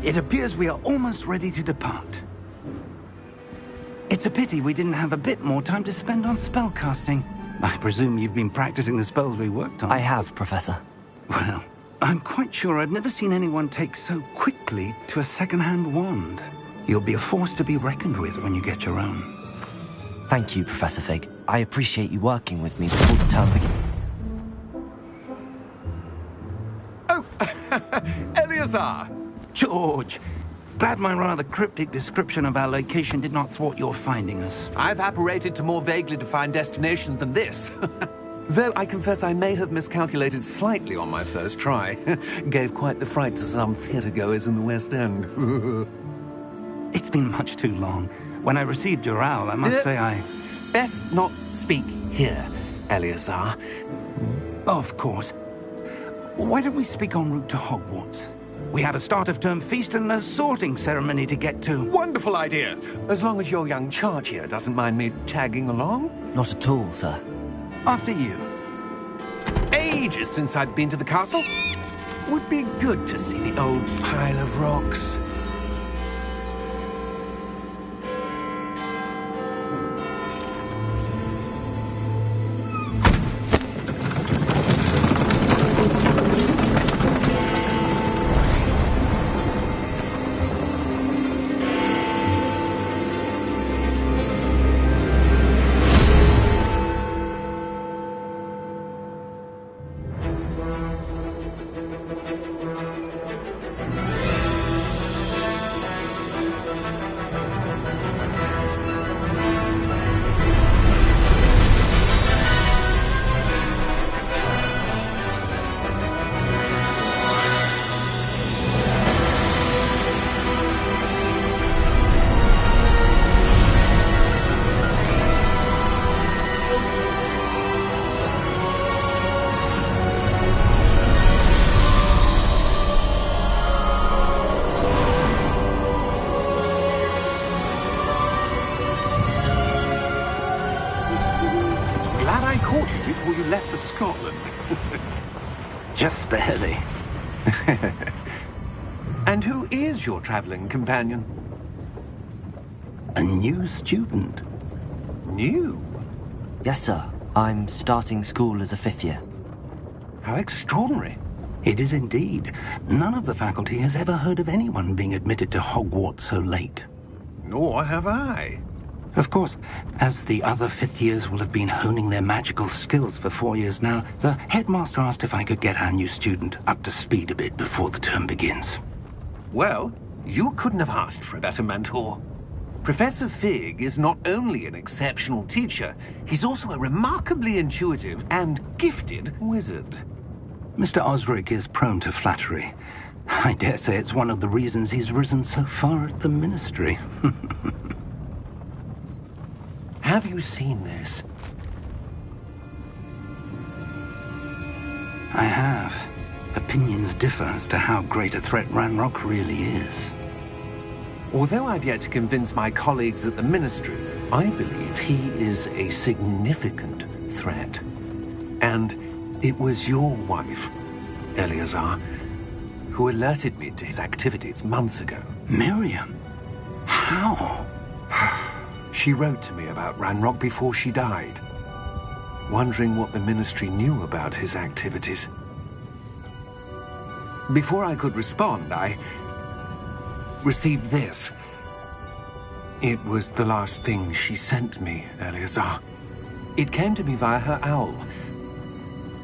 It appears we are almost ready to depart. It's a pity we didn't have a bit more time to spend on spellcasting. I presume you've been practicing the spells we worked on. I have, Professor. Well, I'm quite sure I've never seen anyone take so quickly to a second-hand wand. You'll be a force to be reckoned with when you get your own. Thank you, Professor Fig. I appreciate you working with me before the term begins. Oh, Eleazar! George! Glad my rather cryptic description of our location did not thwart your finding us. I've apparated to more vaguely defined destinations than this. Though I confess I may have miscalculated slightly on my first try. Gave quite the fright to some theatre-goers in the West End. It's been much too long. When I received your owl, I must say I... Best not speak here, Eleazar. Of course. Why don't we speak en route to Hogwarts? We have a start-of-term feast and a sorting ceremony to get to. Wonderful idea! As long as your young charge here doesn't mind me tagging along. Not at all, sir. After you. Ages since I'd been to the castle. Would be good to see the old pile of rocks. Before you left for Scotland. Just barely. And who is your traveling companion? A new student. New? Yes, sir. I'm starting school as a 5th year. How extraordinary. It is indeed. None of the faculty has ever heard of anyone being admitted to Hogwarts so late. Nor have I. Of course, as the other 5th years will have been honing their magical skills for 4 years now, the headmaster asked if I could get our new student up to speed a bit before the term begins. Well, you couldn't have asked for a better mentor. Professor Fig is not only an exceptional teacher, he's also a remarkably intuitive and gifted wizard. Mr. Osric is prone to flattery. I dare say it's one of the reasons he's risen so far at the ministry. Have you seen this? I have. Opinions differ as to how great a threat Ranrock really is. Although I've yet to convince my colleagues at the Ministry, I believe he is a significant threat. And it was your wife, Eleazar, who alerted me to his activities months ago. Miriam? How? She wrote to me about Ranrock before she died, wondering what the Ministry knew about his activities. Before I could respond, I received this. It was the last thing she sent me, Eleazar. It came to me via her owl,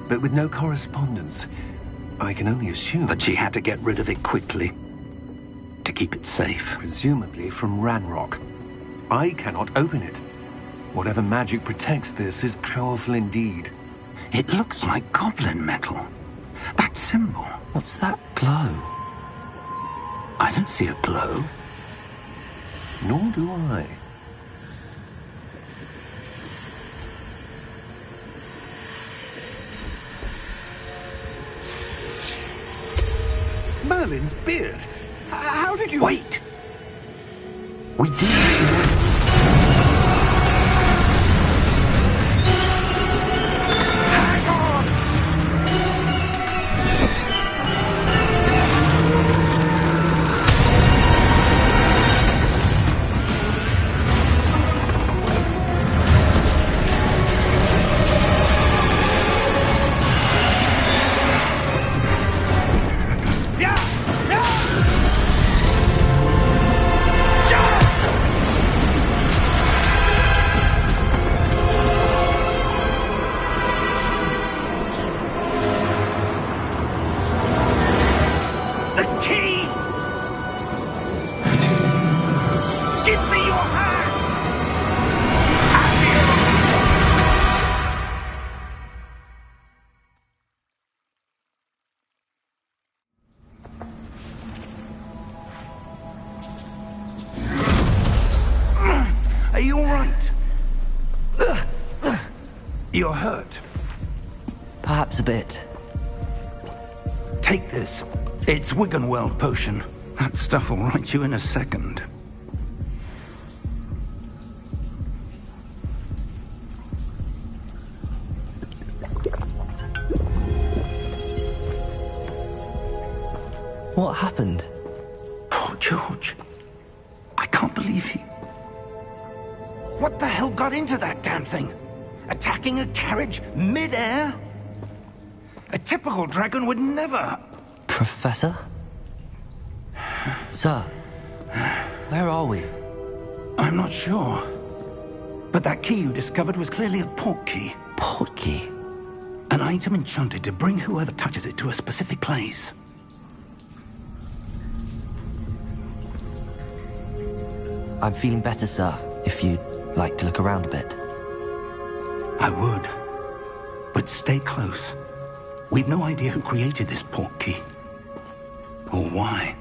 but with no correspondence. I can only assume that she had to get rid of it quickly, to keep it safe. Presumably from Ranrock. I cannot open it. Whatever magic protects this is powerful indeed. It looks like goblin metal. That symbol. What's that glow? I don't see a glow. Nor do I. Merlin's beard. How did you... Wait! We do... You're hurt. Perhaps a bit. Take this. It's Wiggenweld potion. That stuff will right you in a second. What happened? Poor George. I can't believe he... What the hell got into that damn thing? Attacking a carriage mid-air? A typical dragon would never... Professor? Sir, where are we? I'm not sure. But that key you discovered was clearly a port key. Port key? An item enchanted to bring whoever touches it to a specific place. I'm feeling better, sir, if you'd like to look around a bit. I would. But stay close. We've no idea who created this port key. Or why.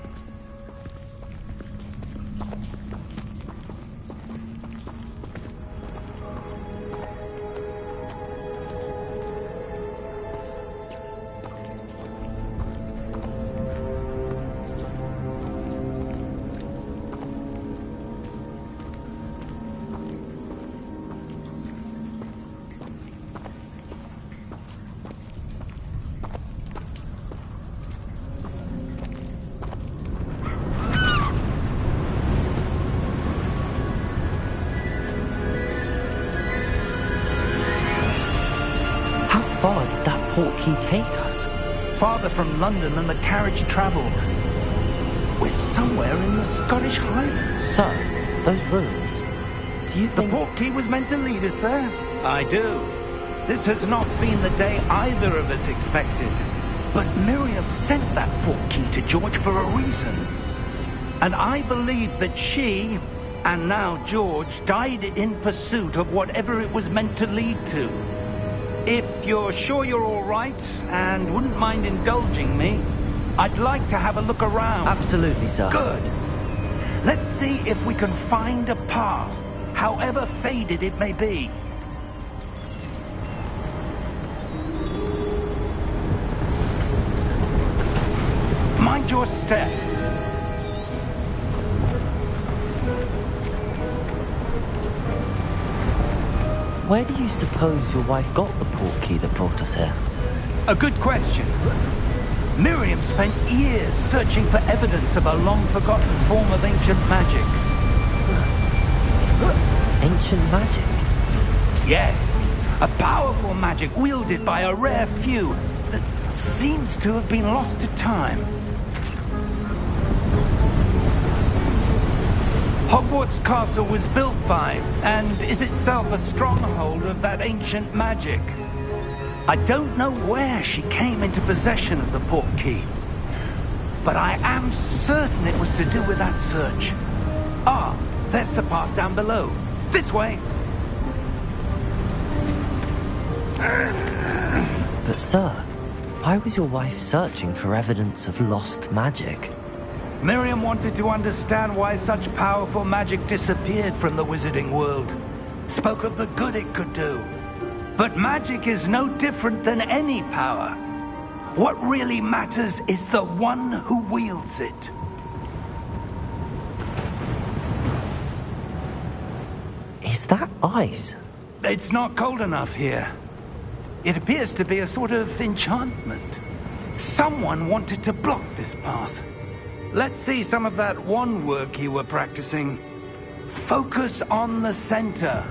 How far did that port key take us? Farther from London than the carriage travelled. We're somewhere in the Scottish Highlands. Sir, those ruins. Do you think... The port key was meant to lead us there? I do. This has not been the day either of us expected. But Miriam sent that port key to George for a reason. And I believe that she, and now George, died in pursuit of whatever it was meant to lead to. If you're sure you're all right, and wouldn't mind indulging me, I'd like to have a look around. Absolutely, sir. Good. Let's see if we can find a path, however faded it may be. Mind your step. Where do you suppose your wife got the port key that brought us here? A good question. Miriam spent years searching for evidence of a long-forgotten form of ancient magic. Ancient magic? Yes, a powerful magic wielded by a rare few that seems to have been lost to time. Hogwarts Castle was built by, and is itself a stronghold of that ancient magic. I don't know where she came into possession of the port key, but I am certain it was to do with that search. Ah, there's the path down below. This way. But sir, why was your wife searching for evidence of lost magic? Miriam wanted to understand why such powerful magic disappeared from the wizarding world. Spoke of the good it could do. But magic is no different than any power. What really matters is the one who wields it. Is that ice? It's not cold enough here. It appears to be a sort of enchantment. Someone wanted to block this path. Let's see some of that wand work you were practicing. Focus on the center.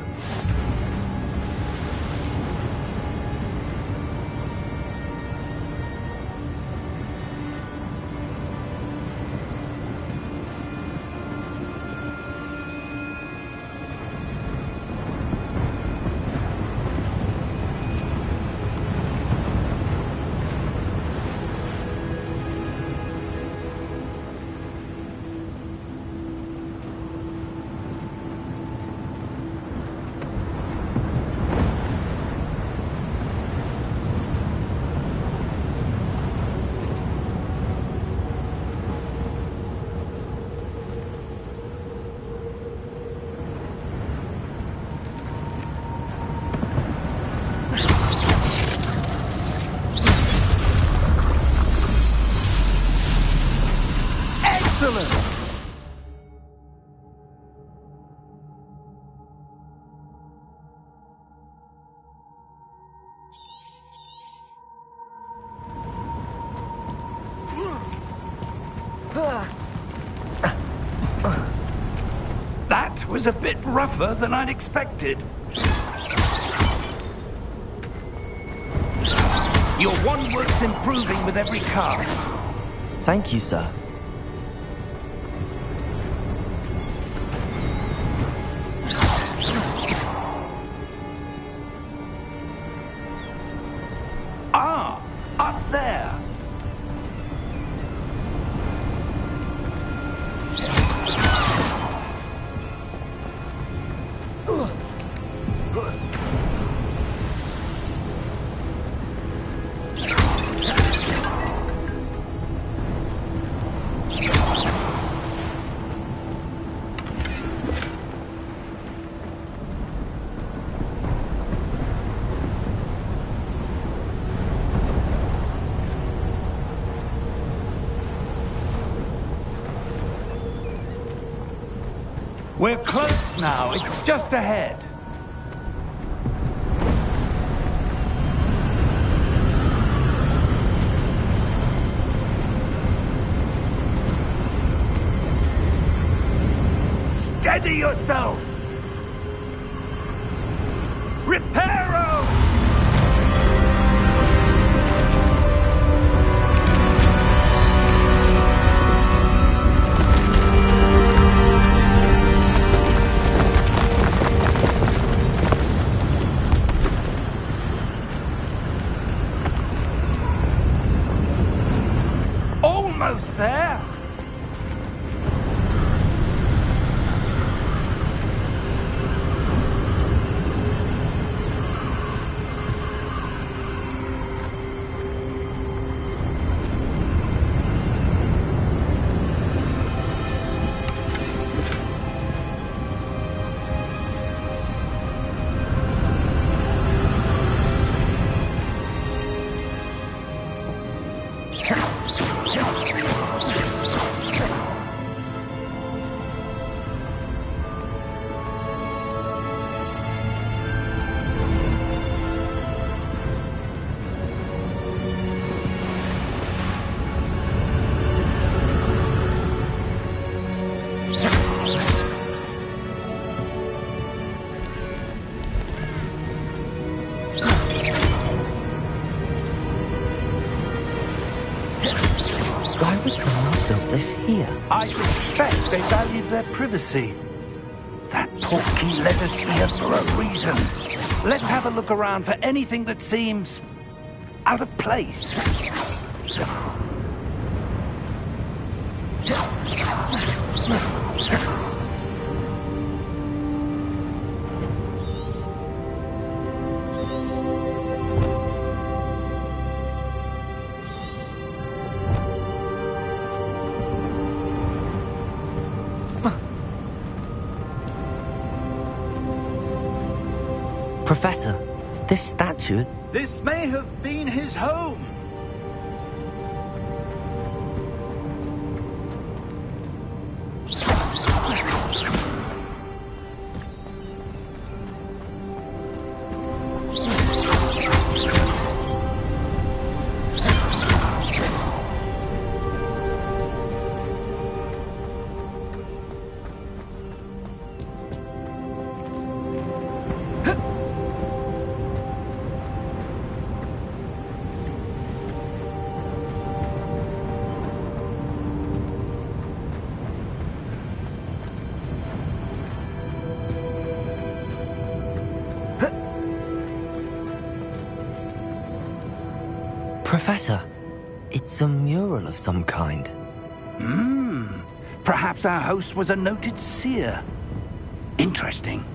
That was a bit rougher than I'd expected. Your wand work's improving with every cast. Thank you, sir. Ah, up there. We're close now. It's just ahead. Steady yourself! Reparo! Almost there! Why would someone have built this here? I suspect they valued their privacy. That portkey led us here for a reason. Let's have a look around for anything that seems out of place. Professor, this statue... This may have been his home. Professor, it's a mural of some kind. Perhaps our host was a noted seer. Interesting.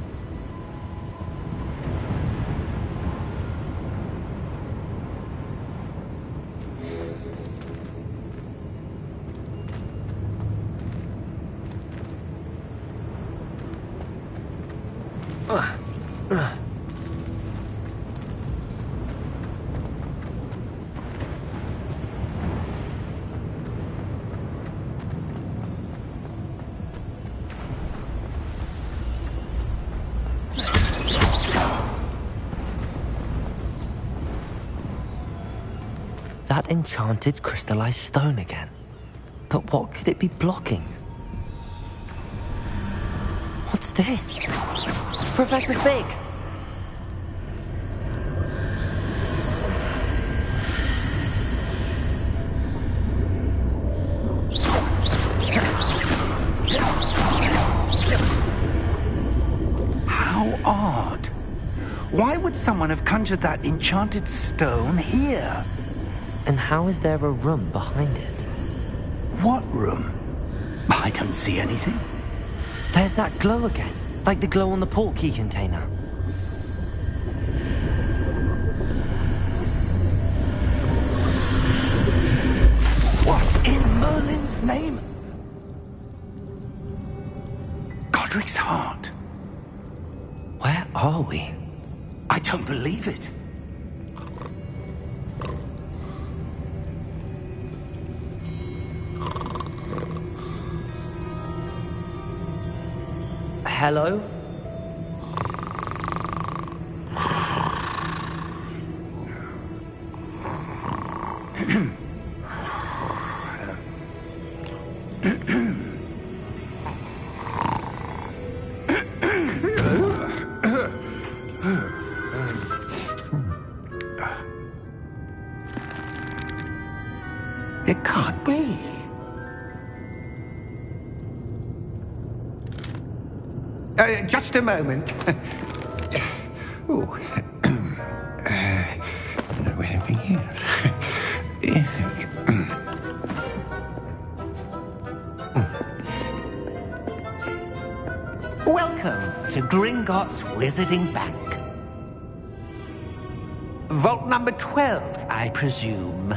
That enchanted crystallized stone again. But what could it be blocking? What's this? Professor Fig! How odd. Why would someone have conjured that enchanted stone here? And how is there a room behind it? What room? I don't see anything. There's that glow again, like the glow on the portkey container. What in Merlin's name? Godric's heart. Where are we? I don't believe it. Hello? It can't be. Just a moment. Anything here? Welcome to Gringotts Wizarding Bank. Vault number 12, I presume.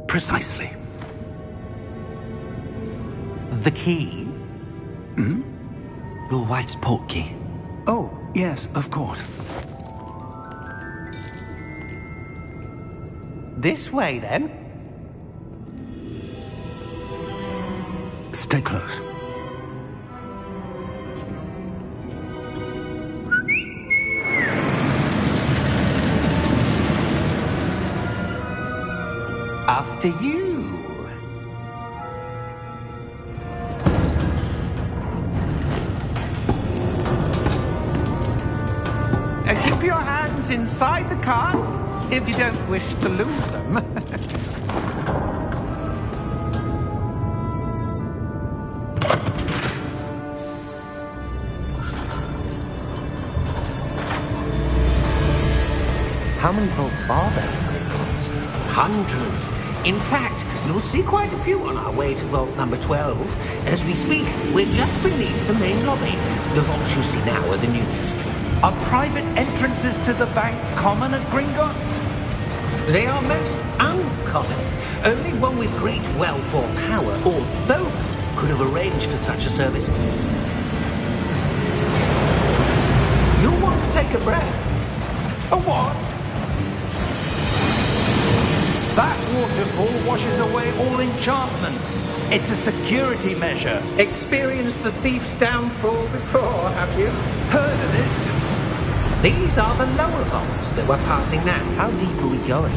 Precisely. The key? Hmm? Your wife's portkey. Oh, yes, of course. This way, then. Stay close. After you. Keep your hands inside the cart if you don't wish to lose them. How many vaults are there in Gringotts? Hundreds. In fact, you'll see quite a few on our way to vault number 12. As we speak, we're just beneath the main lobby. The vaults you see now are the newest. Are private entrances to the bank common at Gringotts? They are most uncommon. Only one with great wealth or power, or both, could have arranged for such a service. You'll want to take a breath. A what? That waterfall washes away all enchantments. It's a security measure. Experienced the thief's downfall before, have you? Heard of it? These are the lower vaults that we're passing now. How deep are we going?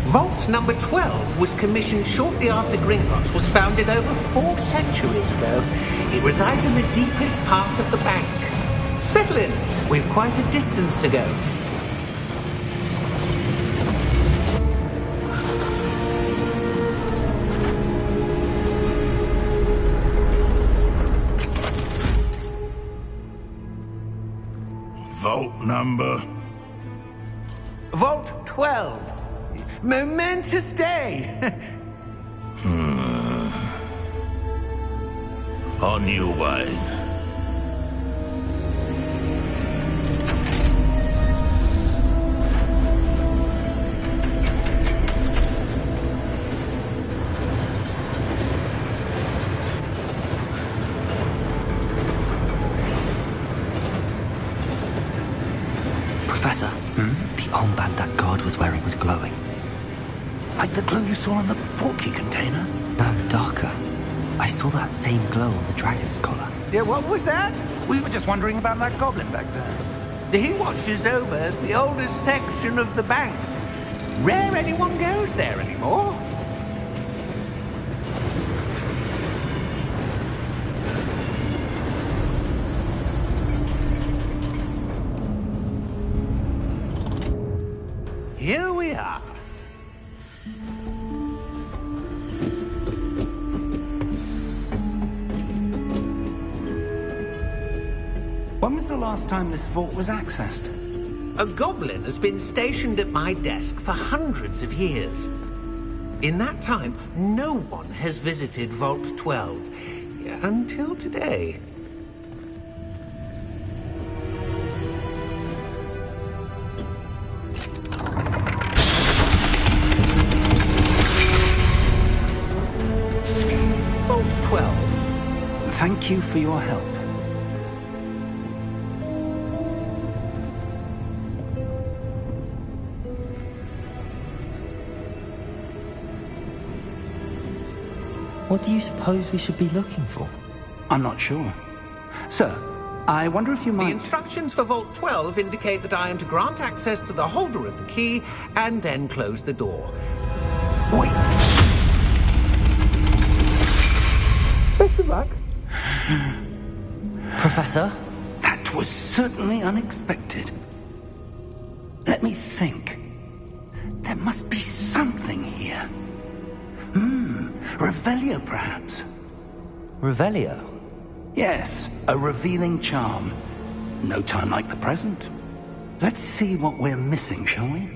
Vault number 12 was commissioned shortly after Gringotts was founded over 4 centuries ago. It resides in the deepest part of the bank. Settle in. We've quite a distance to go. Vault number? Vault 12. Momentous day. On your way. Professor, the armband that guard was wearing was glowing. Like the glow you saw on the portkey container? No, darker. I saw that same glow on the dragon's collar. Yeah, what was that? We were just wondering about that goblin back there. He watches over the oldest section of the bank. Rare anyone goes there anymore. here we are. When was the last time this vault was accessed? A goblin has been stationed at my desk for hundreds of years. In that time, no one has visited Vault 12. Until today. Vault 12. Thank you for your help. What do you suppose we should be looking for? I'm not sure. Sir, I wonder if you might... The instructions for Vault 12 indicate that I am to grant access to the holder of the key and then close the door. Wait! Best of luck. Professor? That was certainly unexpected. Let me think. There must be something here. Revelio, perhaps? Revelio? Yes, a revealing charm. No time like the present. Let's see what we're missing, shall we?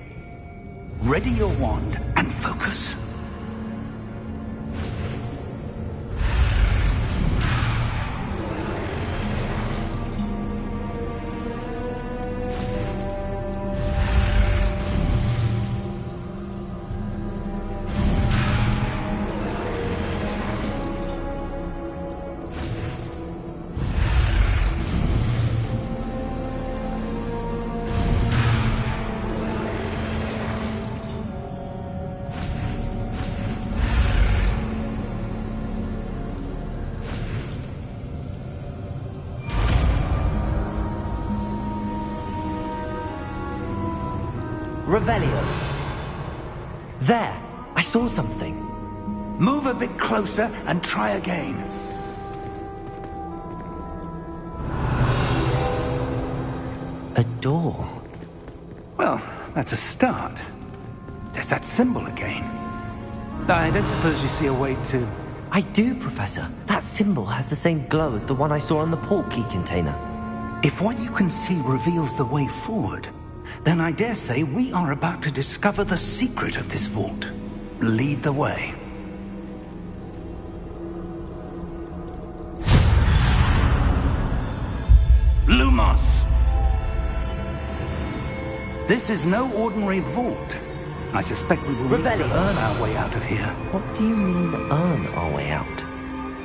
Ready your wand and focus. Revelio. There! I saw something. Move a bit closer and try again. A door. Well, that's a start. There's that symbol again. I don't suppose you see a way to... I do, Professor. That symbol has the same glow as the one I saw on the port key container. If what you can see reveals the way forward, then I dare say we are about to discover the secret of this vault. Lead the way. Lumos! This is no ordinary vault. I suspect we will need to earn our way out of here. What do you mean, earn our way out?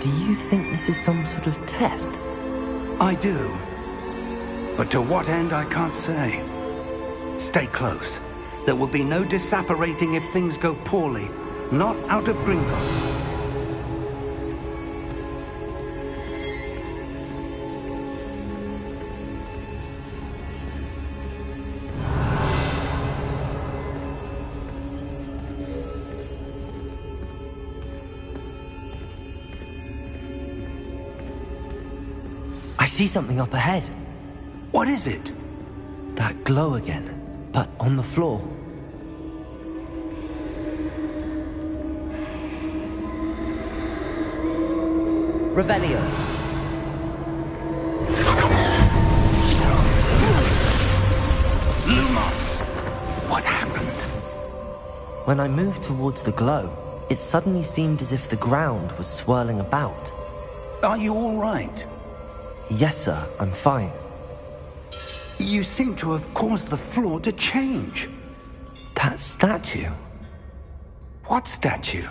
Do you think this is some sort of test? I do. But to what end, I can't say. Stay close. There will be no disapparating if things go poorly. Not out of Gringotts. I see something up ahead. What is it? That glow again, but on the floor. Revelio. Lumos! What happened? When I moved towards the glow, it suddenly seemed as if the ground was swirling about. Are you all right? Yes, sir, I'm fine. You seem to have caused the floor to change. That statue. What statue?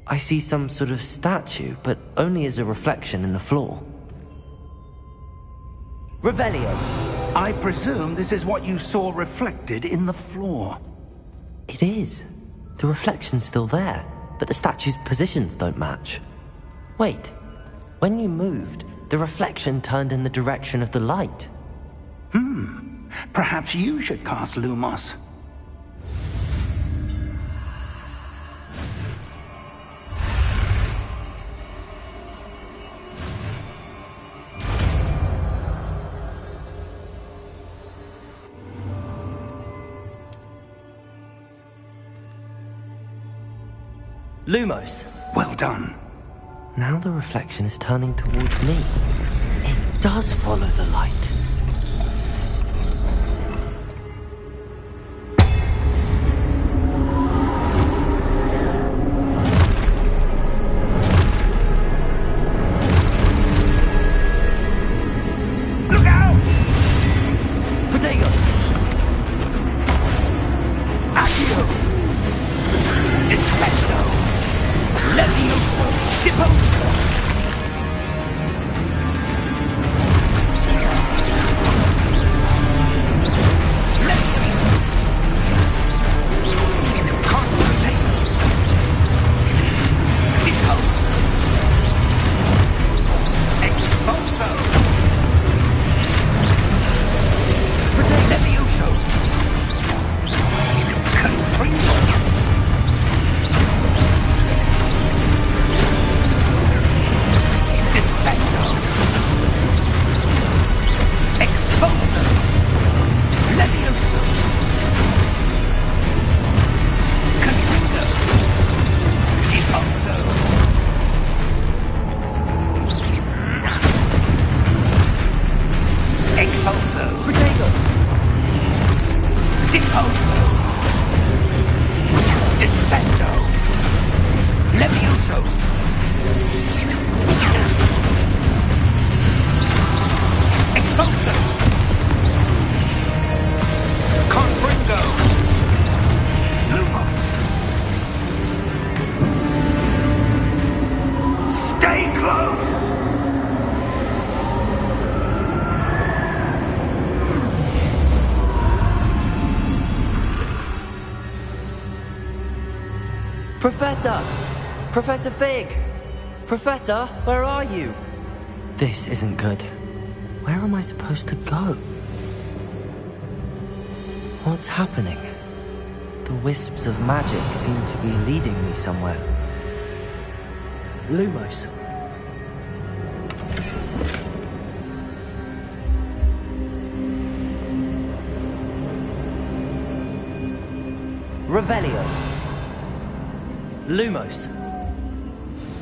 I see some sort of statue, but only as a reflection in the floor. Revelio. I presume this is what you saw reflected in the floor. It is. The reflection's still there, but the statue's positions don't match. Wait. When you moved, the reflection turned in the direction of the light. Perhaps you should cast Lumos. Lumos. Well done. Now the reflection is turning towards me. It does follow the light. Look out! Protego! Accio! Descendo! Levioso! Deposo! Professor! Professor Fig! Professor, where are you? This isn't good. Where am I supposed to go? What's happening? The wisps of magic seem to be leading me somewhere. Lumos. Revelio. Lumos.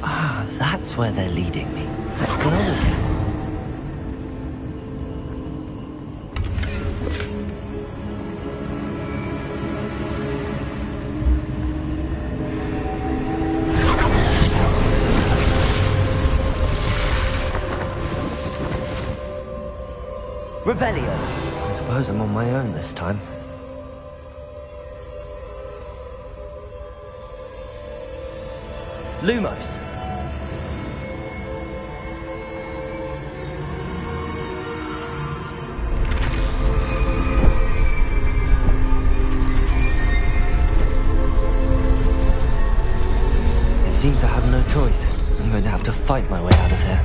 Ah, that's where they're leading me. That glow again. Revelio. I suppose I'm on my own this time. Lumos. It seems I have no choice. I'm going to have to fight my way out of here.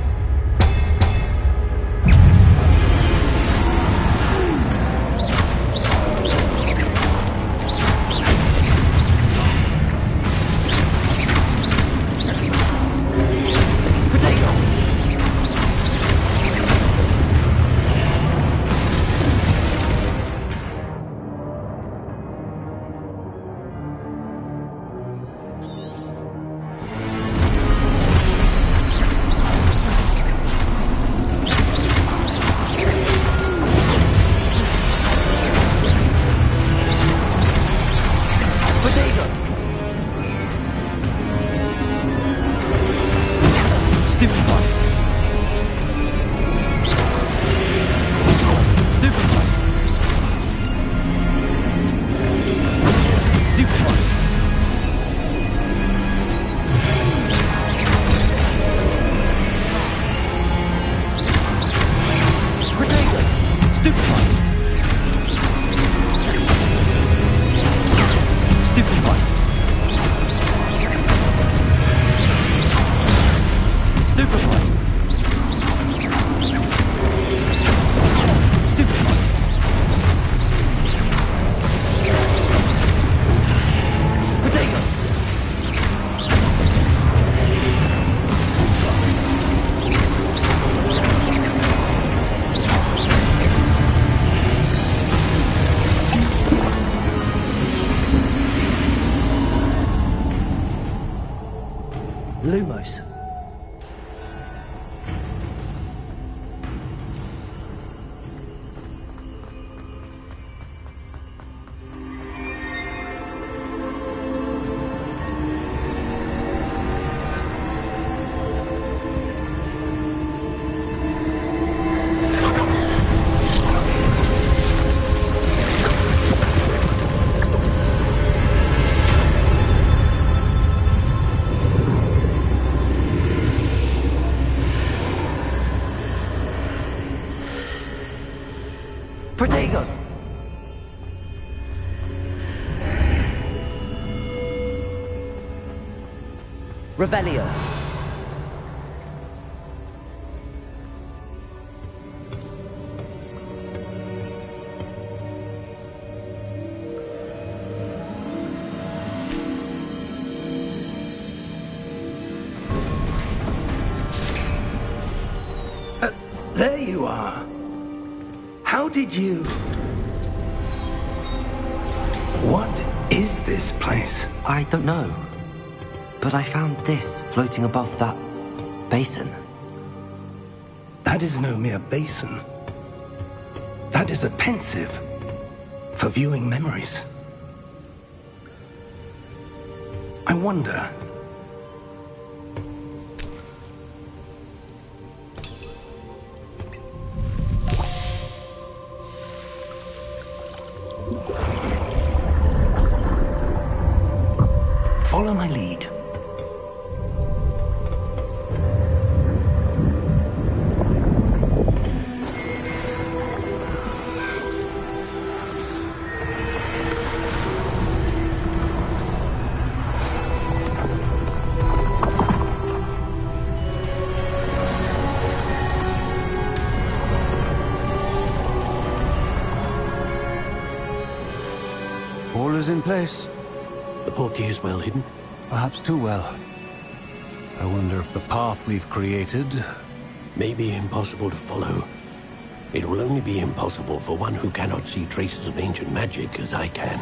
Lumos. Protego! Revelio. There you are. How did you... What is this place? I don't know. But I found this floating above that basin. That is no mere basin. That is a pensive for viewing memories. I wonder... Follow my lead. All is in place. The portkey is well hidden. Perhaps too well. I wonder if the path we've created... May be impossible to follow. It will only be impossible for one who cannot see traces of ancient magic as I can.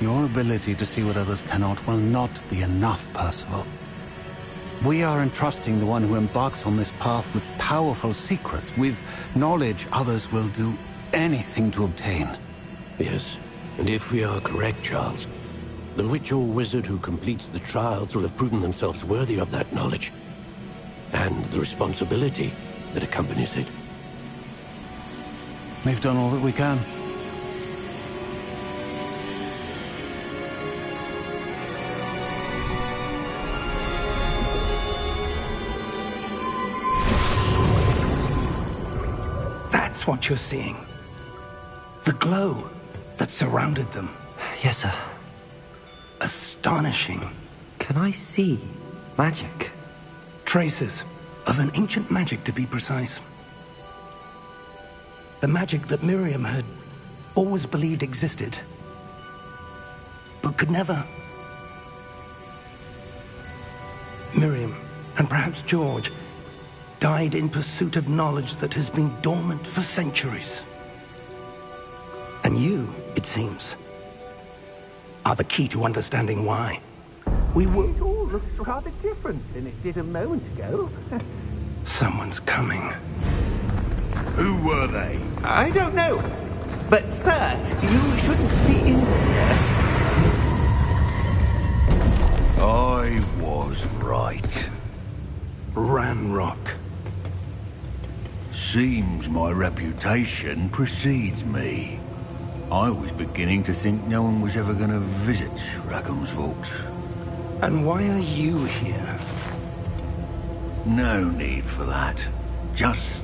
Your ability to see what others cannot will not be enough, Percival. We are entrusting the one who embarks on this path with powerful secrets, with knowledge others will do anything to obtain. Yes, and if we are correct, Charles, the witch or wizard who completes the trials will have proven themselves worthy of that knowledge, and the responsibility that accompanies it. We've done all that we can. That's what you're seeing. The glow that surrounded them. Yes, sir. Astonishing. Can I see magic? Traces of an ancient magic, to be precise. The magic that Miriam had always believed existed, but could never. Miriam, and perhaps George, died in pursuit of knowledge that has been dormant for centuries. And you, it seems, are the key to understanding why. We were... It all looks rather different than it did a moment ago. Someone's coming. Who were they? I don't know. But, sir, you shouldn't be in here. I was right. Ranrock. Seems my reputation precedes me. I was beginning to think no one was ever going to visit Rackham's vault. And why are you here? No need for that. Just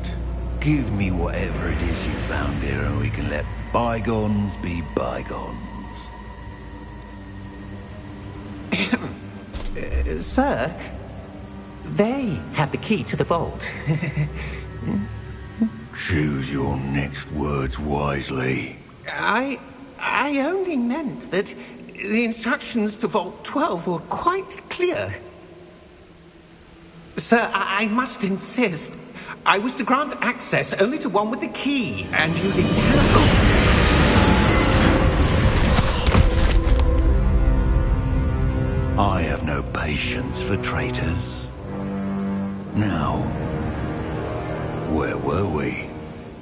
give me whatever it is you found here and we can let bygones be bygones. Sir, they have the key to the vault. Choose your next words wisely. I only meant that the instructions to Vault 12 were quite clear. Sir, I must insist. I was to grant access only to one with the key, and you didn't have. I have no patience for traitors. Now, where were we?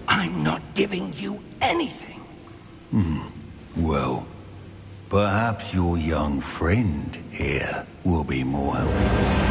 I'm not giving you anything. Well, perhaps your young friend here will be more helpful.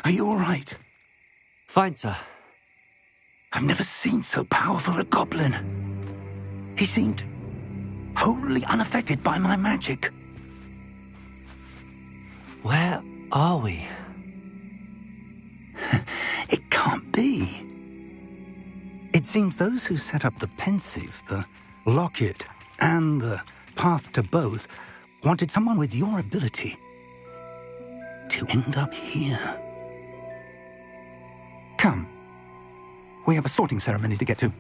Are you all right? Fine, sir. I've never seen so powerful a goblin. He seemed wholly unaffected by my magic. Where are we? It can't be. It seems those who set up the pensive, the locket, and the path to both wanted someone with your ability to end up here. Come. We have a sorting ceremony to get to.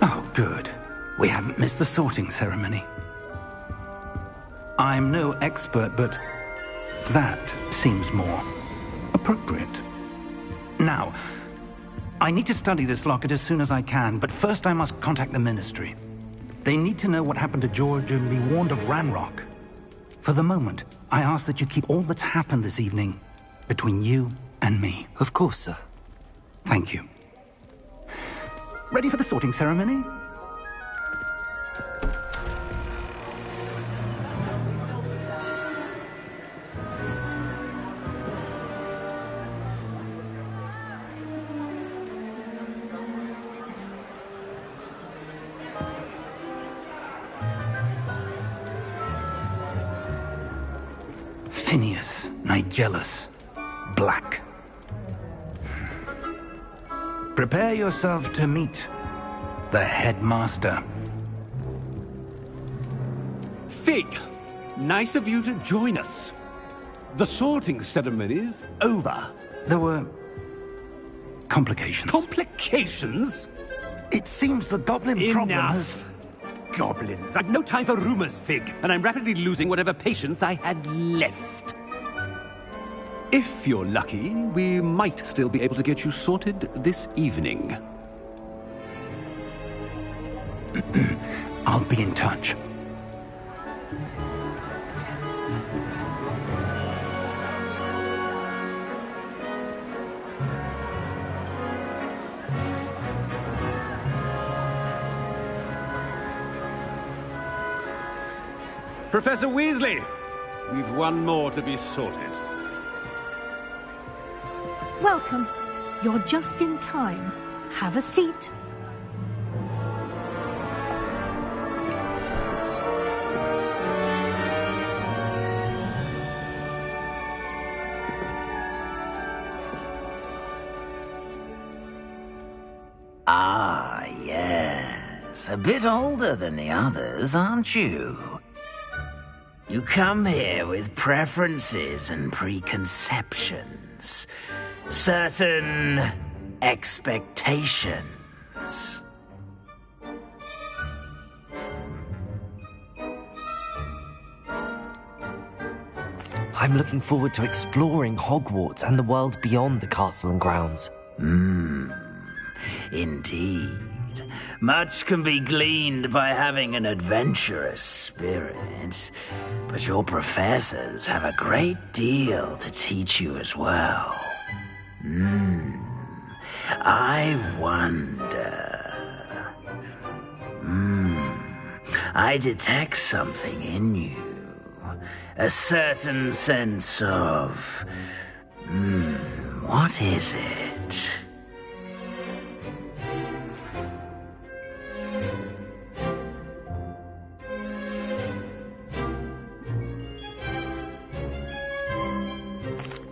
Oh, good. We haven't missed the sorting ceremony. I'm no expert, but that seems more appropriate. Now, I need to study this locket as soon as I can, but first I must contact the Ministry. They need to know what happened to George and be warned of Ranrock. For the moment, I ask that you keep all that's happened this evening between you and me. Of course, sir. Thank you. Ready for the sorting ceremony? Phineas, Nigellus, Black. Prepare yourself to meet the headmaster. Fig, nice of you to join us. The sorting ceremony's over. There were complications. Complications? It seems the goblin problem has... Enough. Goblins. I've no time for rumors, Fig, and I'm rapidly losing whatever patience I had left. If you're lucky, we might still be able to get you sorted this evening. I'll be in touch. Professor Weasley! We've one more to be sorted. Welcome. You're just in time. Have a seat. Ah, yes. A bit older than the others, aren't you? You come here with preferences and preconceptions. Certain expectations. I'm looking forward to exploring Hogwarts and the world beyond the castle and grounds. Indeed. Much can be gleaned by having an adventurous spirit, but your professors have a great deal to teach you as well. I wonder... I detect something in you. A certain sense of... what is it?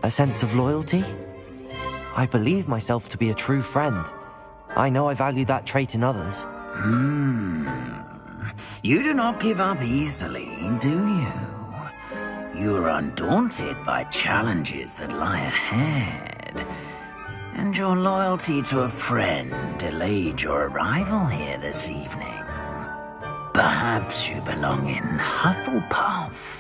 A sense of loyalty? I believe myself to be a true friend. I know I value that trait in others. You do not give up easily, do you? You are undaunted by challenges that lie ahead. And your loyalty to a friend delayed your arrival here this evening. Perhaps you belong in Hufflepuff.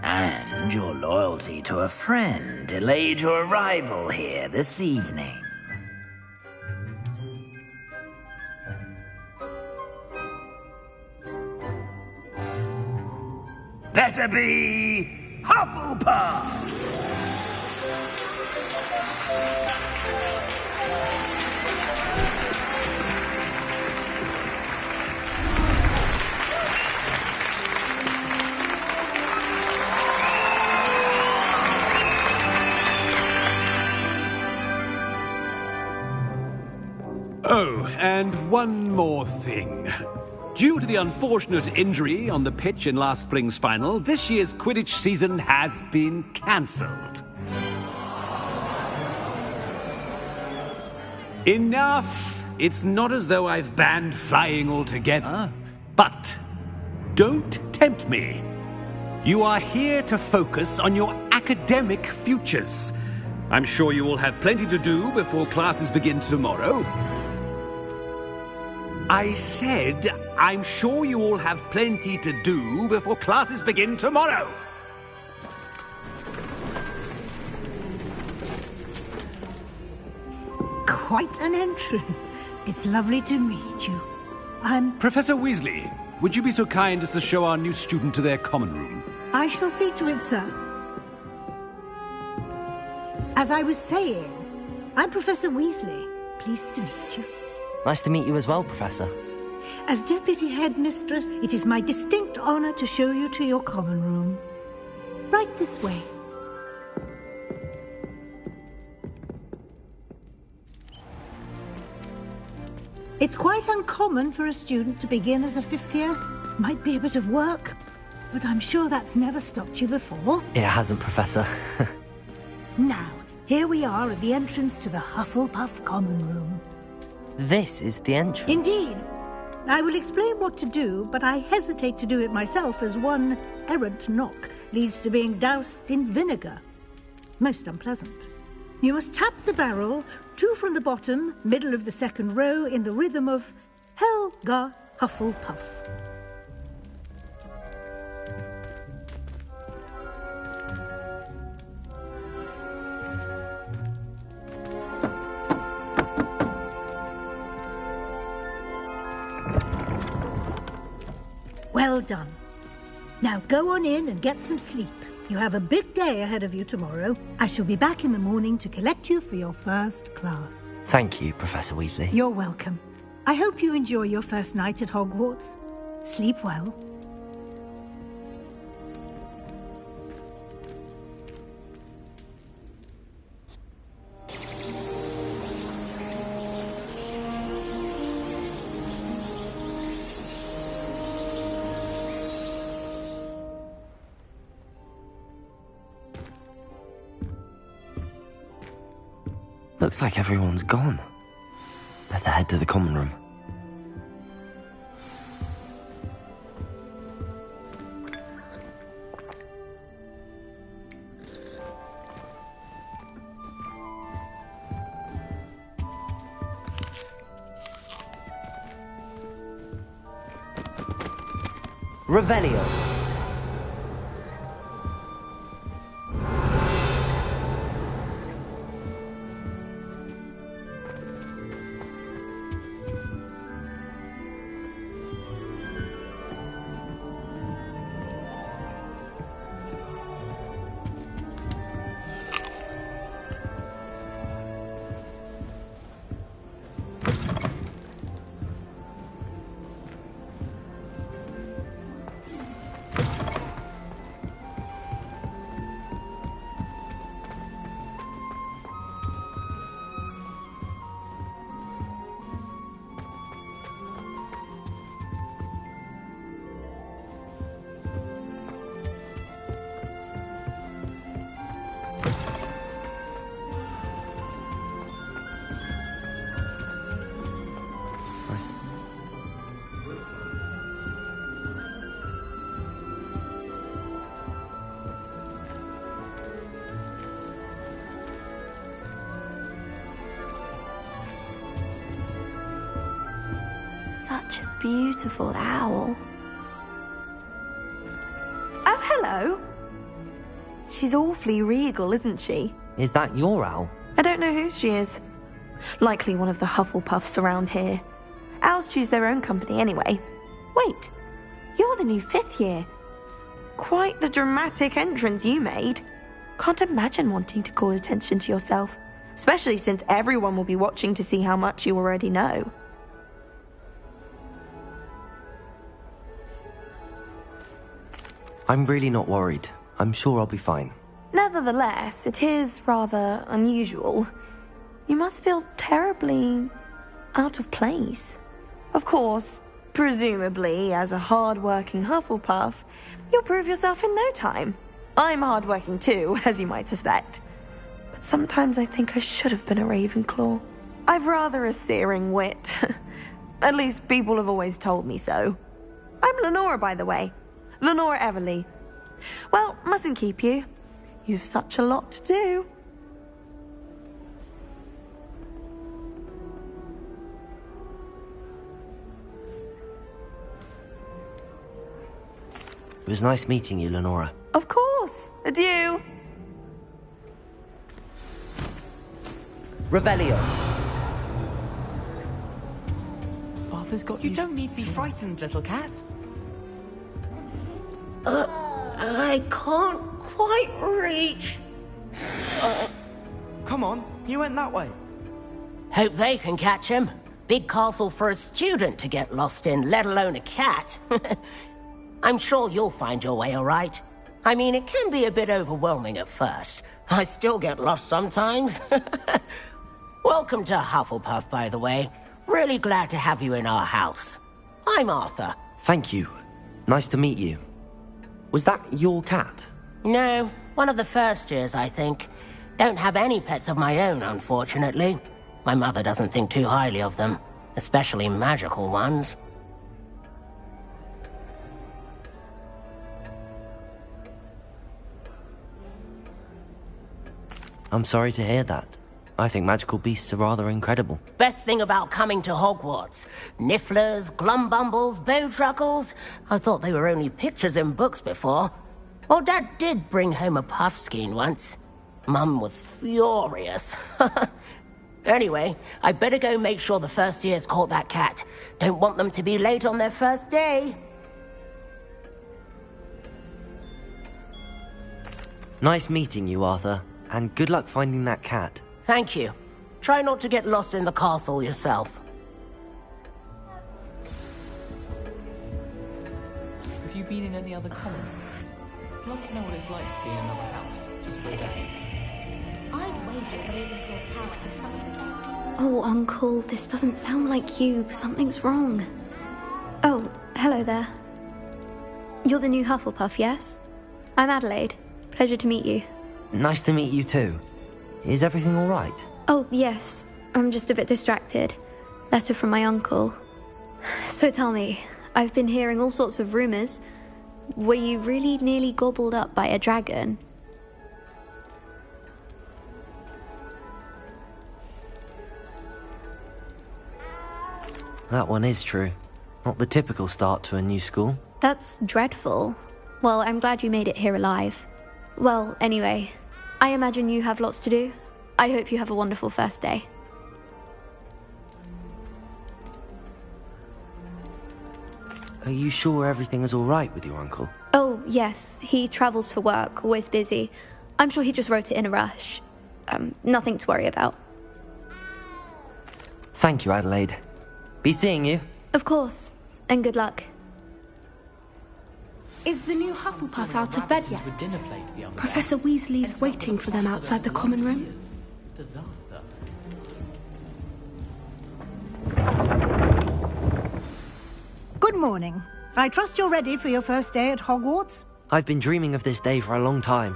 And your loyalty to a friend delayed your arrival here this evening. Better be Hufflepuff! Oh, and one more thing. Due to the unfortunate injury on the pitch in last spring's final, this year's Quidditch season has been cancelled. Enough! It's not as though I've banned flying altogether. But don't tempt me. You are here to focus on your academic futures. I'm sure you will have plenty to do before classes begin tomorrow. I said, I'm sure you all have plenty to do before classes begin tomorrow. Quite an entrance. It's lovely to meet you. I'm... Professor Weasley, would you be so kind as to show our new student to their common room? I shall see to it, sir. As I was saying, I'm Professor Weasley. Pleased to meet you. Nice to meet you as well, Professor. As Deputy Headmistress, it is my distinct honor to show you to your common room. Right this way. It's quite uncommon for a student to begin as a fifth year. Might be a bit of work, but I'm sure that's never stopped you before. It hasn't, Professor. Now, here we are at the entrance to the Hufflepuff common room. This is the entrance. Indeed. I will explain what to do, but I hesitate to do it myself as one errant knock leads to being doused in vinegar. Most unpleasant. You must tap the barrel, 2 from the bottom, middle of the second row, in the rhythm of Helga Hufflepuff. Well done. Now go on in and get some sleep. You have a big day ahead of you tomorrow. I shall be back in the morning to collect you for your first class. Thank you, Professor Weasley. You're welcome. I hope you enjoy your first night at Hogwarts. Sleep well. Looks like everyone's gone. Better head to the common room. Revelio. Such a beautiful owl. Oh, hello. She's awfully regal, isn't she? Is that your owl? I don't know who she is. Likely one of the Hufflepuffs around here. Owls choose their own company anyway. Wait, you're the new 5th year. Quite the dramatic entrance you made. Can't imagine wanting to call attention to yourself, especially since everyone will be watching to see how much you already know. I'm really not worried. I'm sure I'll be fine. Nevertheless, it is rather unusual. You must feel terribly out of place. Of course, presumably, as a hard-working Hufflepuff, you'll prove yourself in no time. I'm hard-working too, as you might suspect. But sometimes I think I should have been a Ravenclaw. I've rather a searing wit. At least people have always told me so. I'm Lenora, by the way. Lenora Everly. Well, mustn't keep you. You've such a lot to do. It was nice meeting you, Lenora. Of course. Adieu. Revelio. Arthur's got you. You don't need to be frightened, little cat. I can't quite reach. Come on, you went that way. Hope they can catch him. Big castle for a student to get lost in, let alone a cat. I'm sure you'll find your way all right. I mean, it can be a bit overwhelming at first. I still get lost sometimes. Welcome to Hufflepuff, by the way. Really glad to have you in our house. I'm Arthur. Thank you. Nice to meet you. Was that your cat? No, one of the first years, I think. Don't have any pets of my own, unfortunately. My mother doesn't think too highly of them, especially magical ones. I'm sorry to hear that. I think magical beasts are rather incredible. Best thing about coming to Hogwarts. Nifflers, glumbumbles, bowtruckles. I thought they were only pictures in books before. Well, Dad did bring home a puffskein once. Mum was furious. Anyway, I better go make sure the first years caught that cat. Don't want them to be late on their first day. Nice meeting you, Arthur. And good luck finding that cat. Thank you. Try not to get lost in the castle yourself. Have you been in any other common rooms? I'd love to know what it's like to be in another house, just for a day. I'd wager Ravenclaw Tower has some of the best. Oh, Uncle, this doesn't sound like you. Something's wrong. Oh, hello there. You're the new Hufflepuff, yes? I'm Adelaide. Pleasure to meet you. Nice to meet you too. Is everything all right? Oh, yes. I'm just a bit distracted. Letter from my uncle. So tell me, I've been hearing all sorts of rumors. Were you really nearly gobbled up by a dragon? That one is true. Not the typical start to a new school. That's dreadful. Well, I'm glad you made it here alive. Well, anyway, I imagine you have lots to do. I hope you have a wonderful first day. Are you sure everything is all right with your uncle? Oh, yes. He travels for work, always busy. I'm sure he just wrote it in a rush. Nothing to worry about. Thank you, Adelaide. Be seeing you. Of course. And good luck. Is the new Hufflepuff out of bed yet? Professor Weasley's waiting for them outside the common room. Good morning. I trust you're ready for your first day at Hogwarts? I've been dreaming of this day for a long time.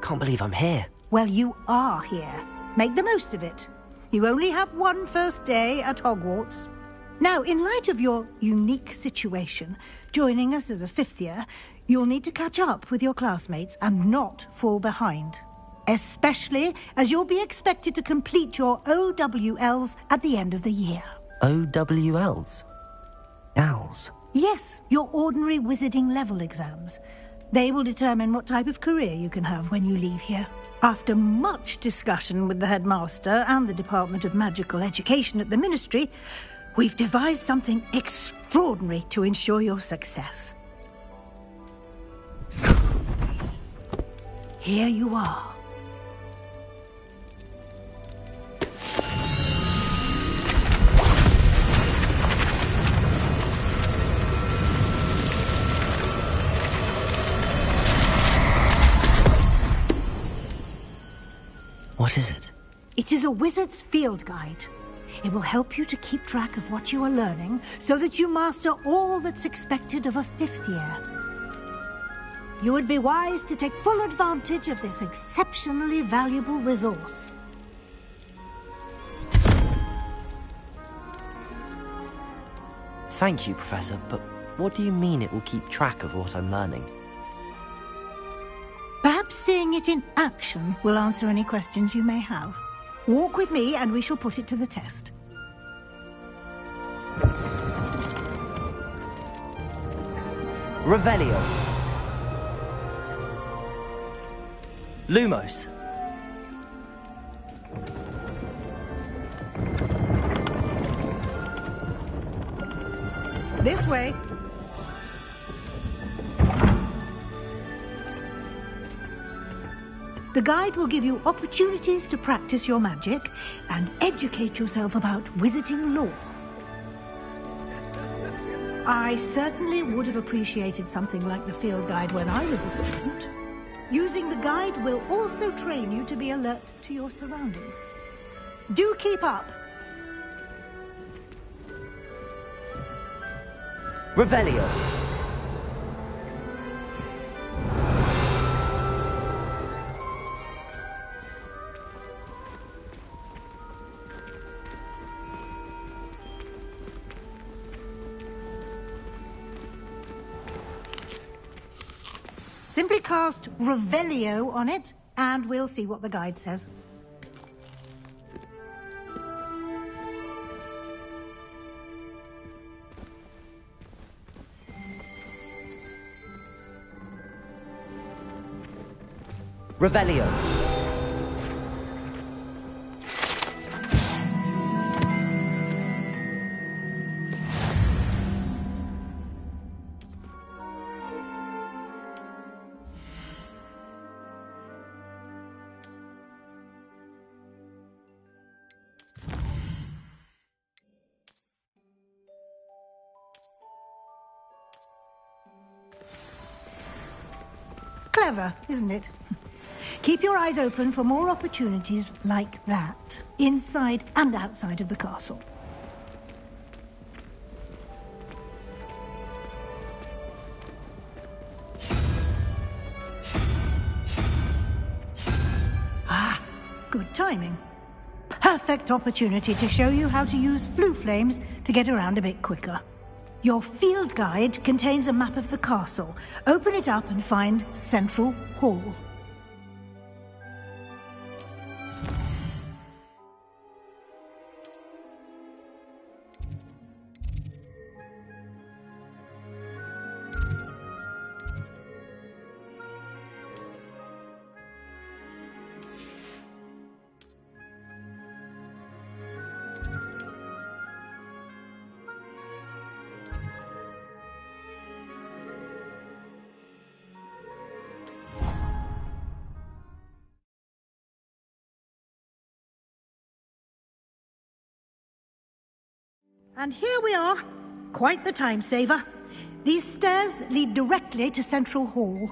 Can't believe I'm here. Well, you are here. Make the most of it. You only have one first day at Hogwarts. Now, in light of your unique situation, joining us as a fifth year, you'll need to catch up with your classmates and not fall behind. Especially as you'll be expected to complete your OWLs at the end of the year. OWLs? Owls? Yes, your ordinary wizarding level exams. They will determine what type of career you can have when you leave here. After much discussion with the headmaster and the Department of Magical Education at the Ministry, we've devised something extraordinary to ensure your success. Here you are. What is it? It is a wizard's field guide. It will help you to keep track of what you are learning so that you master all that's expected of a fifth year. You would be wise to take full advantage of this exceptionally valuable resource. Thank you, Professor, but what do you mean it will keep track of what I'm learning? Perhaps seeing it in action will answer any questions you may have. Walk with me and we shall put it to the test. Revelio. Lumos. This way. The guide will give you opportunities to practice your magic and educate yourself about wizarding lore. I certainly would have appreciated something like the field guide when I was a student. Using the guide will also train you to be alert to your surroundings. Do keep up. Revelio. Simply cast Revelio on it, and we'll see what the guide says. Revelio. Clever, isn't it? Keep your eyes open for more opportunities like that, inside and outside of the castle. Ah, good timing. Perfect opportunity to show you how to use flue flames to get around a bit quicker. Your field guide contains a map of the castle. Open it up and find Central Hall. And here we are. Quite the time saver. These stairs lead directly to Central Hall.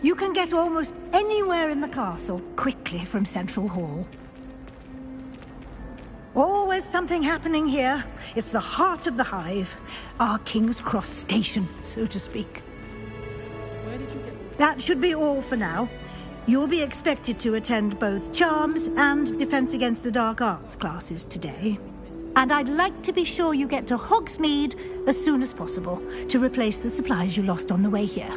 You can get almost anywhere in the castle quickly from Central Hall. Always something happening here. It's the heart of the hive. Our King's Cross station, so to speak. Where did you get... That should be all for now. You'll be expected to attend both Charms and Defense Against the Dark Arts classes today. And I'd like to be sure you get to Hogsmeade as soon as possible to replace the supplies you lost on the way here.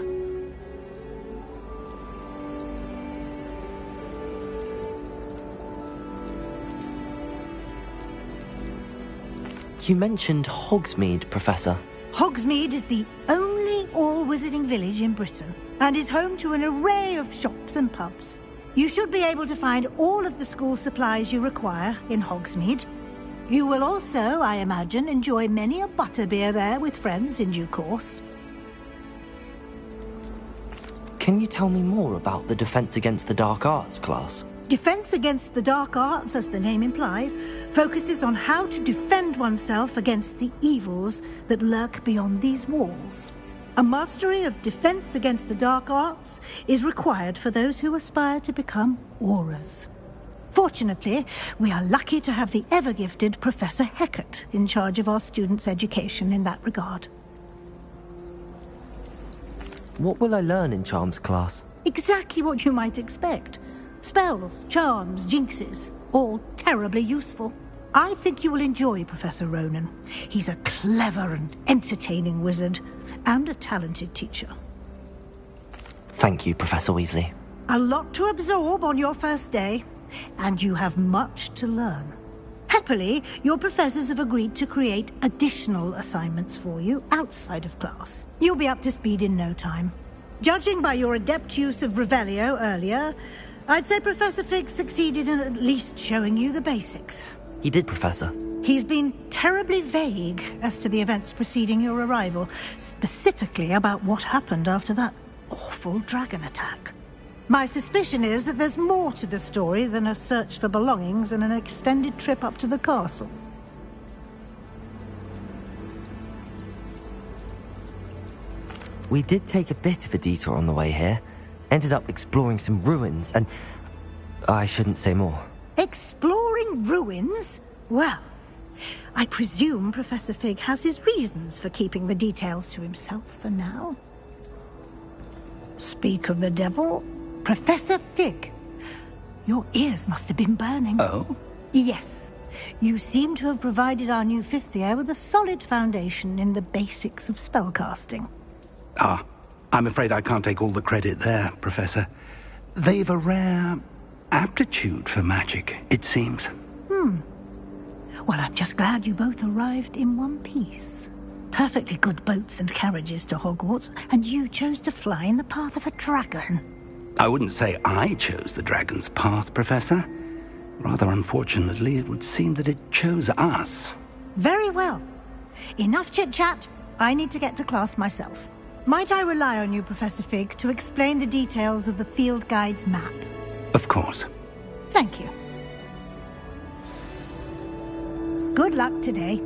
You mentioned Hogsmeade, Professor. Hogsmeade is the only all-wizarding village in Britain and is home to an array of shops and pubs. You should be able to find all of the school supplies you require in Hogsmeade. You will also, I imagine, enjoy many a butterbeer there with friends in due course. Can you tell me more about the Defense Against the Dark Arts class? Defense Against the Dark Arts, as the name implies, focuses on how to defend oneself against the evils that lurk beyond these walls. A mastery of Defense Against the Dark Arts is required for those who aspire to become Aurors. Fortunately, we are lucky to have the ever-gifted Professor Hecat in charge of our students' education in that regard. What will I learn in Charms class? Exactly what you might expect. Spells, charms, jinxes, all terribly useful. I think you will enjoy Professor Ronan. He's a clever and entertaining wizard, and a talented teacher. Thank you, Professor Weasley. A lot to absorb on your first day, and you have much to learn. Happily, your professors have agreed to create additional assignments for you outside of class. You'll be up to speed in no time. Judging by your adept use of Revelio earlier, I'd say Professor Fig succeeded in at least showing you the basics. He did, Professor. He's been terribly vague as to the events preceding your arrival, specifically about what happened after that awful dragon attack. My suspicion is that there's more to the story than a search for belongings and an extended trip up to the castle. We did take a bit of a detour on the way here. Ended up exploring some ruins, and I shouldn't say more. Exploring ruins? Well, I presume Professor Fig has his reasons for keeping the details to himself for now. Speak of the devil, Professor Fig. Your ears must have been burning. Oh? Yes. You seem to have provided our new fifth year with a solid foundation in the basics of spellcasting. Ah, I'm afraid I can't take all the credit there, Professor. They've a rare aptitude for magic, it seems. Well, I'm just glad you both arrived in one piece. Perfectly good boats and carriages to Hogwarts, and you chose to fly in the path of a dragon. I wouldn't say I chose the dragon's path, Professor. Rather unfortunately, it would seem that it chose us. Very well. Enough chit-chat. I need to get to class myself. Might I rely on you, Professor Fig, to explain the details of the field guide's map? Of course. Thank you. Good luck today.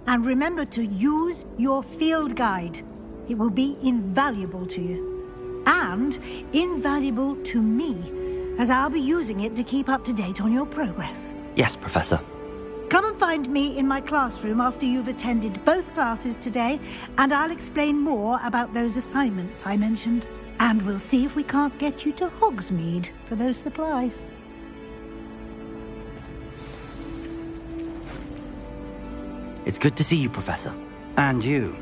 And remember to use your field guide. It will be invaluable to you. And invaluable to me, as I'll be using it to keep up to date on your progress. Yes, Professor. Come and find me in my classroom after you've attended both classes today, and I'll explain more about those assignments I mentioned. And we'll see if we can't get you to Hogsmeade for those supplies. It's good to see you, Professor. And you.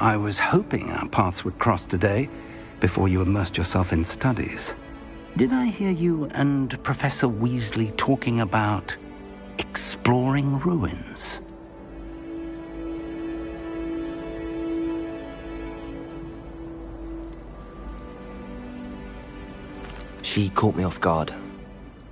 I was hoping our paths would cross today, before you immersed yourself in studies. Did I hear you and Professor Weasley talking about exploring ruins? She caught me off guard.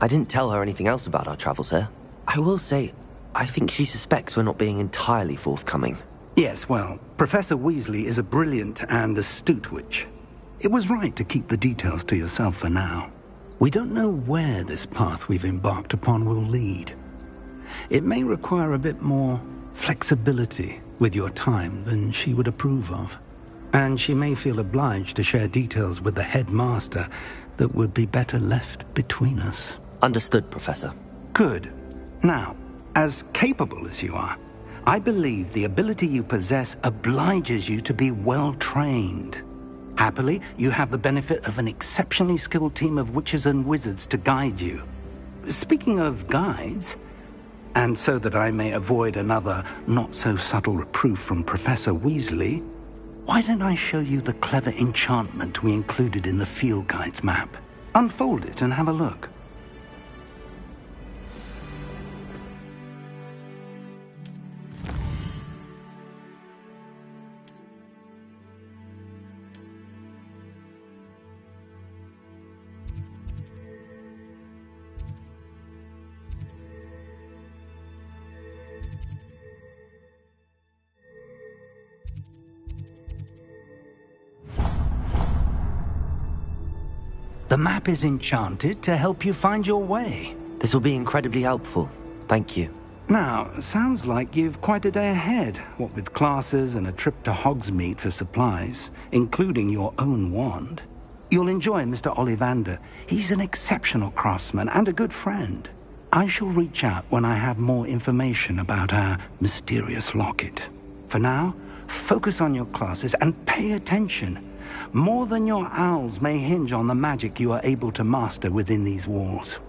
I didn't tell her anything else about our travels here. I will say, I think she suspects we're not being entirely forthcoming. Yes, well, Professor Weasley is a brilliant and astute witch. It was right to keep the details to yourself for now. We don't know where this path we've embarked upon will lead. It may require a bit more flexibility with your time than she would approve of. And she may feel obliged to share details with the headmaster that would be better left between us. Understood, Professor. Good. Now, as capable as you are, I believe the ability you possess obliges you to be well-trained. Happily, you have the benefit of an exceptionally skilled team of witches and wizards to guide you. Speaking of guides, and so that I may avoid another not-so-subtle reproof from Professor Weasley, why don't I show you the clever enchantment we included in the field guide's map? Unfold it and have a look. The map is enchanted to help you find your way. This will be incredibly helpful. Thank you. Now, sounds like you've quite a day ahead, what with classes and a trip to Hogsmeade for supplies, including your own wand. You'll enjoy Mr. Ollivander. He's an exceptional craftsman and a good friend. I shall reach out when I have more information about our mysterious locket. For now, focus on your classes and pay attention. More than your owls may hinge on the magic you are able to master within these walls.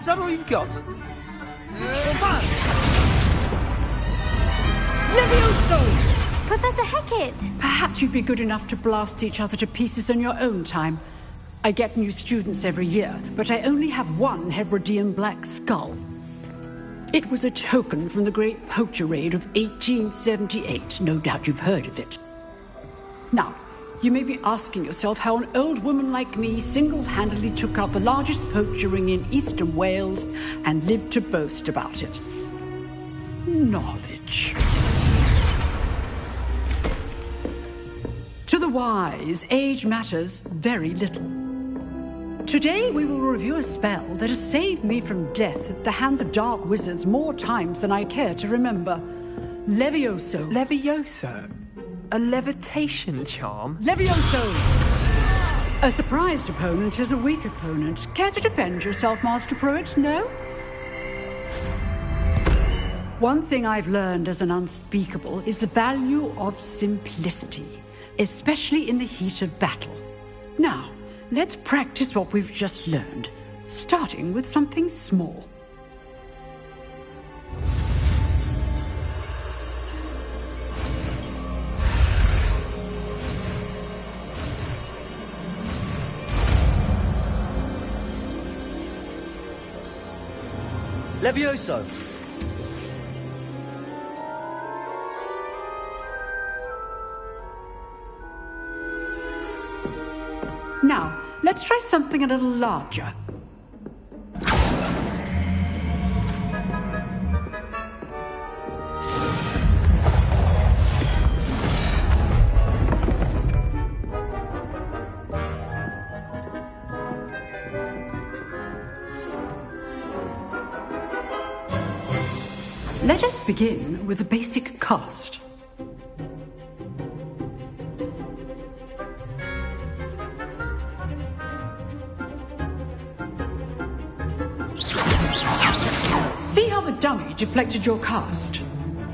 Is that all you've got? Levioso! Professor Hecat! Perhaps you'd be good enough to blast each other to pieces on your own time. I get new students every year, but I only have one Hebridean black skull. It was a token from the Great Poacher Raid of 1878. No doubt you've heard of it. Now, you may be asking yourself how an old woman like me single-handedly took out the largest poacher ring in eastern Wales and lived to boast about it. Knowledge. To the wise, age matters very little. Today we will review a spell that has saved me from death at the hands of dark wizards more times than I care to remember. Levioso. Levioso? A levitation charm? Levioso! A surprised opponent is a weak opponent. Care to defend yourself, Master Pruitt? No? One thing I've learned as an unspeakable is the value of simplicity, especially in the heat of battle. Now, let's practice what we've just learned, starting with something small. Levioso! Now, let's try something a little larger. Let us begin with the basic cast. See how the dummy deflected your cast?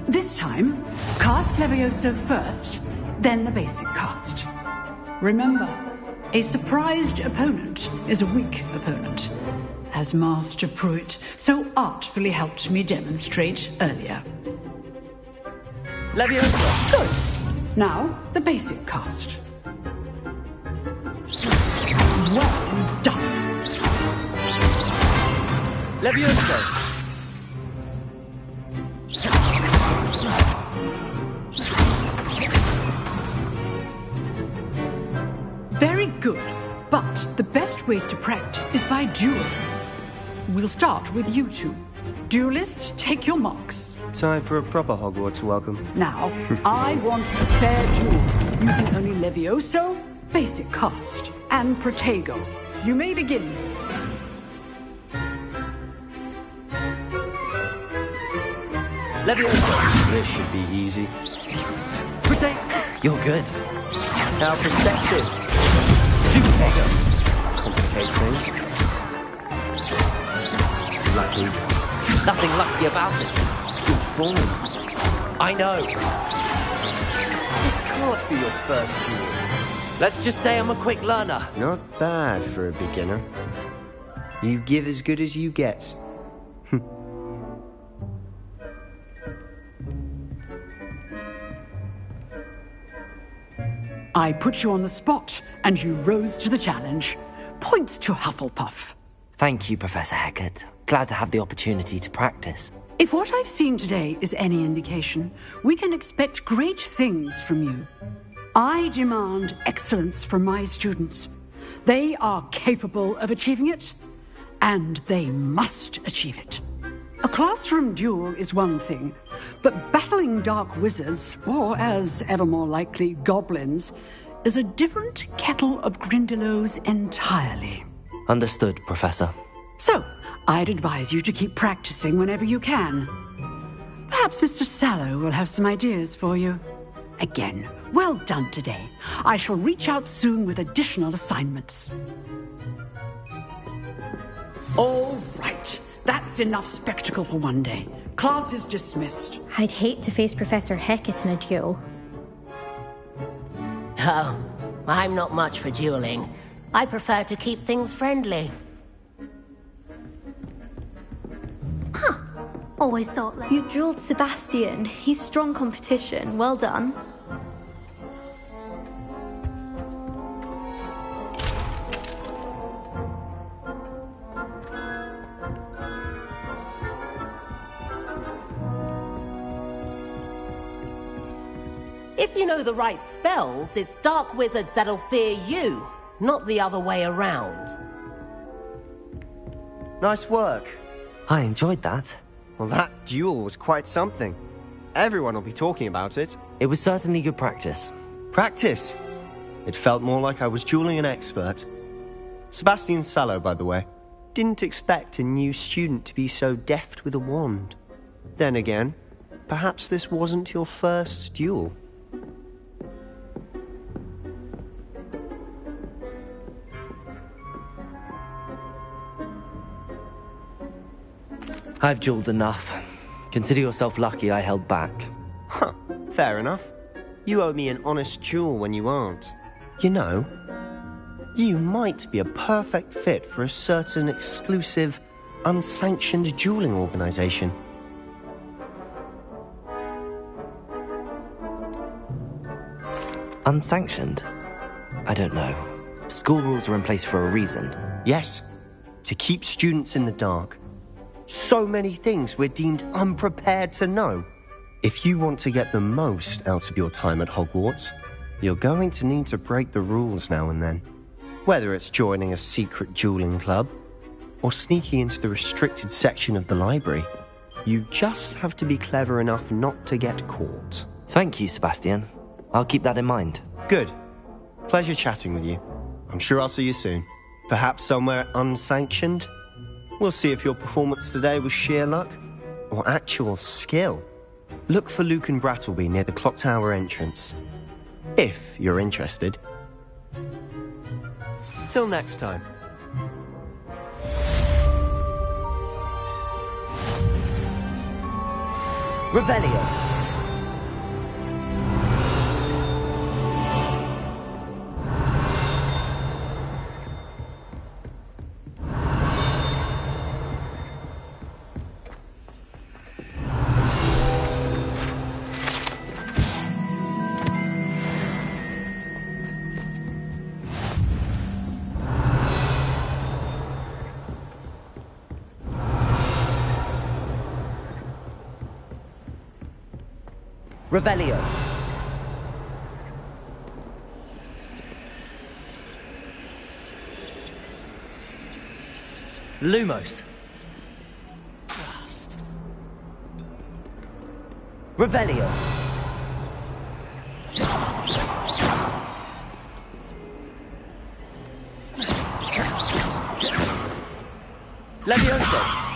This time, cast Levioso first, then the basic cast. Remember, a surprised opponent is a weak opponent, as Master Pruitt so artfully helped me demonstrate earlier. Levioso! Good. Now, the basic cast. Well done. Levioso! Very good, but the best way to practice is by dueling. We'll start with you two. Duelists, take your marks. Time for a proper Hogwarts welcome. Now, I want a fair duel, using only Levioso, basic cast, and Protego. You may begin. Levioso! This should be easy. Protego! You're good. How protected? Protego! Complicates things. Lucky. Nothing lucky about it. Good form. I know. This can't be your first duel. Let's just say I'm a quick learner. Not bad for a beginner. You give as good as you get. I put you on the spot, and you rose to the challenge. Points to Hufflepuff. Thank you, Professor Hecat. Glad to have the opportunity to practice. If what I've seen today is any indication, we can expect great things from you. I demand excellence from my students. They are capable of achieving it, and they must achieve it. A classroom duel is one thing, but battling dark wizards, or as ever more likely, goblins, is a different kettle of Grindylows entirely. Understood, Professor. So, I'd advise you to keep practicing whenever you can. Perhaps Mr. Sallow will have some ideas for you. Again, well done today. I shall reach out soon with additional assignments. All right. That's enough spectacle for one day. Class is dismissed. I'd hate to face Professor Hecat in a duel. Oh, I'm not much for dueling. I prefer to keep things friendly. Huh. Always thought that. You dueled Sebastian. He's strong competition. Well done. If you know the right spells, it's dark wizards that'll fear you, not the other way around. Nice work. I enjoyed that. Well, that duel was quite something. Everyone will be talking about it. It was certainly good practice. Practice? It felt more like I was dueling an expert. Sebastian Sallow, by the way. Didn't expect a new student to be so deft with a wand. Then again, perhaps this wasn't your first duel. I've jeweled enough. Consider yourself lucky I held back. Huh, fair enough. You owe me an honest jewel when you aren't. You know, you might be a perfect fit for a certain exclusive, unsanctioned dueling organization. Unsanctioned? I don't know. School rules are in place for a reason. Yes, to keep students in the dark. So many things we're deemed unprepared to know. If you want to get the most out of your time at Hogwarts, you're going to need to break the rules now and then. Whether it's joining a secret dueling club, or sneaking into the restricted section of the library, you just have to be clever enough not to get caught. Thank you, Sebastian. I'll keep that in mind. Good. Pleasure chatting with you. I'm sure I'll see you soon. Perhaps somewhere unsanctioned? We'll see if your performance today was sheer luck or actual skill. Look for Luke and Brattleby near the clock tower entrance. If you're interested. Till next time. Revelio. Revelio. Lumos. Revelio. Levioso.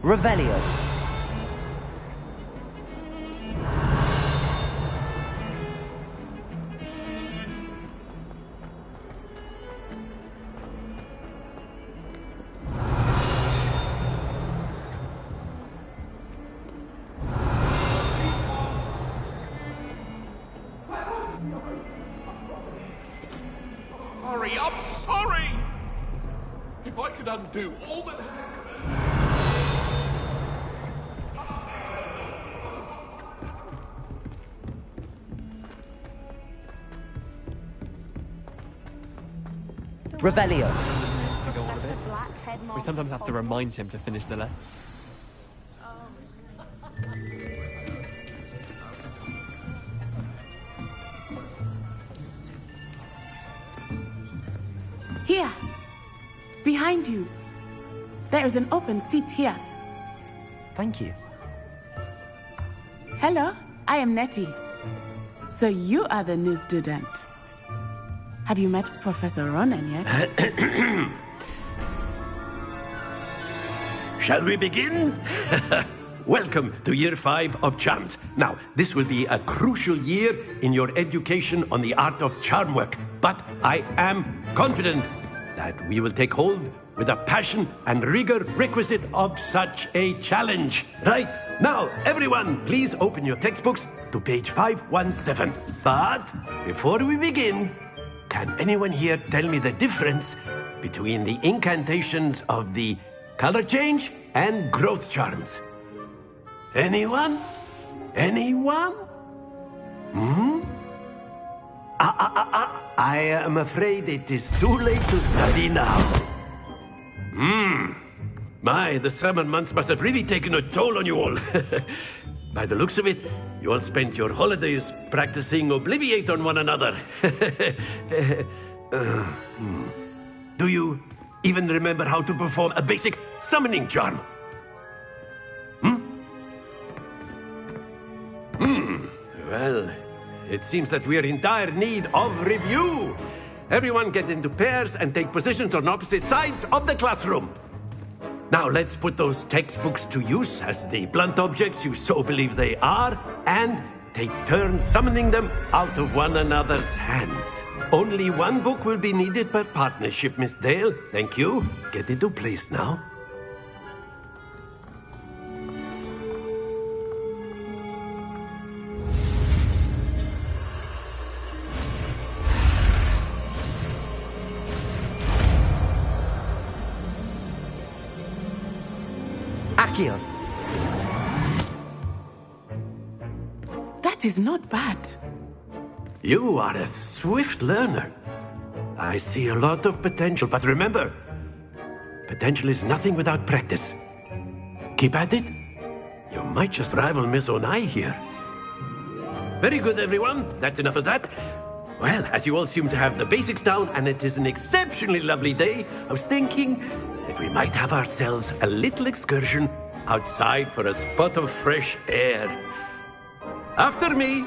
Revelio. Sorry, I'm sorry! If I could undo all that... Revelio. To go on a bit. We sometimes have to remind him to finish the lesson. Here. Behind you. There is an open seat here. Thank you. Hello, I am Nettie. So you are the new student. Have you met Professor Ronan yet? Shall we begin? Welcome to Year 5 of Charms. Now, this will be a crucial year in your education on the art of charm work, but I am confident that we will take hold with the passion and rigor requisite of such a challenge. Right, now, everyone, please open your textbooks to page 517. But before we begin, can anyone here tell me the difference between the incantations of the color change and growth charms? Anyone? Anyone? I am afraid it is too late to study now. My, the summer months must have really taken a toll on you all. By the looks of it, you all spent your holidays practicing Obliviate on one another. Do you even remember how to perform a basic summoning charm? Well, it seems that we are in dire need of review. Everyone get into pairs and take positions on opposite sides of the classroom. Now let's put those textbooks to use as the blunt objects you so believe they are, and take turns summoning them out of one another's hands. Only one book will be needed per partnership, Miss Dale. Thank you. Get into place now. Accio. That is not bad. You are a swift learner. I see a lot of potential, but remember, potential is nothing without practice. Keep at it. You might just rival Miss Onai here. Very good, everyone. That's enough of that. Well, as you all seem to have the basics down, and it is an exceptionally lovely day, I was thinking that we might have ourselves a little excursion outside for a spot of fresh air. After me.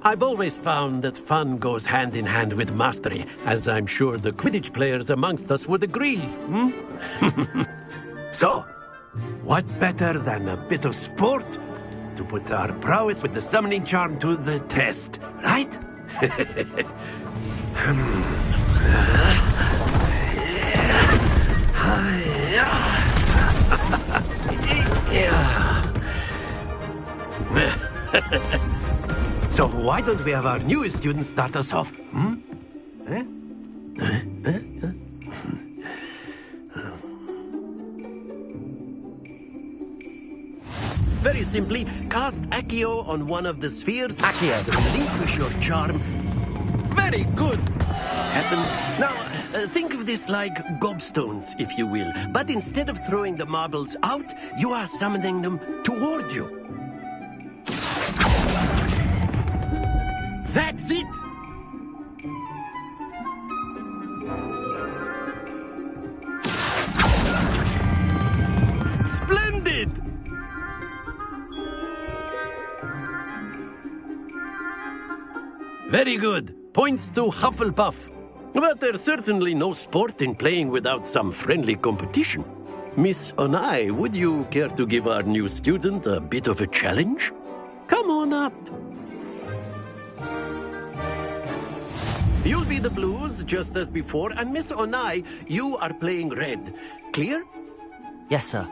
I've always found that fun goes hand in hand with mastery, as I'm sure the Quidditch players amongst us would agree. So, what better than a bit of sport to put our prowess with the summoning charm to the test, right? So why don't we have our newest student start us off? Very simply, cast Accio on one of the spheres. Accio, relinquish your charm. Very good. Happens. Now, think of this like gobstones, if you will. But instead of throwing the marbles out, you are summoning them toward you. That's it! Splendid! Very good. Points to Hufflepuff. But there's certainly no sport in playing without some friendly competition. Miss Onai, would you care to give our new student a bit of a challenge? Come on up. You'll be the blues, just as before, and Miss Onai, you are playing red. Clear? Yes, sir.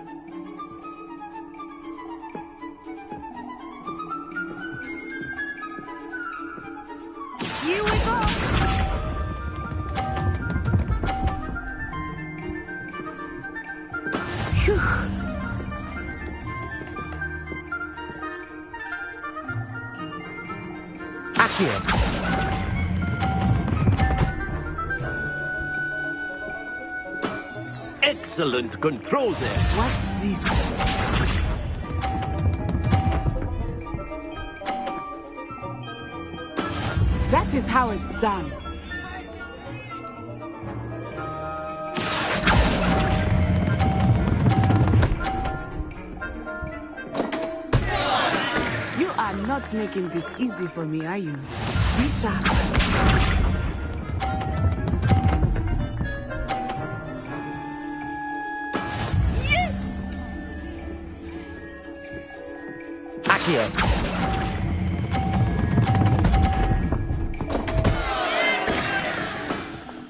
Here we go! Phew. Accio. Excellent control there. Watch this. That is how it's done. You are not making this easy for me, are you? Be sharp.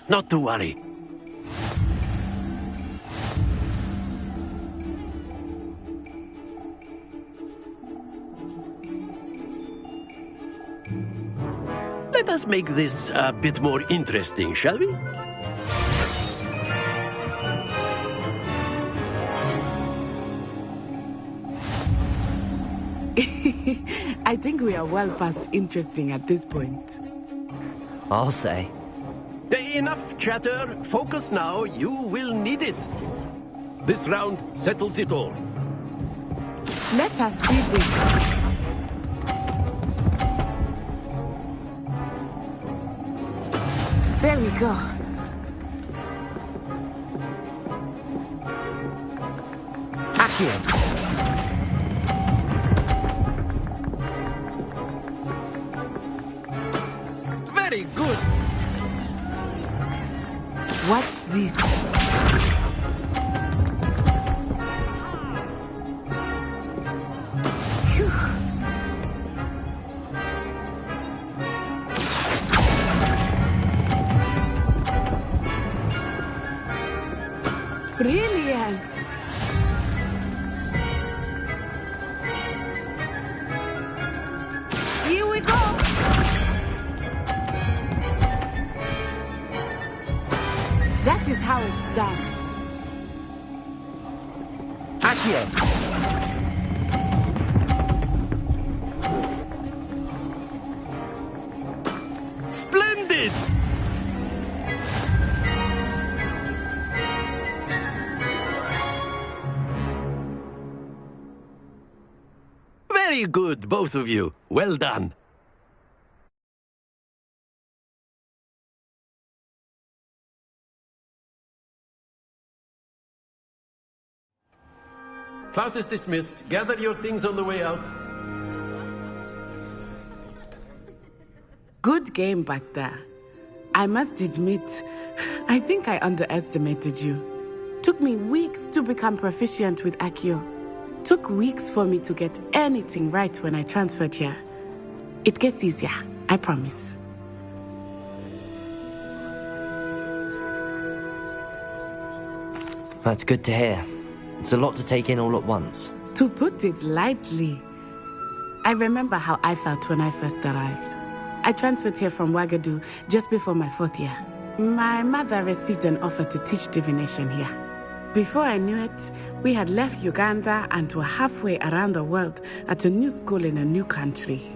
Not to worry. Let us make this a bit more interesting, shall we? I think we are well past interesting at this point. I'll say. Enough chatter. Focus now. You will need it. This round settles it all. Let us see this. There we go. Accio. Very good. Watch this. Phew. Brilliant. Here we go. That is how it's done. Accio. Splendid! Very good, both of you. Well done. Class is dismissed. Gather your things on the way out. Good game back there. I must admit, I think I underestimated you. Took me weeks to become proficient with Accio. Took weeks for me to get anything right when I transferred here. It gets easier, I promise. That's good to hear. It's a lot to take in all at once. To put it lightly, I remember how I felt when I first arrived. I transferred here from Ouagadougou just before my 4th year. My mother received an offer to teach divination here. Before I knew it, we had left Uganda and were halfway around the world at a new school in a new country.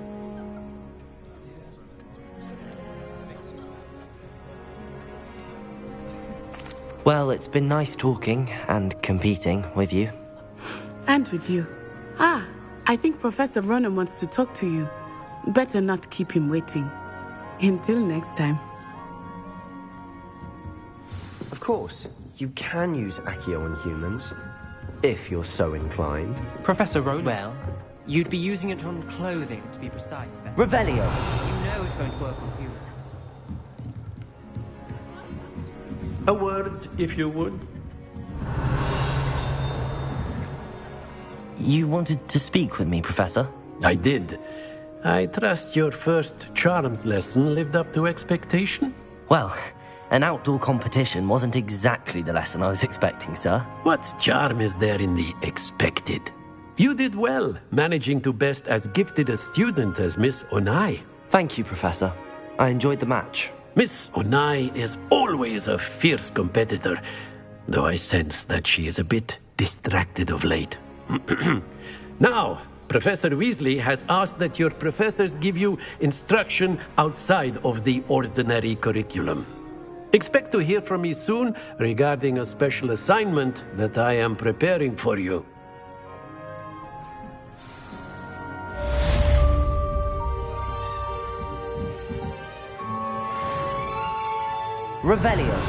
Well, it's been nice talking and competing with you. And with you. Ah, I think Professor Ronan wants to talk to you. Better not keep him waiting. Until next time. Of course, you can use Accio on humans, if you're so inclined. Professor Ronan? Well, you'd be using it on clothing, to be precise. Revelio! You know it going to work on humans. A word, if you would. You wanted to speak with me, Professor? I did. I trust your first charms lesson lived up to expectation? Well, an outdoor competition wasn't exactly the lesson I was expecting, sir. What charm is there in the expected? You did well, managing to best as gifted a student as Miss Onai. Thank you, Professor. I enjoyed the match. Miss Onai is always a fierce competitor, though I sense that she is a bit distracted of late. Now, Professor Weasley has asked that your professors give you instruction outside of the ordinary curriculum. Expect to hear from me soon regarding a special assignment that I am preparing for you. Revelio.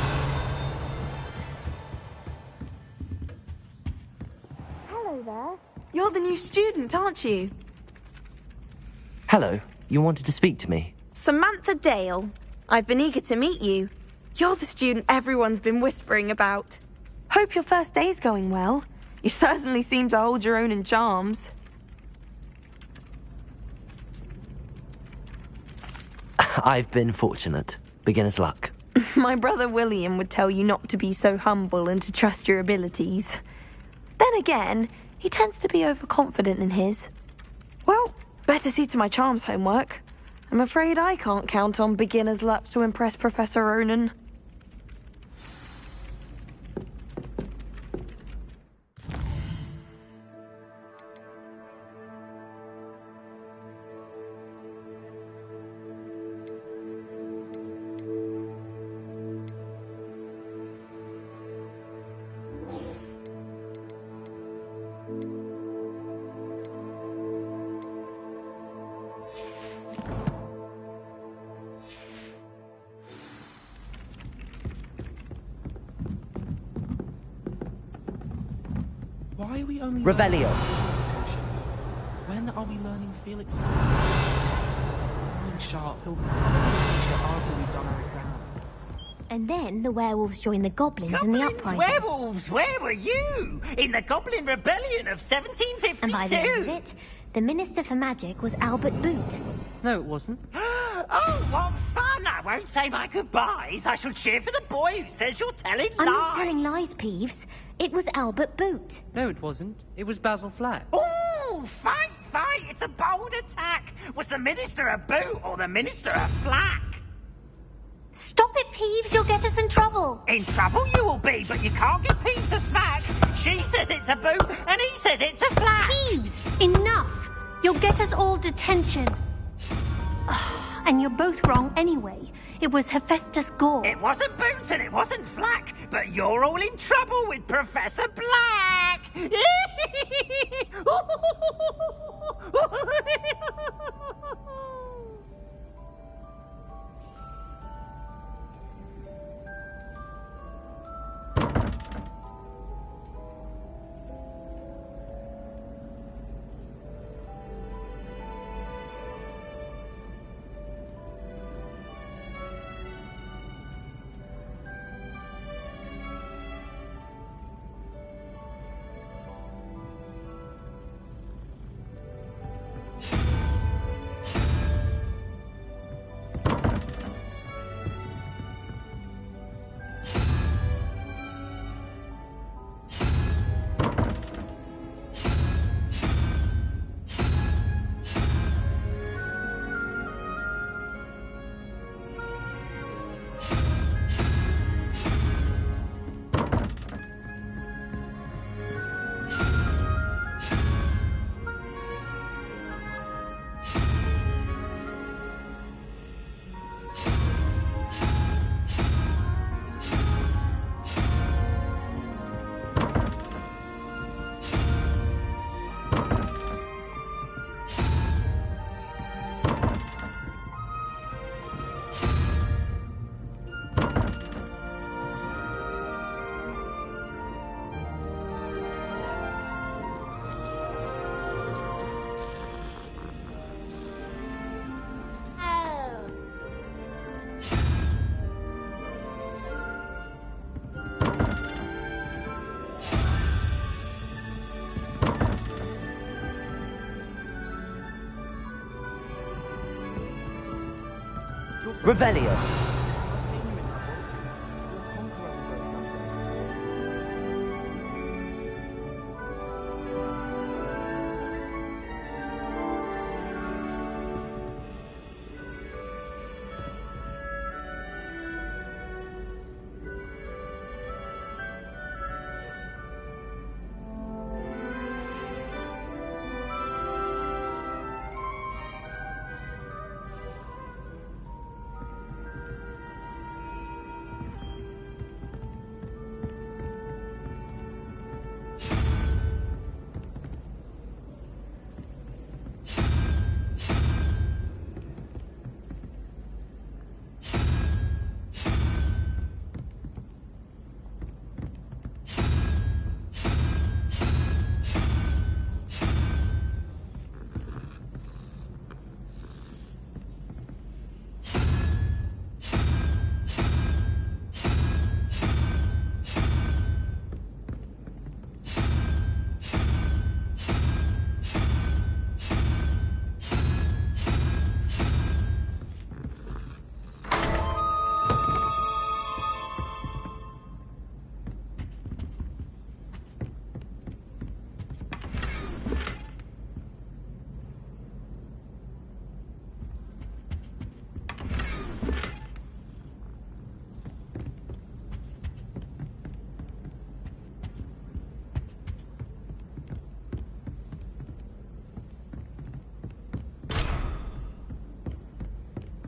Hello there. You're the new student, aren't you? Hello. You wanted to speak to me? Samantha Dale. I've been eager to meet you. You're the student everyone's been whispering about. Hope your first day's going well. You certainly seem to hold your own in charms. I've been fortunate. Beginner's luck. My brother William would tell you not to be so humble and to trust your abilities. Then again, he tends to be overconfident in his. Well, better see to my charms homework. I'm afraid I can't count on beginner's luck to impress Professor Ronan. Why are we only Revelio. When are we learning Felix? Learning sharp, he'll be after we've done our exam. And then the werewolves joined the goblins in the uprising. Werewolves, where were you? In the Goblin Rebellion of 1752. And by the end of it, the Minister for Magic was Albert Boot. No, it wasn't. Oh, what fun! I won't say my goodbyes. I shall cheer for the boy who says you're telling lies. I'm not telling lies, Peeves. It was Albert Boot. No, it wasn't. It was Basil Flack. Ooh, fight! It's a bold attack. Was the Minister a boot or the Minister a flack? Stop it, Peeves. You'll get us in trouble. In trouble you will be, but you can't get Peeves to smack. She says it's a boot, and he says it's a flack. Peeves, enough. You'll get us all detention. And you're both wrong anyway. It was Hephaestus Gore. It wasn't Boot and it wasn't Flack, but you're all in trouble with Professor Black. Revelio.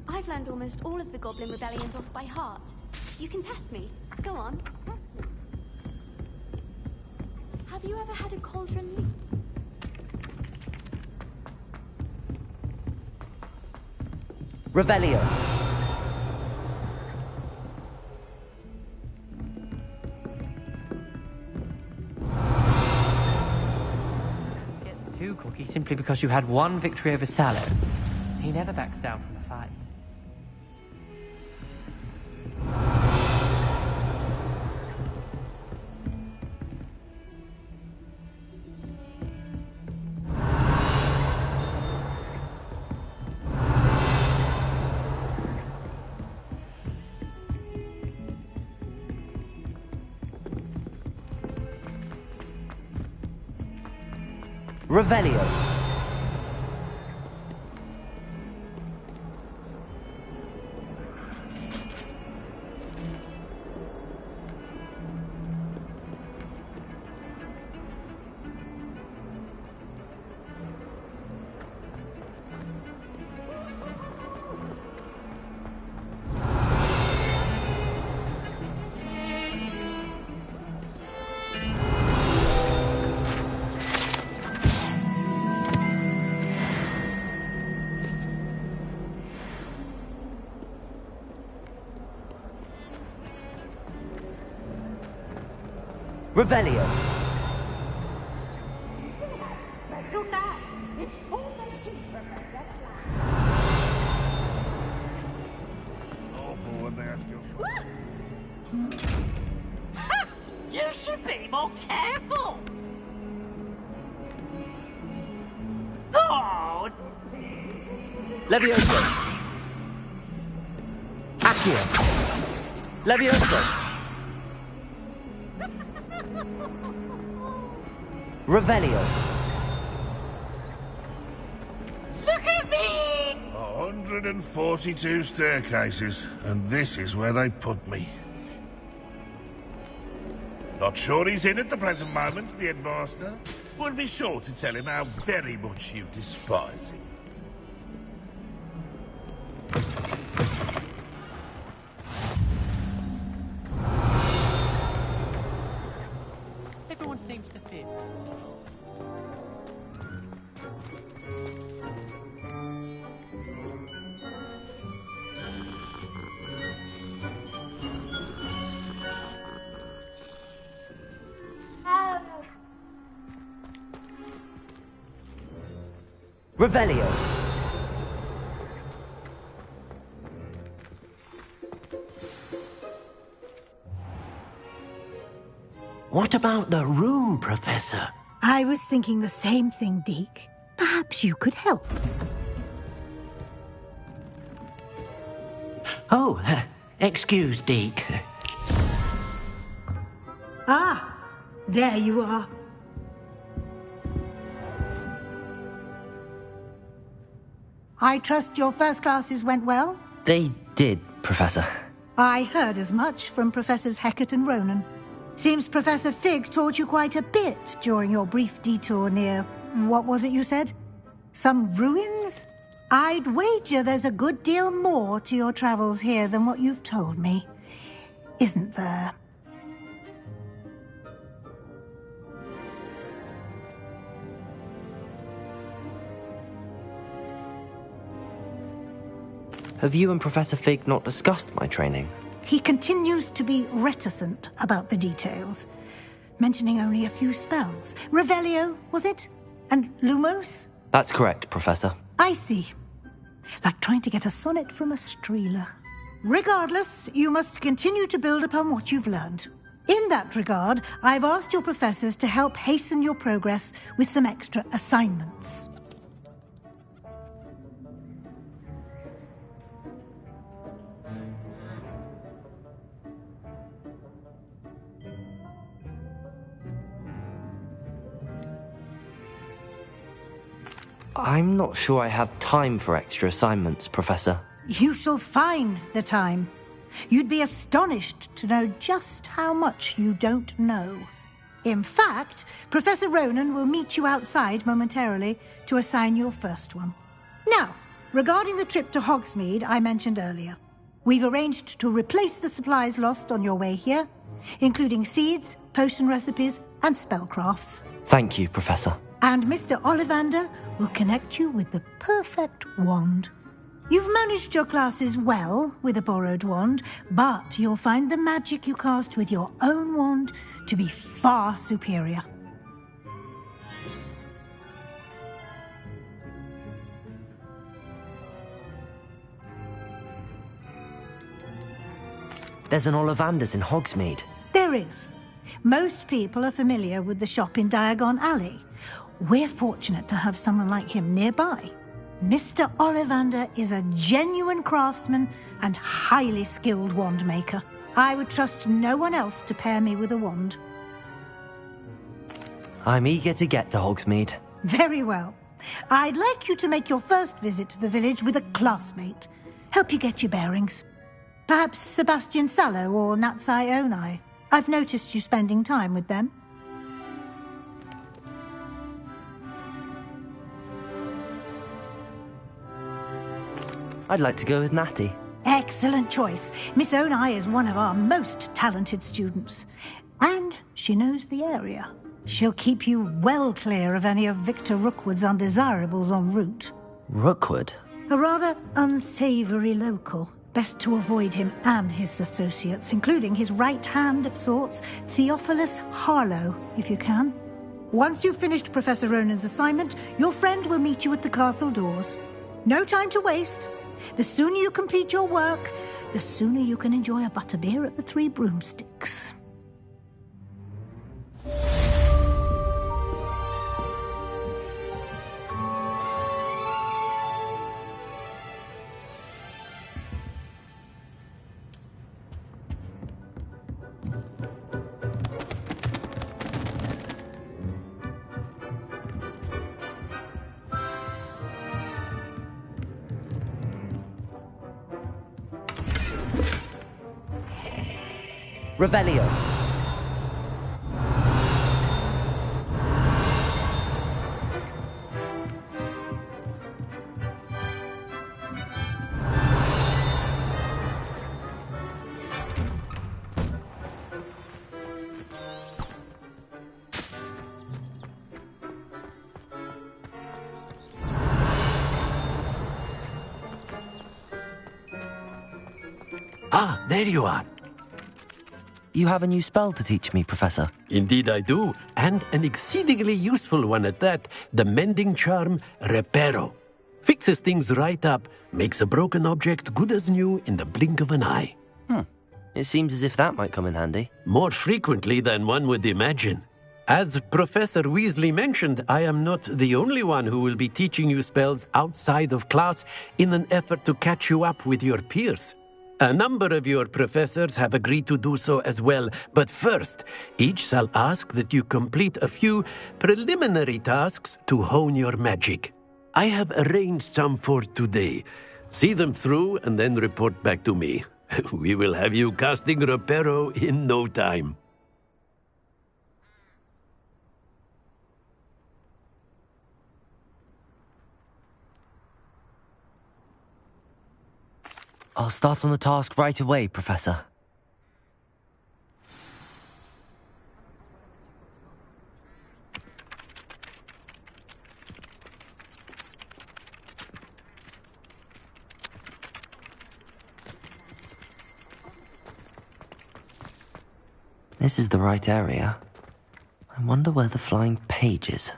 I've learned almost all of the Goblin Rebellions off by heart. You can test me. Go on. Have you ever had a cauldron leap? Revelio. Get 2 cookies simply because you had 1 victory over Sallow. He never backs down from a fight. Revelio. Revelio. Awful when they ask you. You should be more careful. Oh, Levioso. Accio. Levioso. Revelio. look at me! 142 staircases, and this is where they put me. Not sure he's in at the present moment, the headmaster. We'll be sure to tell him how very much you despise him. Everyone seems to fit. Revelio. What about the room, Professor? I was thinking the same thing, Deke. Perhaps you could help. Oh, excuse, Deke. Ah, there you are. I trust your first classes went well? They did, Professor. I heard as much from Professors Hecat and Ronan. Seems Professor Fig taught you quite a bit during your brief detour near... what was it you said? Some ruins? I'd wager there's a good deal more to your travels here than what you've told me. Isn't there? Have you and Professor Fig not discussed my training? He continues to be reticent about the details, mentioning only a few spells. Revelio, was it? And Lumos? That's correct, Professor. I see. Like trying to get a sonnet from a streeler. Regardless, you must continue to build upon what you've learned. In that regard, I've asked your professors to help hasten your progress with some extra assignments. I'm not sure I have time for extra assignments, Professor. You shall find the time. You'd be astonished to know just how much you don't know. In fact, Professor Ronan will meet you outside momentarily to assign your first one. Now, regarding the trip to Hogsmeade I mentioned earlier, we've arranged to replace the supplies lost on your way here, including seeds, potion recipes, and spellcrafts. Thank you, Professor. And Mr. Ollivander will connect you with the perfect wand. You've managed your classes well with a borrowed wand, but you'll find the magic you cast with your own wand to be far superior. There's an Ollivander's in Hogsmeade. There is. Most people are familiar with the shop in Diagon Alley. We're fortunate to have someone like him nearby. Mr. Ollivander is a genuine craftsman and highly skilled wand maker. I would trust no one else to pair me with a wand. I'm eager to get to Hogsmeade. Very well. I'd like you to make your first visit to the village with a classmate. Help you get your bearings. Perhaps Sebastian Sallow or Natsai Onai. I've noticed you spending time with them. I'd like to go with Natty. Excellent choice. Miss Onai is one of our most talented students. And she knows the area. She'll keep you well clear of any of Victor Rookwood's undesirables en route. Rookwood? A rather unsavory local. Best to avoid him and his associates, including his right hand of sorts, Theophilus Harlow, if you can. Once you've finished Professor Ronan's assignment, your friend will meet you at the castle doors. No time to waste. The sooner you complete your work, the sooner you can enjoy a butterbeer at the Three Broomsticks. Revelio. Ah, there you are. You have a new spell to teach me, Professor. Indeed I do, and an exceedingly useful one at that, the mending charm Reparo. Fixes things right up, makes a broken object good as new in the blink of an eye. It seems as if that might come in handy. More frequently than one would imagine. As Professor Weasley mentioned, I am not the only one who will be teaching you spells outside of class in an effort to catch you up with your peers. A number of your professors have agreed to do so as well, but first, each shall ask that you complete a few preliminary tasks to hone your magic. I have arranged some for today. See them through and then report back to me. We will have you casting Reparo in no time. I'll start on the task right away, Professor. This is the right area. I wonder where the flying page is.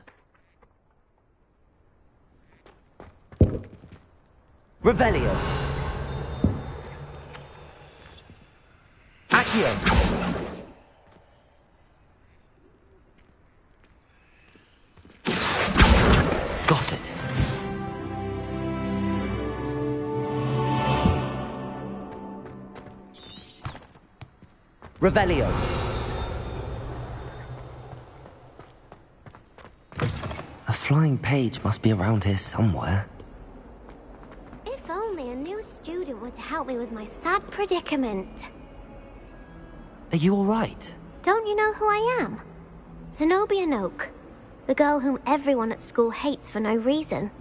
Revelio! Accio! Got it. Revelio! A flying page must be around here somewhere. If only a new student were to help me with my sad predicament. Are you all right? Don't you know who I am? Zenobia Noak, the girl whom everyone at school hates for no reason.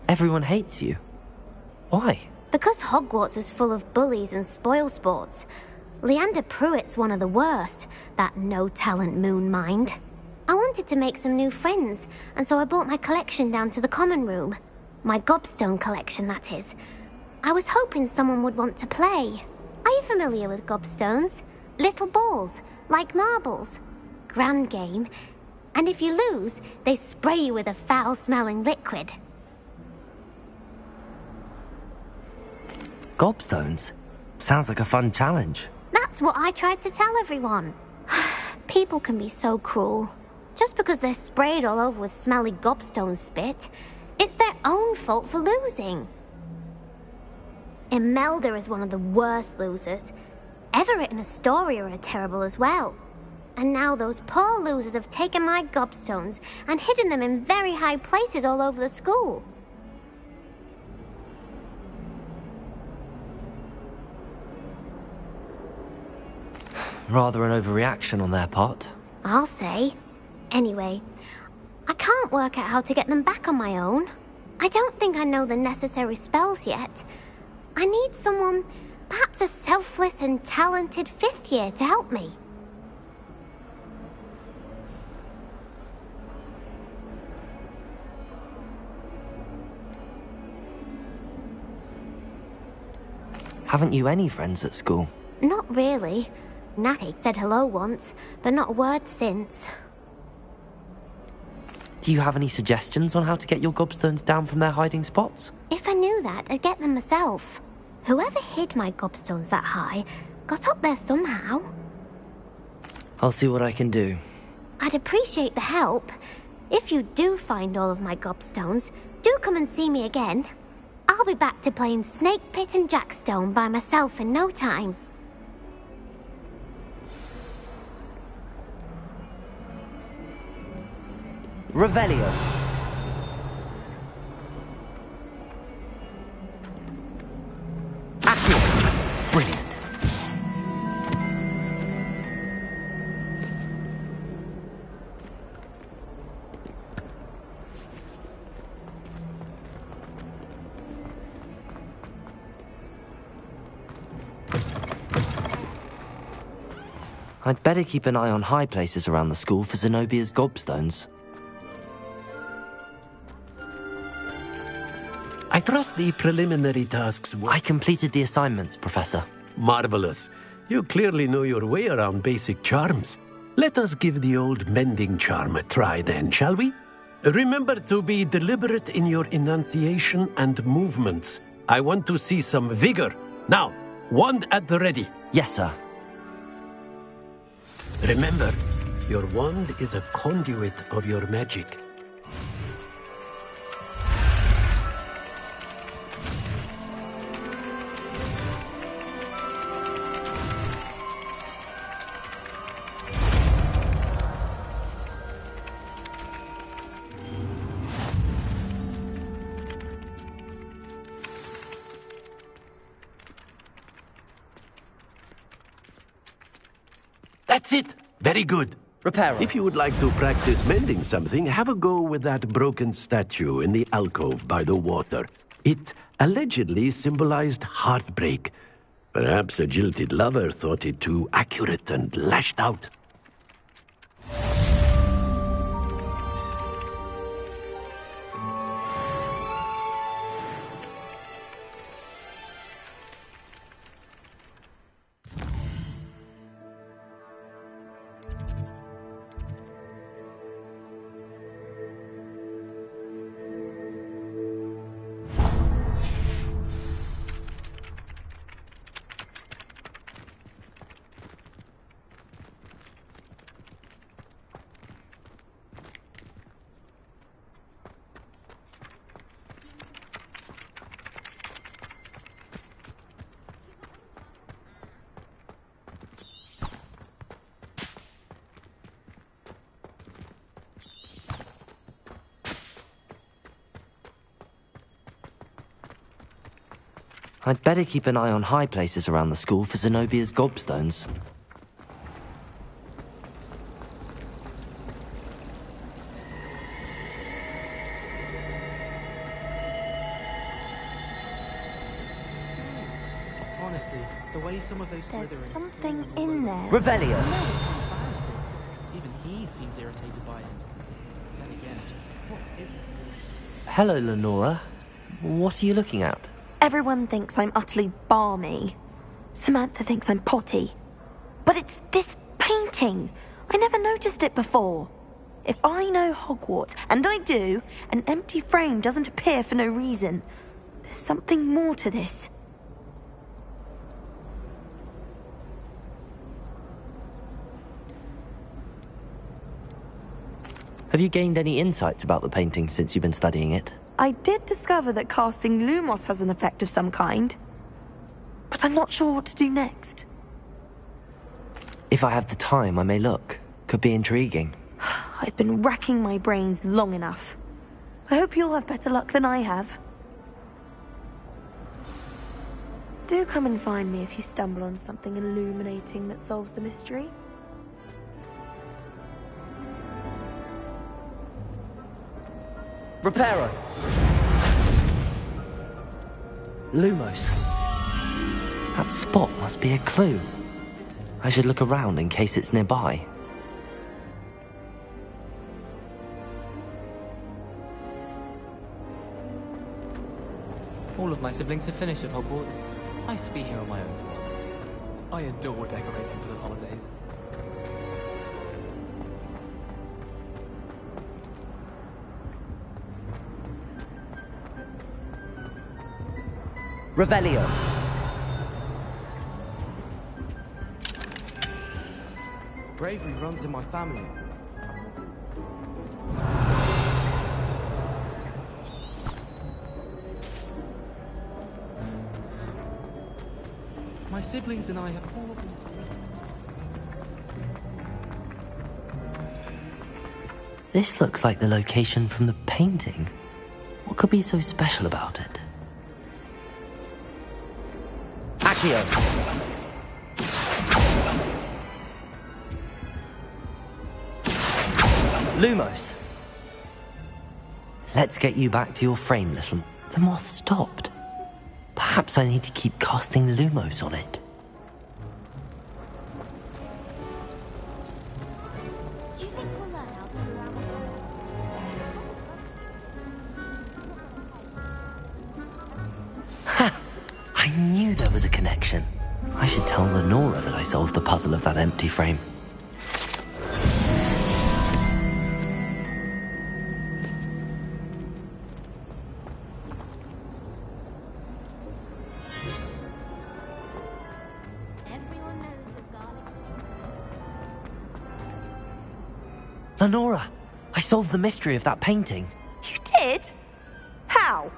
Everyone hates you. Why? Because Hogwarts is full of bullies and spoilsports. Leander Pruitt's one of the worst, that no-talent moon mind. I wanted to make some new friends, and so I brought my collection down to the common room. My gobstone collection, that is. I was hoping someone would want to play. Are you familiar with gobstones? Little balls, like marbles. Grand game. And if you lose, they spray you with a foul-smelling liquid. Gobstones? Sounds like a fun challenge. That's what I tried to tell everyone. People can be so cruel. Just because they're sprayed all over with smelly gobstone spit, it's their own fault for losing. Imelda is one of the worst losers. Everett and Astoria are terrible as well. And now those poor losers have taken my gobstones and hidden them in very high places all over the school. Rather an overreaction on their part. I'll say. Anyway, I can't work out how to get them back on my own. I don't think I know the necessary spells yet. I need someone, perhaps a selfless and talented fifth year to help me. Haven't you any friends at school? Not really. Natty said hello once, but not a word since. Do you have any suggestions on how to get your gobstones down from their hiding spots? If I knew that, I'd get them myself. Whoever hid my gobstones that high got up there somehow. I'll see what I can do. I'd appreciate the help. If you do find all of my gobstones, do come and see me again. I'll be back to playing Snake Pit and Jackstone by myself in no time. Revelio. Accio. Brilliant. I'd better keep an eye on high places around the school for Zenobia's gobstones. I trust the preliminary tasks were... I completed the assignments, Professor. Marvelous. You clearly know your way around basic charms. Let us give the old mending charm a try then, shall we? Remember to be deliberate in your enunciation and movements. I want to see some vigor. Now, wand at the ready. Yes, sir. Remember, your wand is a conduit of your magic. That's it. Very good. Reparo. If you would like to practice mending something, have a go with that broken statue in the alcove by the water. It allegedly symbolized heartbreak. Perhaps a jilted lover thought it too accurate and lashed out. I'd better keep an eye on high places around the school for Zenobia's gobstones. Honestly, the way some of those There's Slytherin... something in there. Revelio! Even he seems irritated by it. Then again, what if... Hello, Lenora. What are you looking at? Everyone thinks I'm utterly balmy. Samantha thinks I'm potty. But it's this painting. I never noticed it before. If I know Hogwarts, and I do, an empty frame doesn't appear for no reason. There's something more to this. Have you gained any insights about the painting since you've been studying it? I did discover that casting Lumos has an effect of some kind. But I'm not sure what to do next. If I have the time, I may look. Could be intriguing. I've been racking my brains long enough. I hope you'll have better luck than I have. Do come and find me if you stumble on something illuminating that solves the mystery. Reparo! Lumos. That spot must be a clue. I should look around in case it's nearby. All of my siblings have finished at Hogwarts. I used to be here on my own for once. I adore decorating for the holidays. Revelio. Bravery runs in my family. My siblings and I have all been... This looks like the location from the painting. What could be so special about it? Accio! Lumos! Let's get you back to your frame, little... The moth stopped. Perhaps I need to keep casting Lumos on it. Ha! I knew there was a connection. I should tell Lenora that I solved the puzzle of that empty frame. Lenora, I solved the mystery of that painting. You did? How?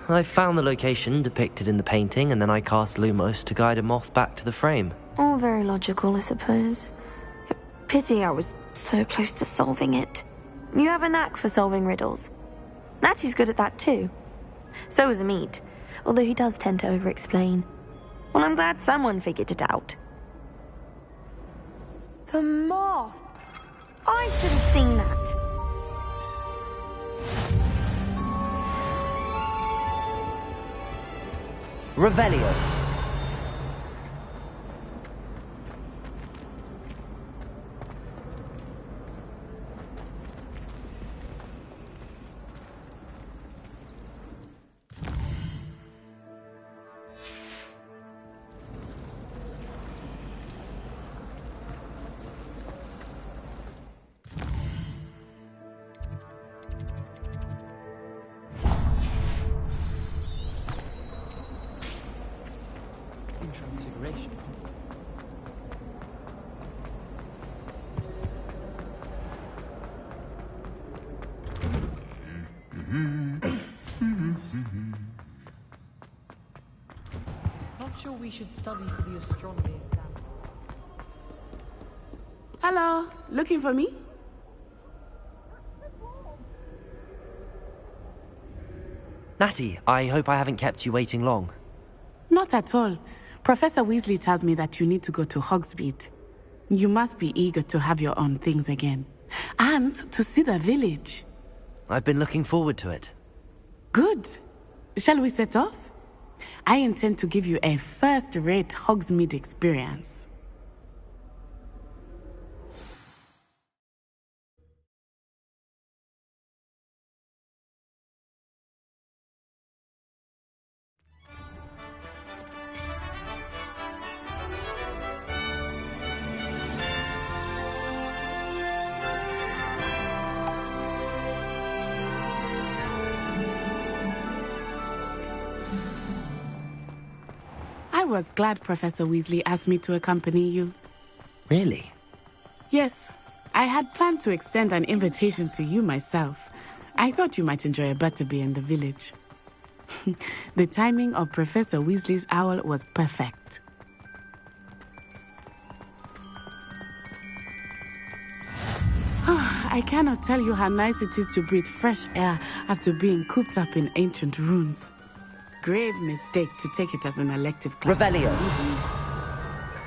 I found the location depicted in the painting, and then I cast Lumos to guide a moth back to the frame. All very logical, I suppose. Pity I was so close to solving it. You have a knack for solving riddles. Natty's good at that too. So is Amit, although he does tend to over-explain. Well, I'm glad someone figured it out. The moth! I should have seen that. Revelio. Transfiguration. Not sure we should study for the astronomy exam. Hello, looking for me? Natty, I hope I haven't kept you waiting long. Not at all. Professor Weasley tells me that you need to go to Hogsmeade. You must be eager to have your own things again. And to see the village. I've been looking forward to it. Good. Shall we set off? I intend to give you a first-rate Hogsmeade experience. I was glad Professor Weasley asked me to accompany you. Really? Yes, I had planned to extend an invitation to you myself. I thought you might enjoy a butterbeer in the village. The timing of Professor Weasley's owl was perfect. I cannot tell you how nice it is to breathe fresh air after being cooped up in ancient rooms. Grave mistake to take it as an elective class. Revelio.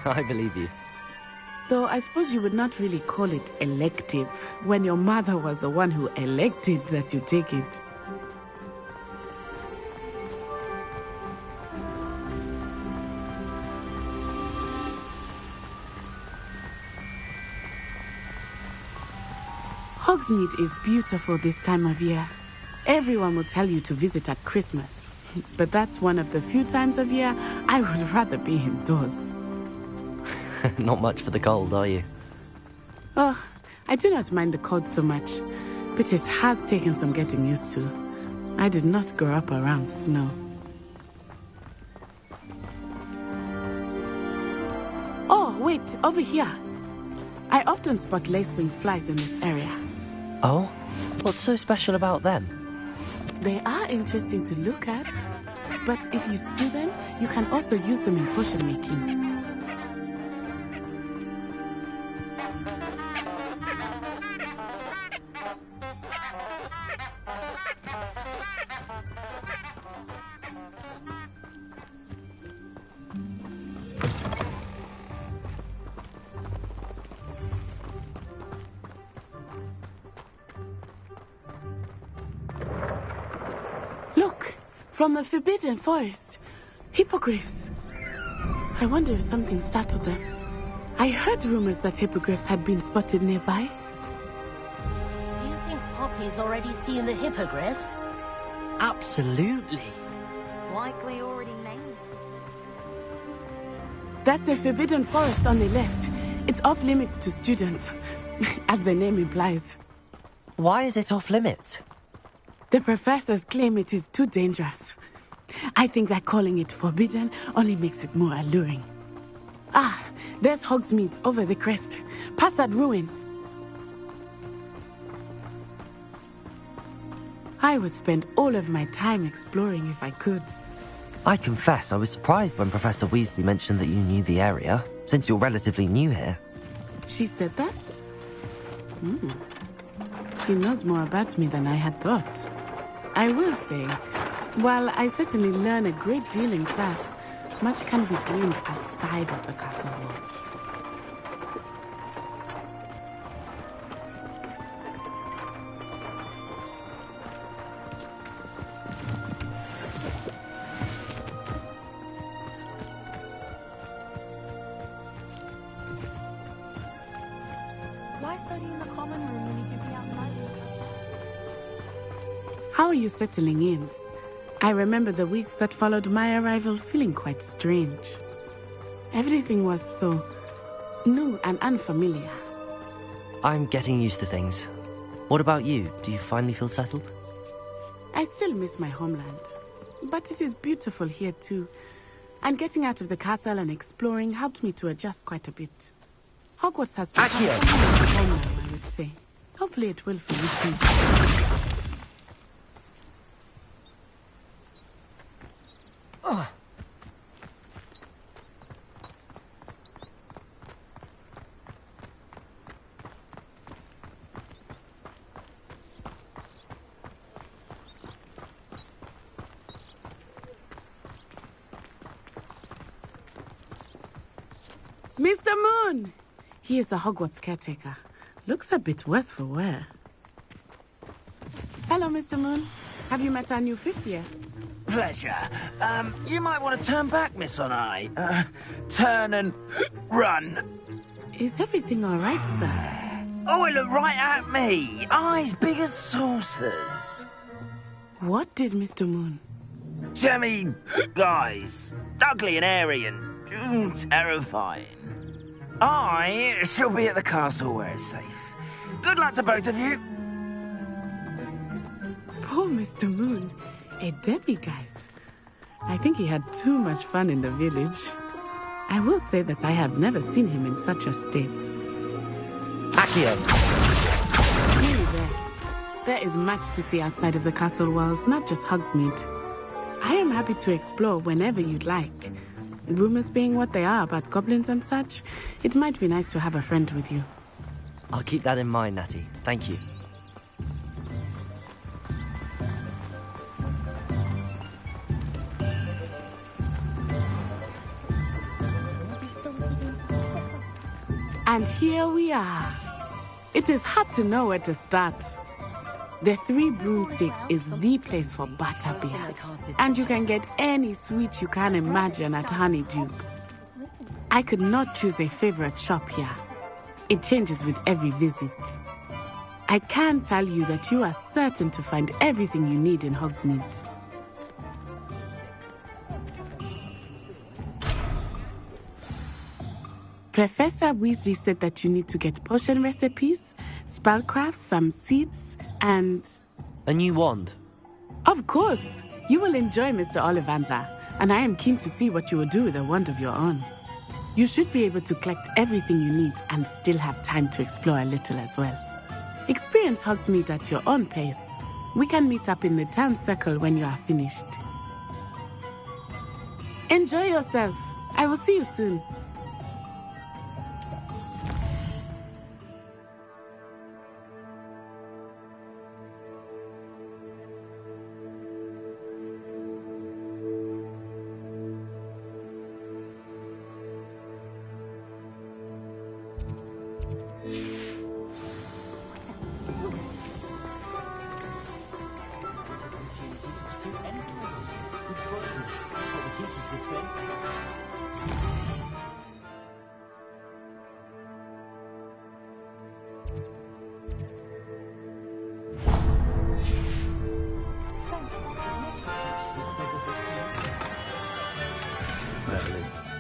I believe you. Though I suppose you would not really call it elective when your mother was the one who elected that you take it. Hogsmeade is beautiful this time of year. Everyone will tell you to visit at Christmas. But that's one of the few times of year I would rather be indoors. Not much for the cold, are you? Oh, I do not mind the cold so much, but it has taken some getting used to. I did not grow up around snow. Oh, wait, over here. I often spot lacewing flies in this area. Oh? What's so special about them? They are interesting to look at, but if you stew them, you can also use them in potion making. Look, from the Forbidden Forest. Hippogriffs. I wonder if something startled them. I heard rumors that hippogriffs had been spotted nearby. Do you think Poppy's already seen the hippogriffs? Absolutely. Likely already named. That's the Forbidden Forest on the left. It's off limits to students, as the name implies. Why is it off limits? The professors claim it is too dangerous. I think that calling it forbidden only makes it more alluring. Ah, There's Hogsmeade over the crest. Past that ruin. I would spend all of my time exploring if I could. I confess I was surprised when Professor Weasley mentioned that you knew the area, since you're relatively new here. She said that? She knows more about me than I had thought. I will say, while I certainly learn a great deal in class, much can be gleaned outside of the castle walls. Why study in the common room when you can be outside? How are you settling in? I remember the weeks that followed my arrival feeling quite strange. Everything was so new and unfamiliar. I'm getting used to things. What about you? Do you finally feel settled? I still miss my homeland, but it is beautiful here too. And getting out of the castle and exploring helped me to adjust quite a bit. Hogwarts has become home now, I would say. Hopefully it will for you too. Mr. Moon! He is the Hogwarts caretaker. Looks a bit worse for wear. Hello, Mr. Moon. Have you met our new fifth year? Pleasure. You might want to turn back, Miss Onai. Turn and run. Is everything all right, sir? Oh, it looked right at me. Eyes big as saucers. What did Mr. Moon? Jemmy guys. Ugly and airy and terrifying. I shall be at the castle where it's safe. Good luck to both of you. Poor Mr. Moon. A demiguise. I think he had too much fun in the village. I will say that I have never seen him in such a state. Accio! Nearly there. There is much to see outside of the castle walls, not just Hogsmeade. I am happy to explore whenever you'd like. Rumors being what they are about goblins and such, it might be nice to have a friend with you. I'll keep that in mind, Natty. Thank you. And here we are. It is hard to know where to start. The Three Broomsticks is the place for butterbeer, and you can get any sweet you can imagine at Honeyduke's. I could not choose a favorite shop here. It changes with every visit. I can tell you that you are certain to find everything you need in Hogsmeade. Professor Weasley said that you need to get potion recipes, spellcrafts, some seeds, and... A new wand? Of course! You will enjoy Mr. Ollivander, and I am keen to see what you will do with a wand of your own. You should be able to collect everything you need and still have time to explore a little as well. Experience Hogsmeade at your own pace. We can meet up in the town circle when you are finished. Enjoy yourself. I will see you soon.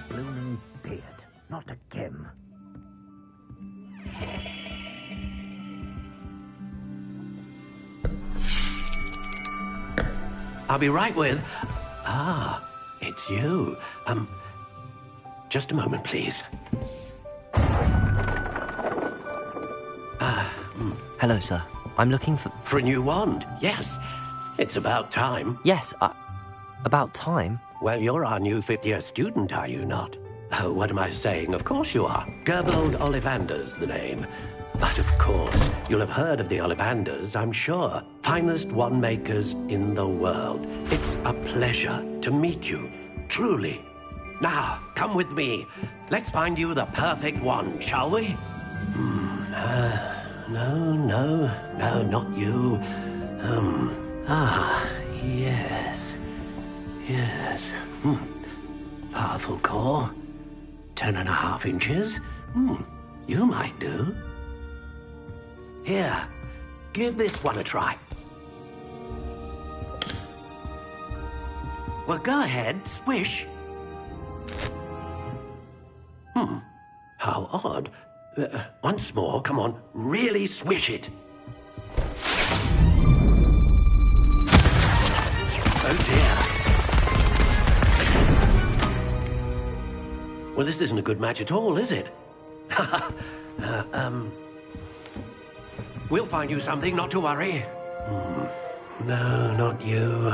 Blooming beard, not again. I'll be right with... Ah, it's you. Just a moment, please. Hello, sir. I'm looking for... For a new wand, yes. It's about time. Yes, about time? Well, you're our new fifth-year student, are you not? Oh, what am I saying? Of course you are. Gerbold Ollivander's the name. But of course, you'll have heard of the Ollivanders, I'm sure. Finest wand makers in the world. It's a pleasure to meet you, truly. Now, come with me. Let's find you the perfect wand, shall we? No, not you. Yes. Powerful core. 10.5 inches. You might do. Here, give this one a try. Well, go ahead, swish. How odd. Once more, come on, really swish it. Oh dear. Well, this isn't a good match at all, is it? We'll find you something, not to worry. No, not you.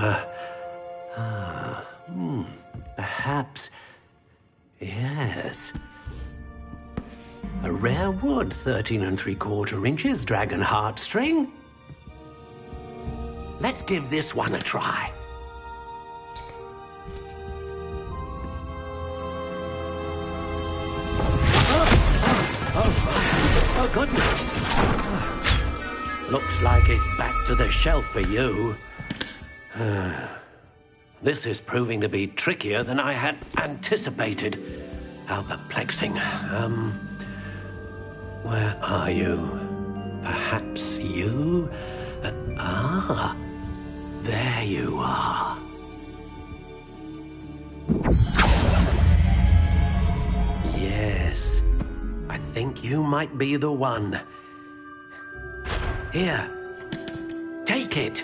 Perhaps. Yes. A rare wood, 13 3/4 inches, dragon heartstring. Let's give this one a try. Oh, goodness. Looks like it's back to the shelf for you. This is proving to be trickier than I had anticipated. How perplexing. Where are you? Perhaps you? There you are. Yes, I think you might be the one. Here, take it.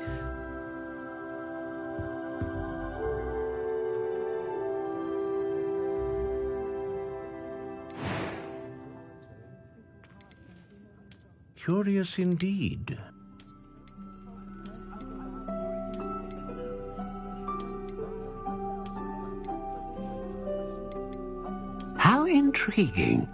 Curious indeed. How intriguing.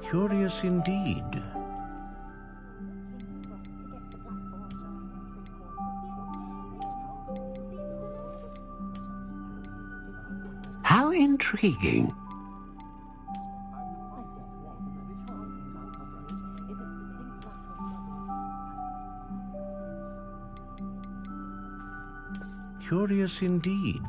Curious indeed. How intriguing. Curious indeed.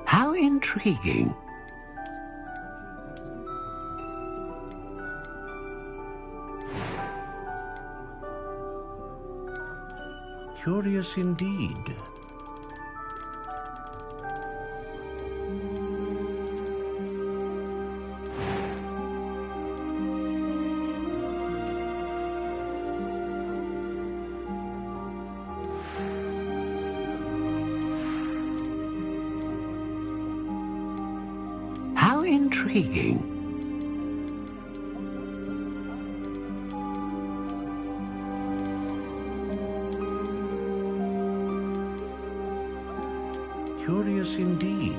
How intriguing. Curious indeed. How intriguing. Curious indeed.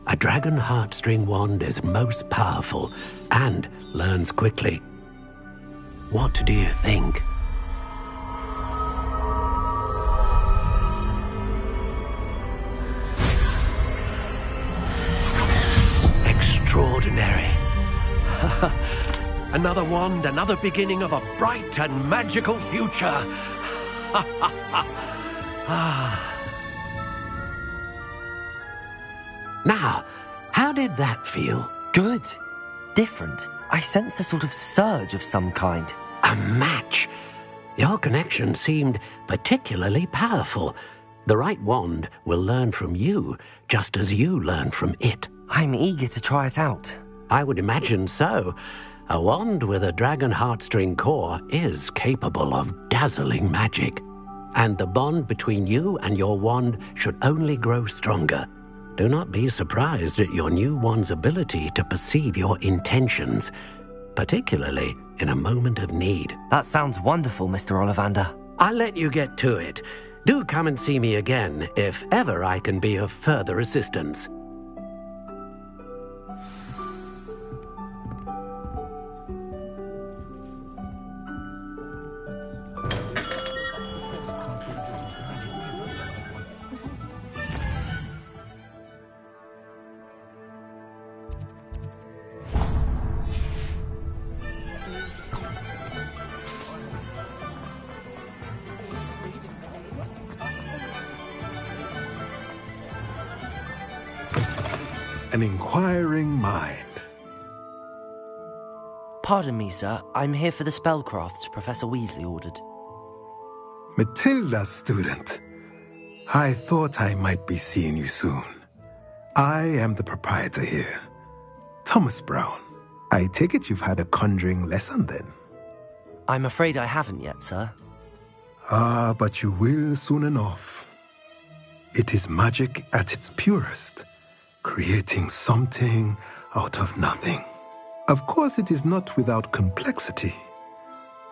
A dragon heartstring wand is most powerful and learns quickly. What do you think? extraordinary. Another wand, another beginning of a bright and magical future. Now, how did that feel? Good. Different. I sensed a sort of surge of some kind. A match. Your connection seemed particularly powerful. The right wand will learn from you, just as you learn from it. I'm eager to try it out. I would imagine so. A wand with a dragon heartstring core is capable of dazzling magic. And the bond between you and your wand should only grow stronger. Do not be surprised at your new wand's ability to perceive your intentions, particularly in a moment of need. That sounds wonderful, Mr. Ollivander. I'll let you get to it. Do come and see me again if ever I can be of further assistance. An inquiring mind. Pardon me, sir. I'm here for the spellcrafts Professor Weasley ordered. Matilda's student. I thought I might be seeing you soon. I am the proprietor here, Thomas Brown. I take it you've had a conjuring lesson then? I'm afraid I haven't yet, sir. Ah, but you will soon enough. It is magic at its purest, creating something out of nothing. Of course, it is not without complexity,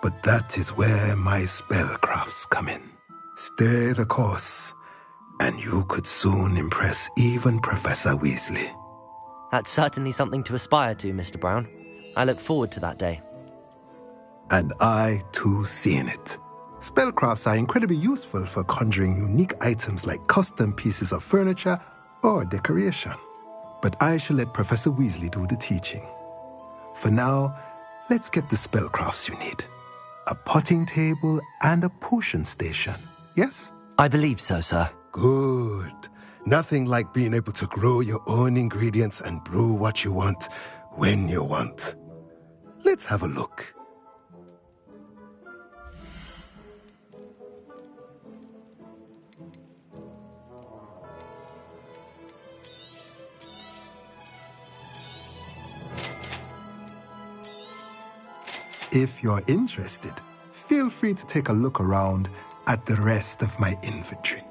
but that is where my spellcrafts come in. Stay the course, and you could soon impress even Professor Weasley. That's certainly something to aspire to, Mr. Brown. I look forward to that day. And I, too, seeing it. Spellcrafts are incredibly useful for conjuring unique items like custom pieces of furniture or decoration. But I shall let Professor Weasley do the teaching. For now, let's get the spellcrafts you need. A potting table and a potion station, yes? I believe so, sir. Good. Nothing like being able to grow your own ingredients and brew what you want, when you want. Let's have a look. If you're interested, feel free to take a look around at the rest of my inventory.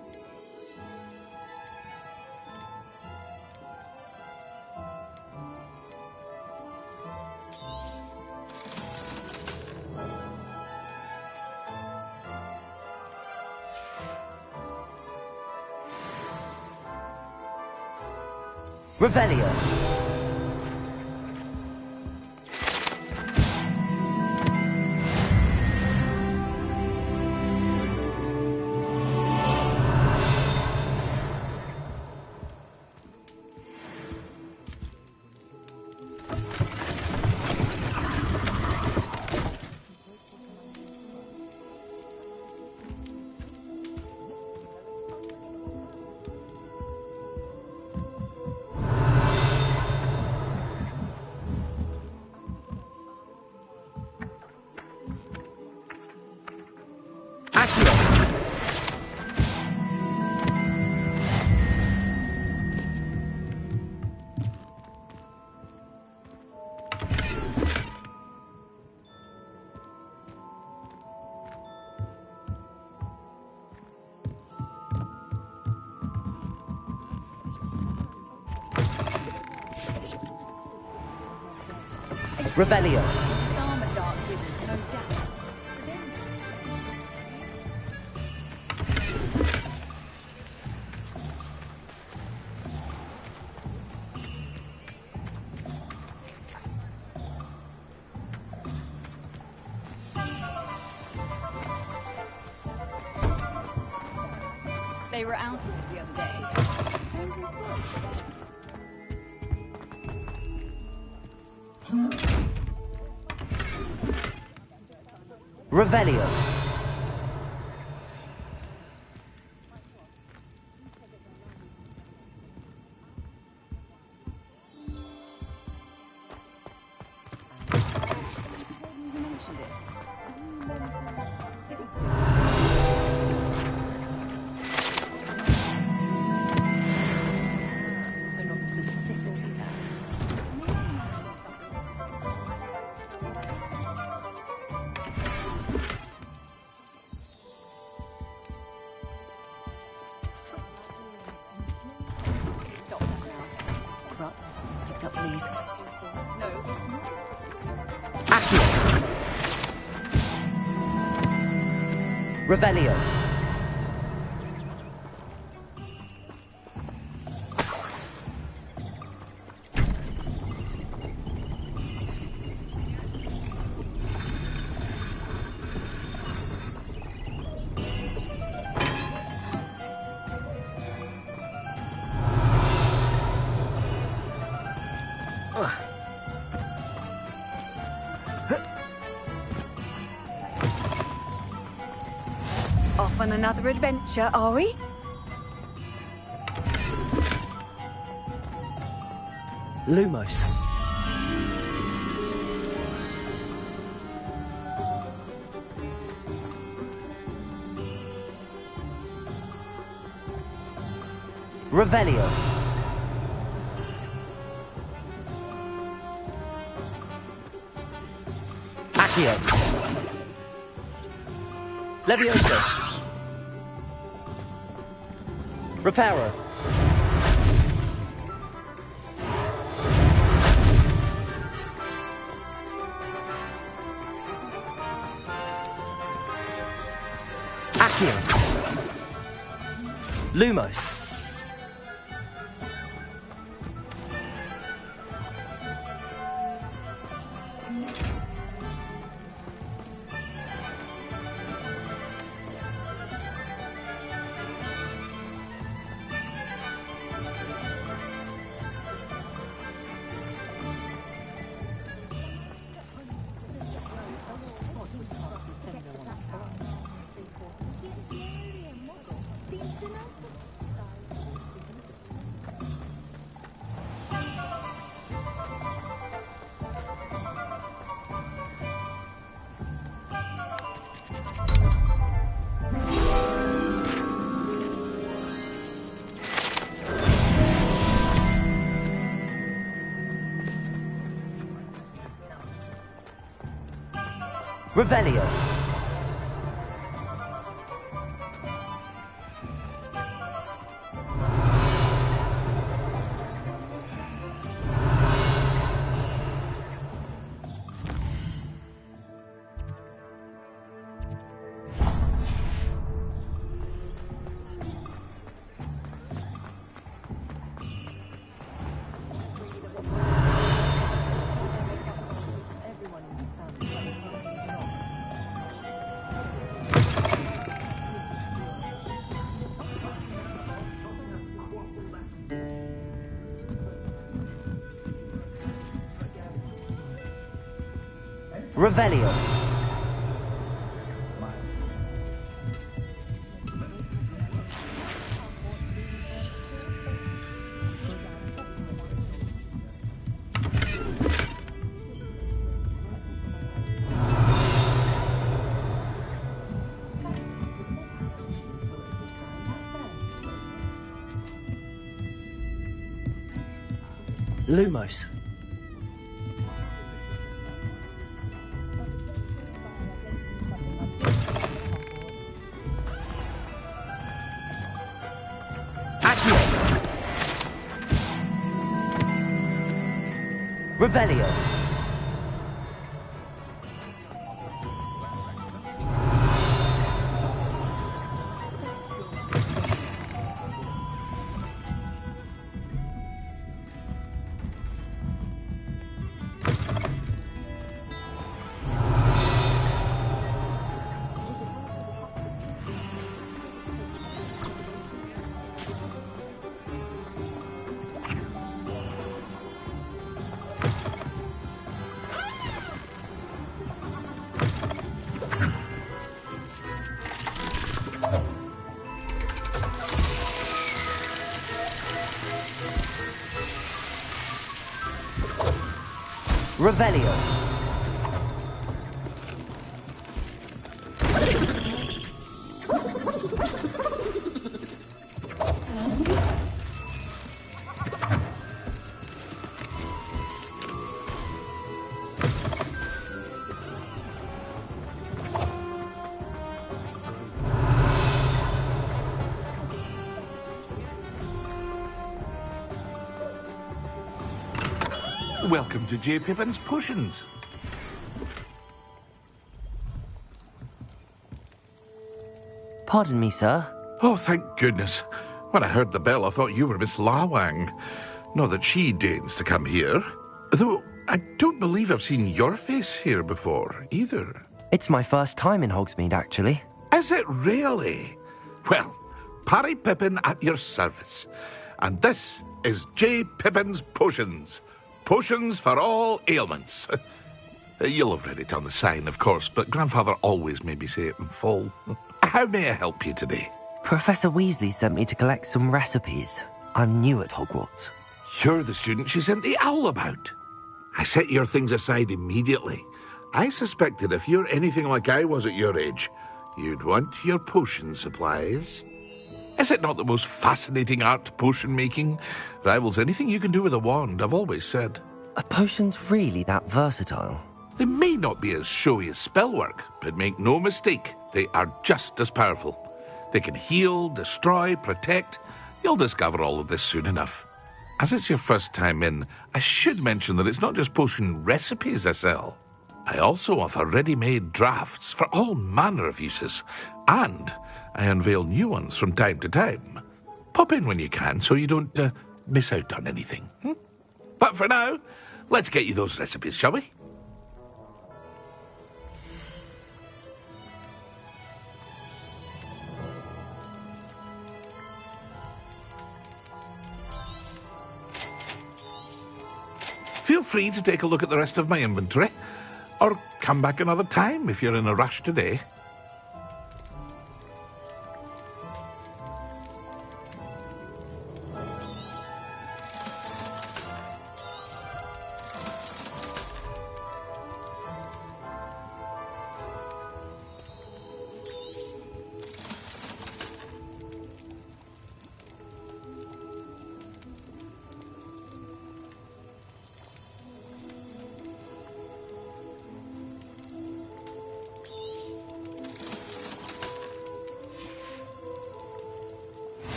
Revelio. Revelio. They were out with it the other day. Revelio. Revelio. Off on another adventure, are we? Lumos. Revelio. Accio. Levioso. Reparo. Accio. Lumos. Revelio. Revelio. Lumos. Revelio. Revelio. Welcome to J. Pippin's Potions. Pardon me, sir. Oh, thank goodness. When I heard the bell, I thought you were Miss Lawang. Not that she deigns to come here. Though I don't believe I've seen your face here before, either. It's my first time in Hogsmeade, actually. Is it really? Well, Parry Pippin at your service. And this is J. Pippin's Potions. Potions for all ailments. You'll have read it on the sign, of course, but Grandfather always made me say it in full. How may I help you today? Professor Weasley sent me to collect some recipes. I'm new at Hogwarts. You're the student she sent the owl about. I set your things aside immediately. I suspected if you're anything like I was at your age, you'd want your potion supplies. Is it not the most fascinating art, potion making? Rivals anything you can do with a wand, I've always said. Are potions really that versatile? They may not be as showy as spellwork, but make no mistake, they are just as powerful. They can heal, destroy, protect. You'll discover all of this soon enough. As it's your first time in, I should mention that it's not just potion recipes I sell. I also offer ready-made drafts for all manner of uses, and I unveil new ones from time to time. Pop in when you can so you don't miss out on anything. But for now, let's get you those recipes, shall we? Feel free to take a look at the rest of my inventory, or come back another time if you're in a rush today.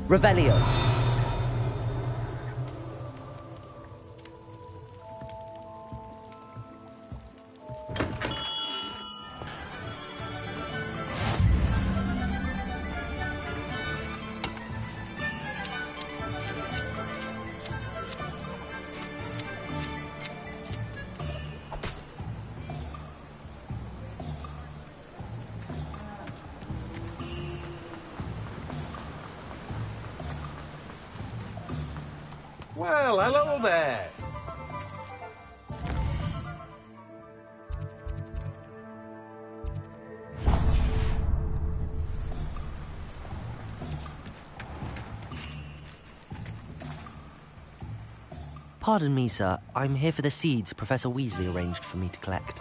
Revelio. Well, hello there. Pardon me, sir. I'm here for the seeds Professor Weasley arranged for me to collect.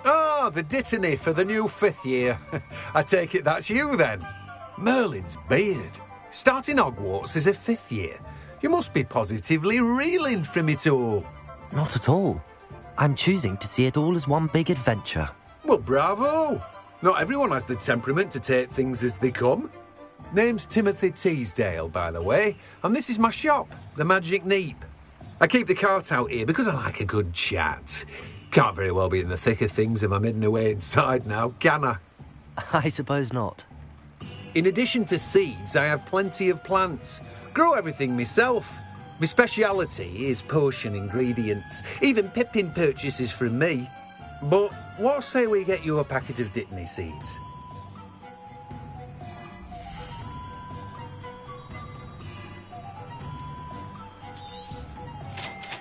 Ah, the dittany for the new 5th year. I take it that's you, then. Merlin's beard. Starting Hogwarts as a 5th year. You must be positively reeling from it all. Not at all. I'm choosing to see it all as one big adventure. Well, bravo. Not everyone has the temperament to take things as they come. Name's Timothy Teasdale, by the way, and this is my shop, the Magic Neep. I keep the cart out here because I like a good chat. Can't very well be in the thick of things if I'm hidden away inside now, can I? I suppose not. In addition to seeds, I have plenty of plants. Grow everything myself. My speciality is potion ingredients. Even Pippin purchases from me. But what say we get you a packet of dittany seeds?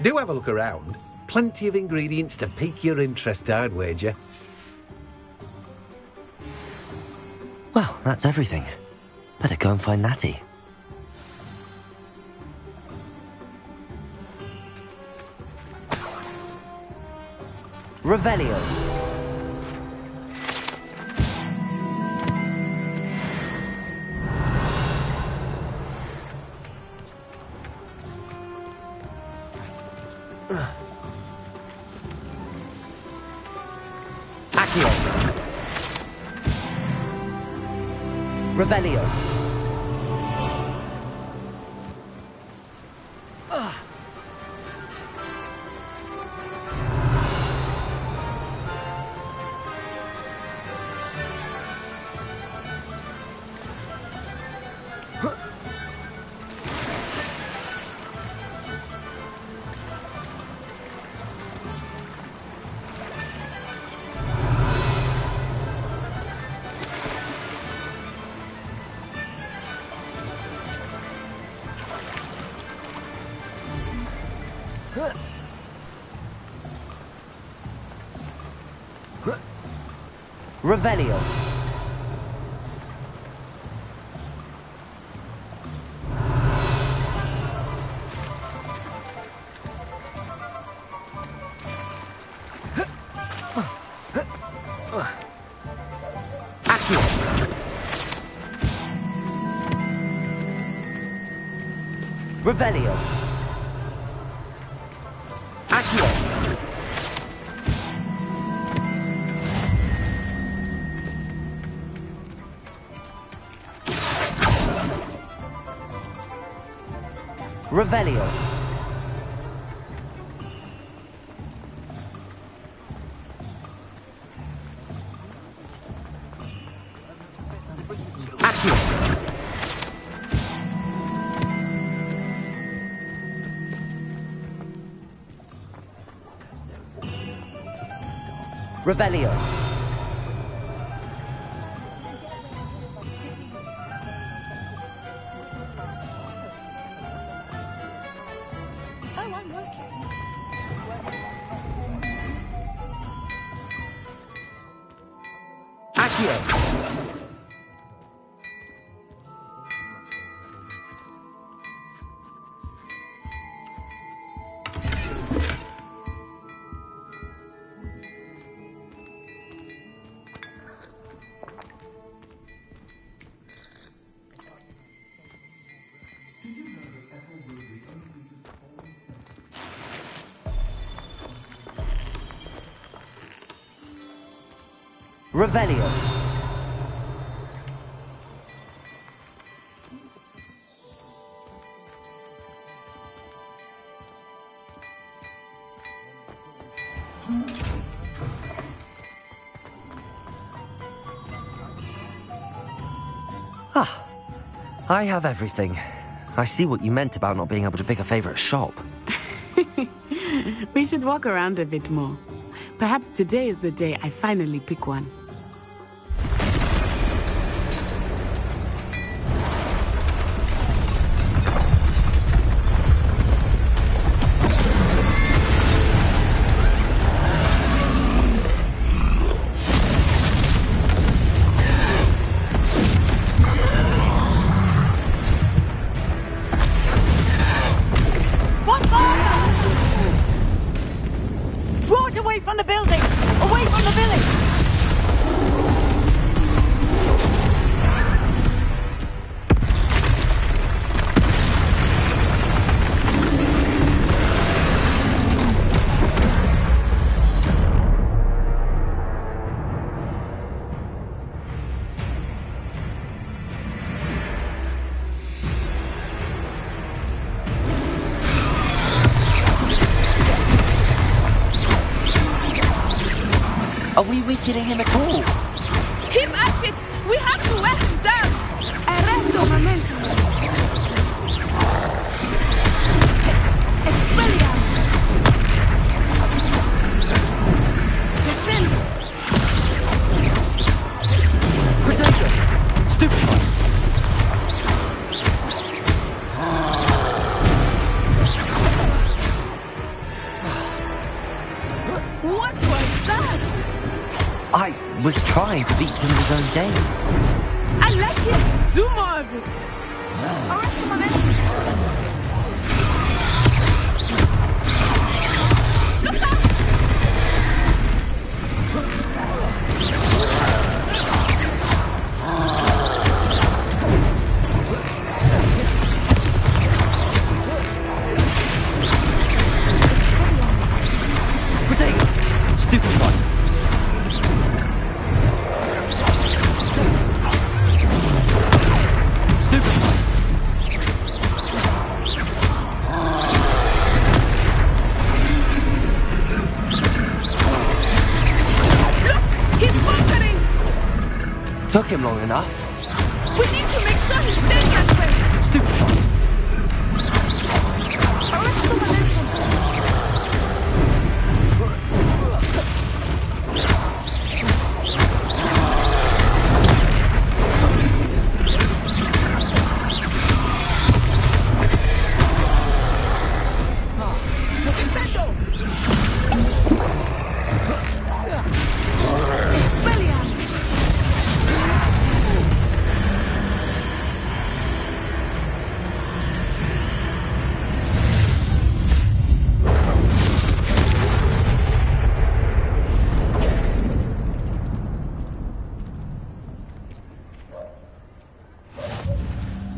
Do have a look around. Plenty of ingredients to pique your interest, I'd wager. Well, that's everything. Better go and find Natty. Revelio. Accio. Revelio. Revelio. Accio. Revelio. Accio. Revelio. Accio. Revelio. Accio. Revelio. Ah, I have everything. I see what you meant about not being able to pick a favorite shop. We should walk around a bit more. Perhaps today is the day I finally pick one. Draw it away from the building! Away from the village! Are we weakening him at all? Keep at it! We have to wear him down! Arresto momentum! Expelliarmus! Descend! Protego! Stupefy! What was that? I was trying to beat him in his own game. I like it! Do more of it! Arresto momentum! Took him long enough. We need to make sure he stays that way. Stupid. Arrest the momentum.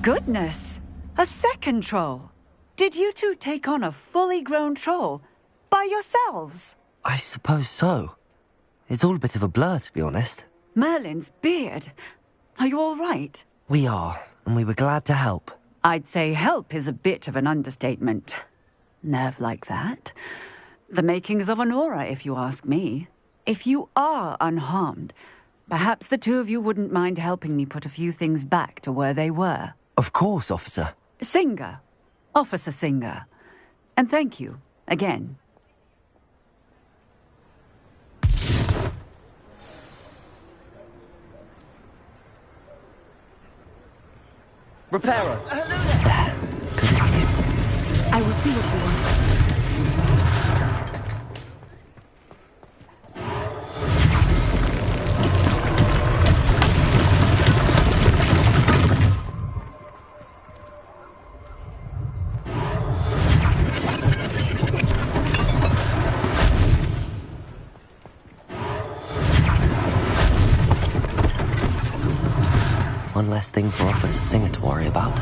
Goodness! A second troll! Did you two take on a fully grown troll? By yourselves? I suppose so. It's all a bit of a blur, to be honest. Merlin's beard. Are you all right? We are, and we were glad to help. I'd say help is a bit of an understatement. Nerve like that. The makings of an aura, if you ask me. If you are unharmed, perhaps the two of you wouldn't mind helping me put a few things back to where they were. Of course, officer. Singer. Officer Singer. And thank you, again. Repairer. I will see what he wants. One less thing for Officer Singer to worry about.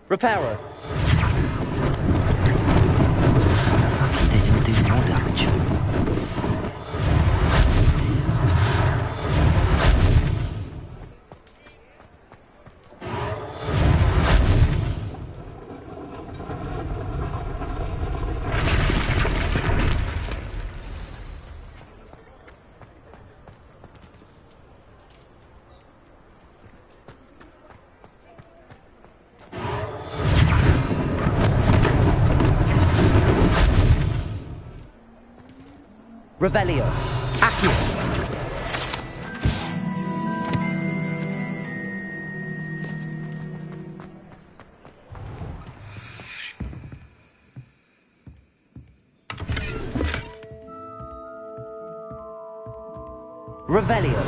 Repairer. Lucky they didn't do more damage. Revelio. Accio. Revelio.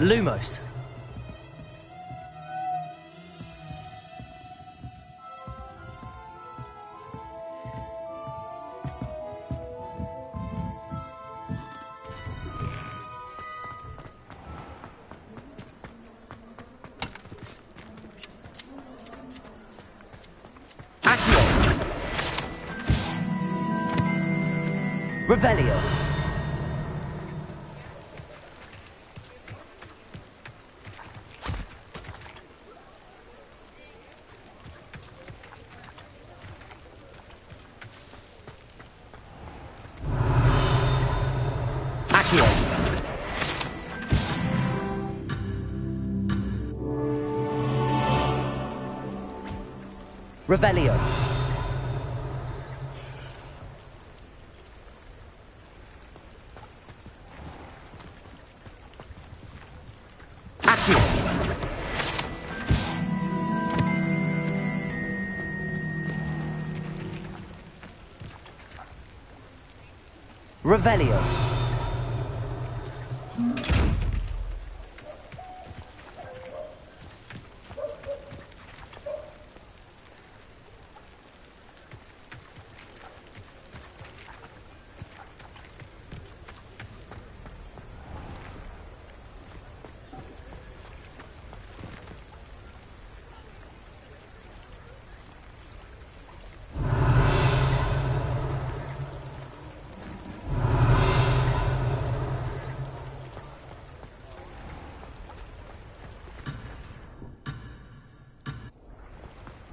Lumos. Accio. Revelio. Revelio. Accio. Revelio.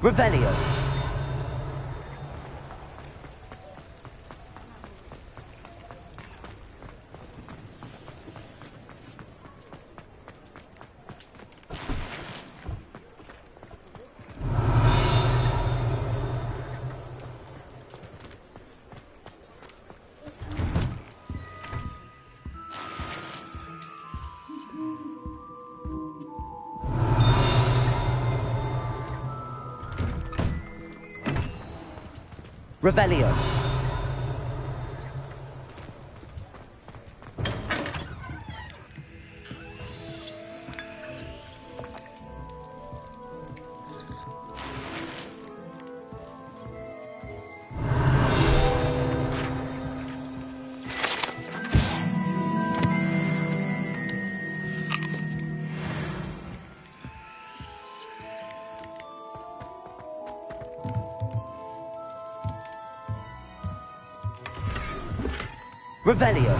Revelio. Revelio. Revelio.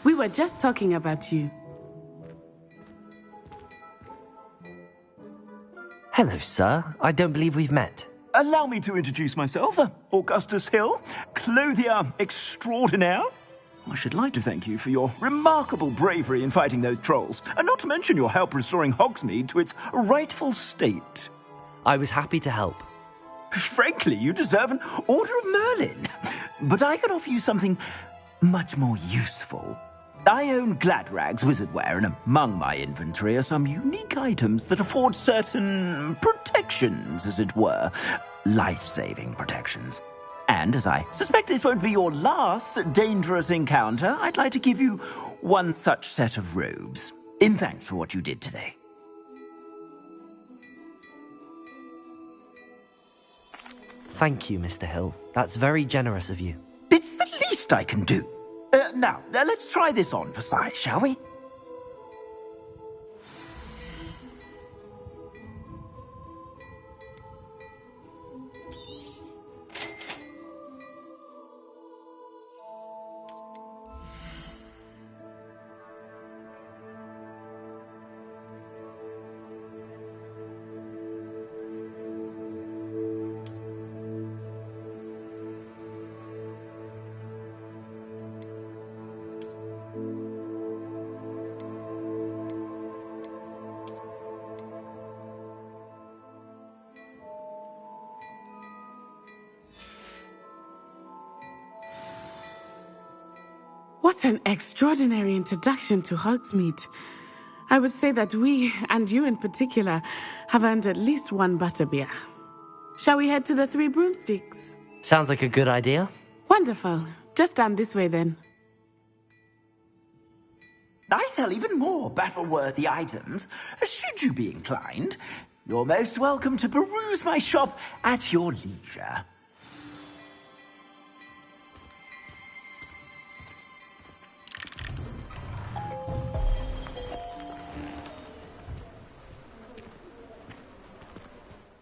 We were just talking about you. Hello, sir. I don't believe we've met. Allow me to introduce myself, Augustus Hill, clothier extraordinaire. I should like to thank you for your remarkable bravery in fighting those trolls, and not to mention your help restoring Hogsmeade to its rightful state. I was happy to help. Frankly, you deserve an Order of Merlin. But I can offer you something much more useful. I own Gladrag's wizardware, and among my inventory are some unique items that afford certain protections, as it were. Life-saving protections. And as I suspect this won't be your last dangerous encounter, I'd like to give you one such set of robes, in thanks for what you did today. Thank you, Mr. Hill. That's very generous of you. It's the least I can do. Now, let's try this on for size, shall we? What an extraordinary introduction to Hogsmeade. I would say that we, and you in particular, have earned at least one butterbeer. Shall we head to the Three Broomsticks? Sounds like a good idea. Wonderful. Just down this way then. I sell even more battle-worthy items, should you be inclined. You're most welcome to peruse my shop at your leisure.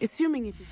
Assuming it is...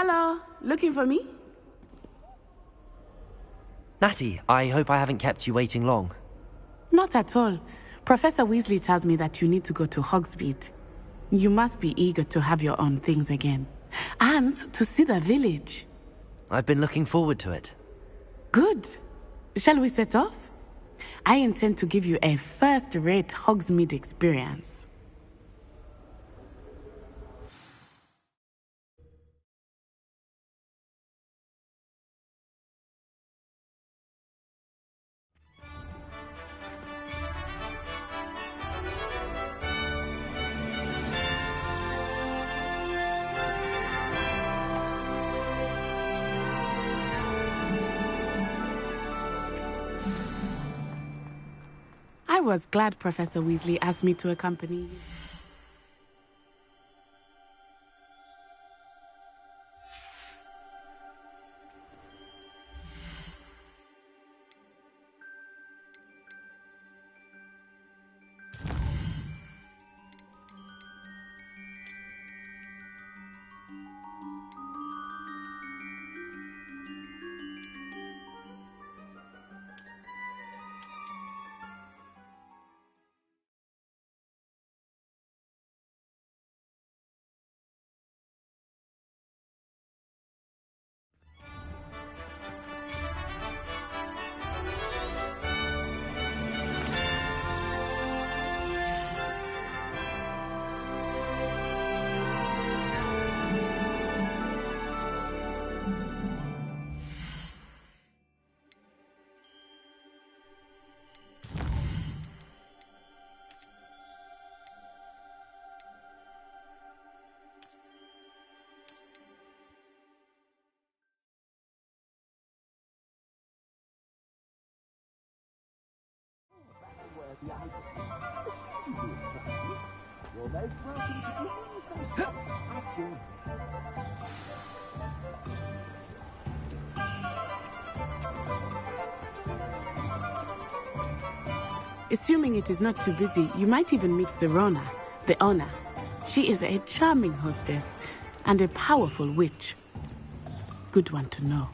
Hello, looking for me? Natty, I hope I haven't kept you waiting long. Not at all. Professor Weasley tells me that you need to go to Hogsmeade. You must be eager to have your own things again. And to see the village. I've been looking forward to it. Good. Shall we set off? I intend to give you a first-rate Hogsmeade experience. I was glad Professor Weasley asked me to accompany you. Assuming it is not too busy, you might even meet Serona, the owner. She is a charming hostess and a powerful witch. Good one to know.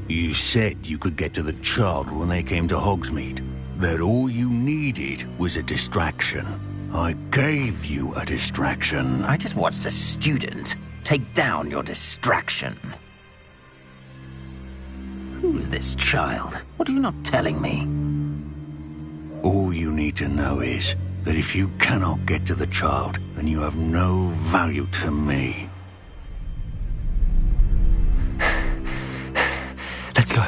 You said you could get to the child when they came to Hogsmeade. That all you needed was a distraction. I gave you a distraction. I just watched a student take down your distraction. Who's this child? What are you not telling me? All you need to know is that if you cannot get to the child, then you have no value to me. Let's go.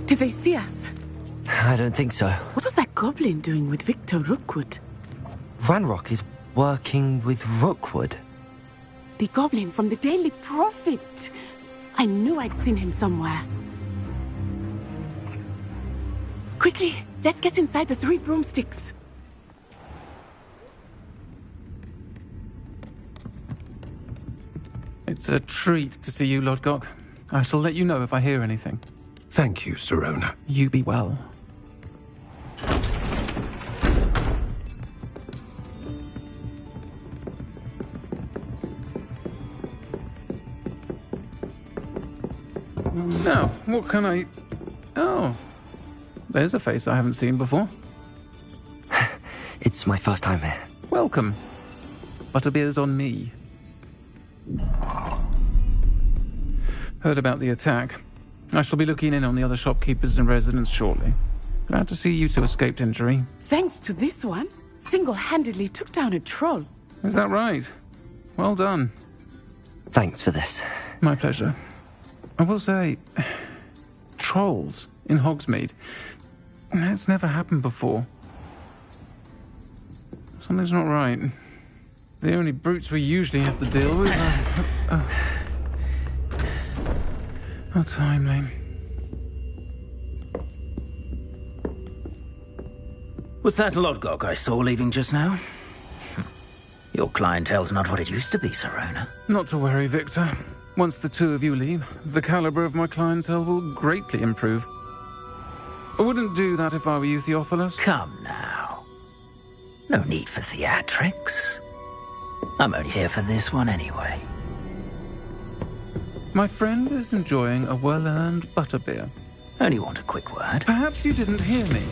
Did they see us? I don't think so. What was that goblin doing with Victor Rookwood? Ranrock is working with Rookwood. The goblin from the Daily Prophet. I knew I'd seen him somewhere. Quickly, let's get inside the 3 broomsticks. It's a treat to see you, Lodgok. I shall let you know if I hear anything. Thank you, Serona. You be well. Now, what can I... Oh, there's a face I haven't seen before. It's my first time here. Welcome. Butterbeer's on me. Heard about the attack. I shall be looking in on the other shopkeepers and residents shortly. Glad to see you two escaped injury. Thanks to this one, single-handedly took down a troll. Is that right? Well done. Thanks for this. My pleasure. I will say, trolls in Hogsmeade. That's never happened before. Something's not right. The only brutes we usually have to deal with are... How timely. Was that Lodgok I saw leaving just now? Your clientele's not what it used to be, Serona. Not to worry, Victor. Once the two of you leave, the caliber of my clientele will greatly improve. I wouldn't do that if I were you, Theophilus. Come now. No need for theatrics. I'm only here for this one anyway. My friend is enjoying a well-earned butterbeer. Only want a quick word. Perhaps you didn't hear me.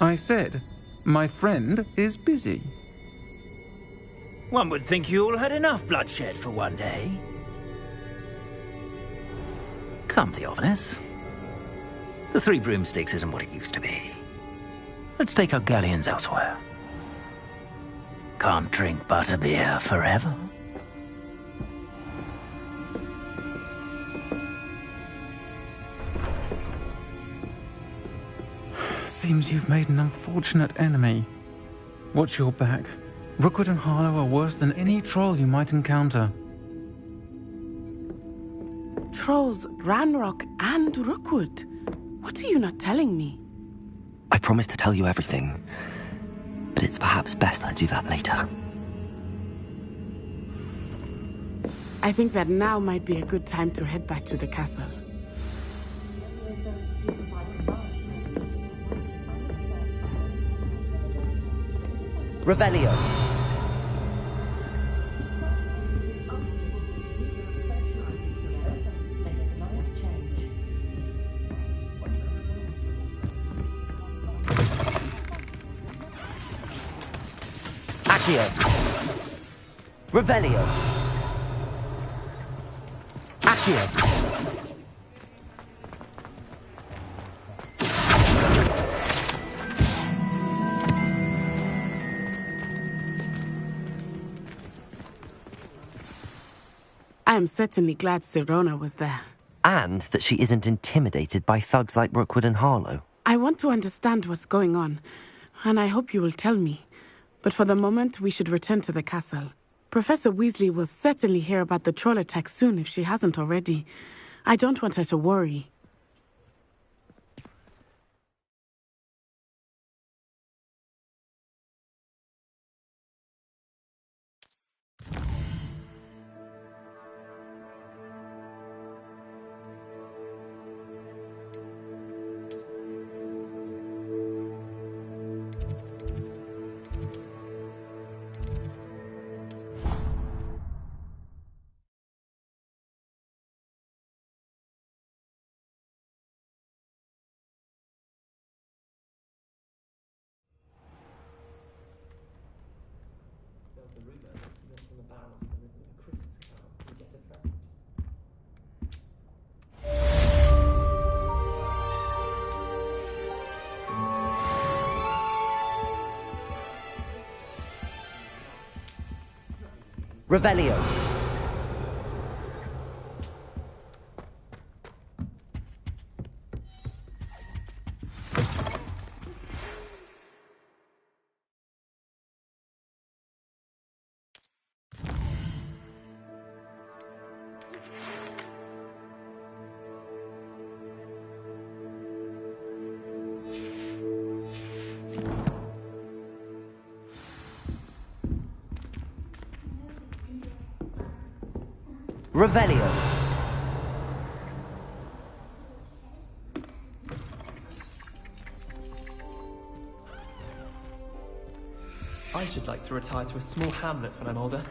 I said, my friend is busy. One would think you all had enough bloodshed for one day. Come, Theophilus. The Three Broomsticks isn't what it used to be. Let's take our galleons elsewhere. Can't drink butterbeer forever. Seems you've made an unfortunate enemy. Watch your back. Rookwood and Harlow are worse than any troll you might encounter. Trolls, Ranrock, and Rookwood. What are you not telling me? I promised to tell you everything, but it's perhaps best I do that later. I think that now might be a good time to head back to the castle. Revelio. Accio. Revelio. Accio. I am certainly glad Serona was there. And that she isn't intimidated by thugs like Rookwood and Harlow. I want to understand what's going on, and I hope you will tell me. But for the moment, we should return to the castle. Professor Weasley will certainly hear about the troll attack soon if she hasn't already. I don't want her to worry. Revelio. Revelio. I should like to retire to a small hamlet when I'm older.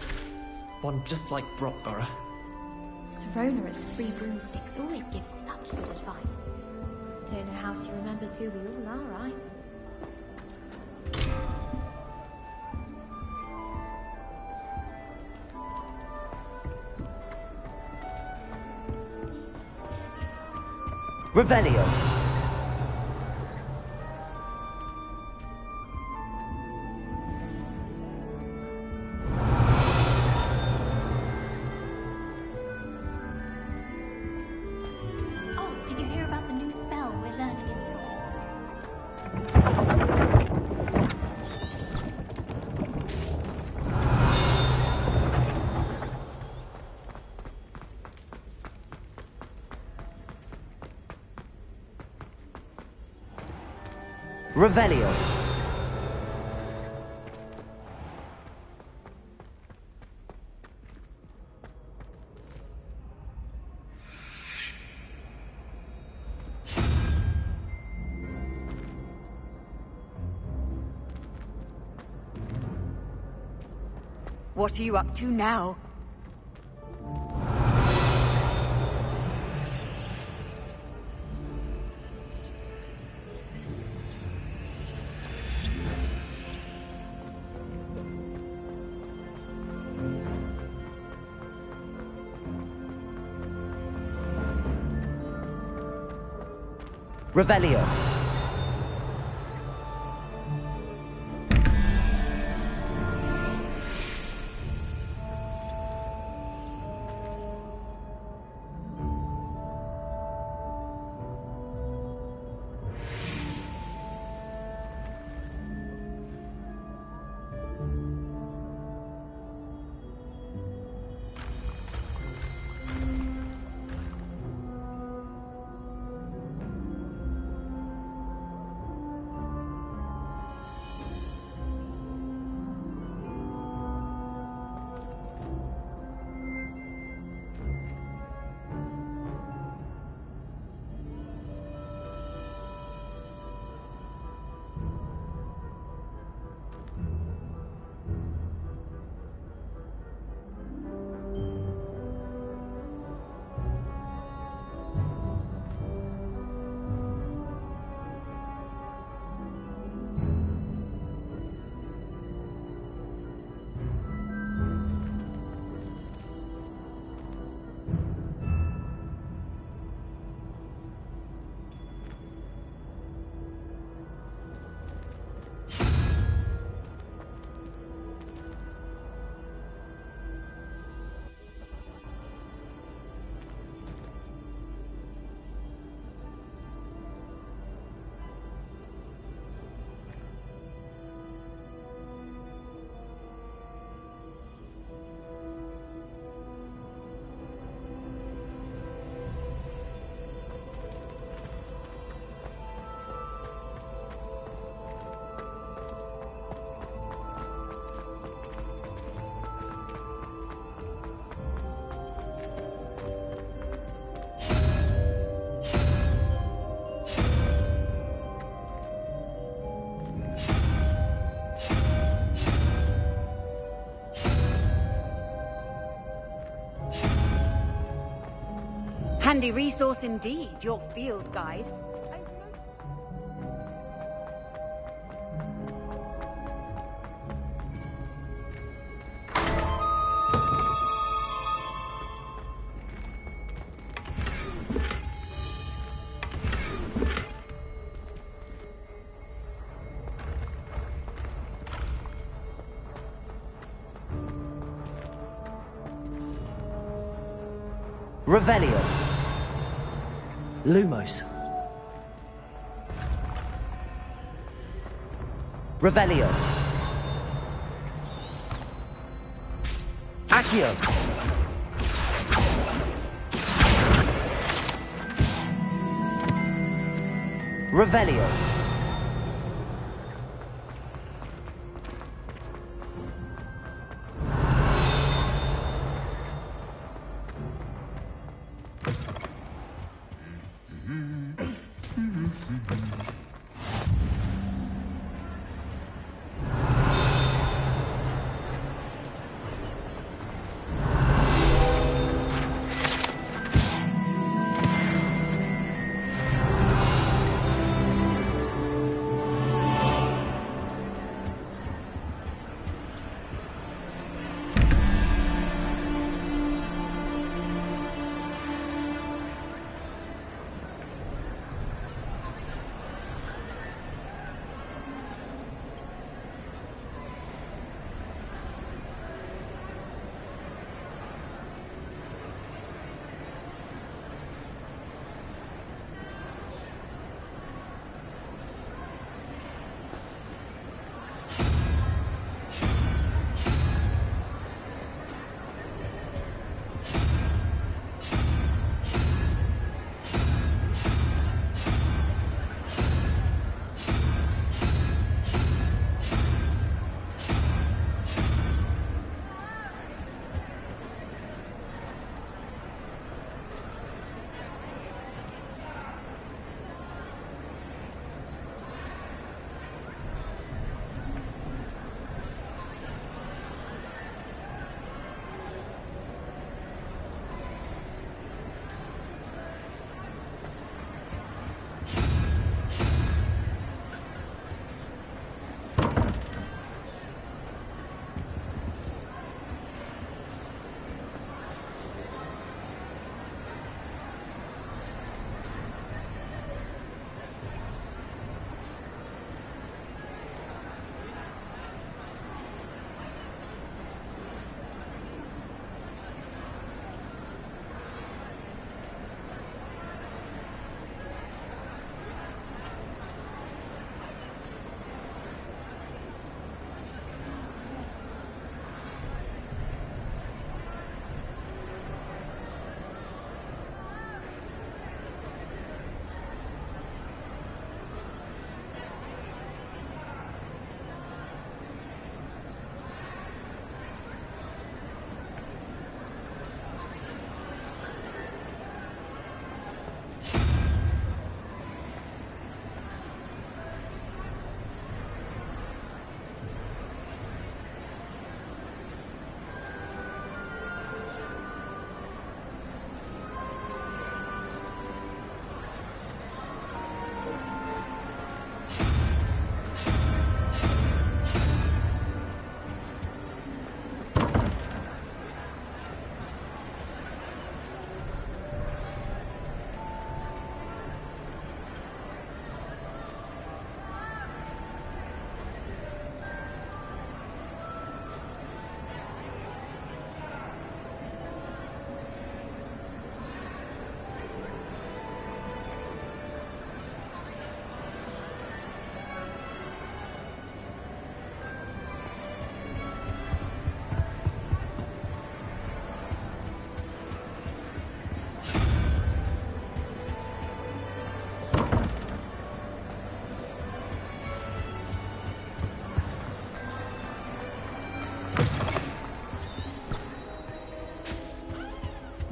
One just like Brockborough. Serona at the Three Broomsticks always gives such good advice. Don't know how she remembers who we all are, right? Revelio. Oh, did you hear about the new spell we're learning in Revelio. What are you up to now? Revelio. Handy resource indeed, your field guide. Revelio. Lumos. Revelio. Accio. Revelio.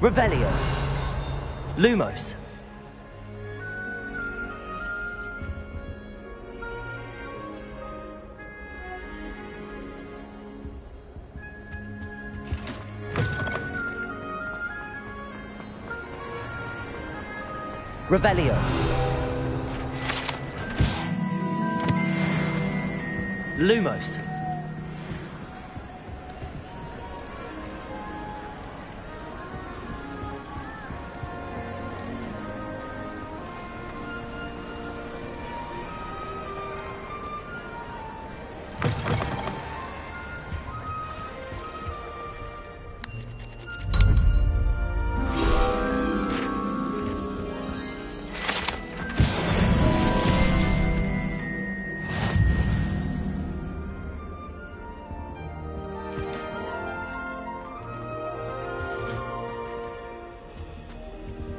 Revelio. Lumos. Revelio. Lumos.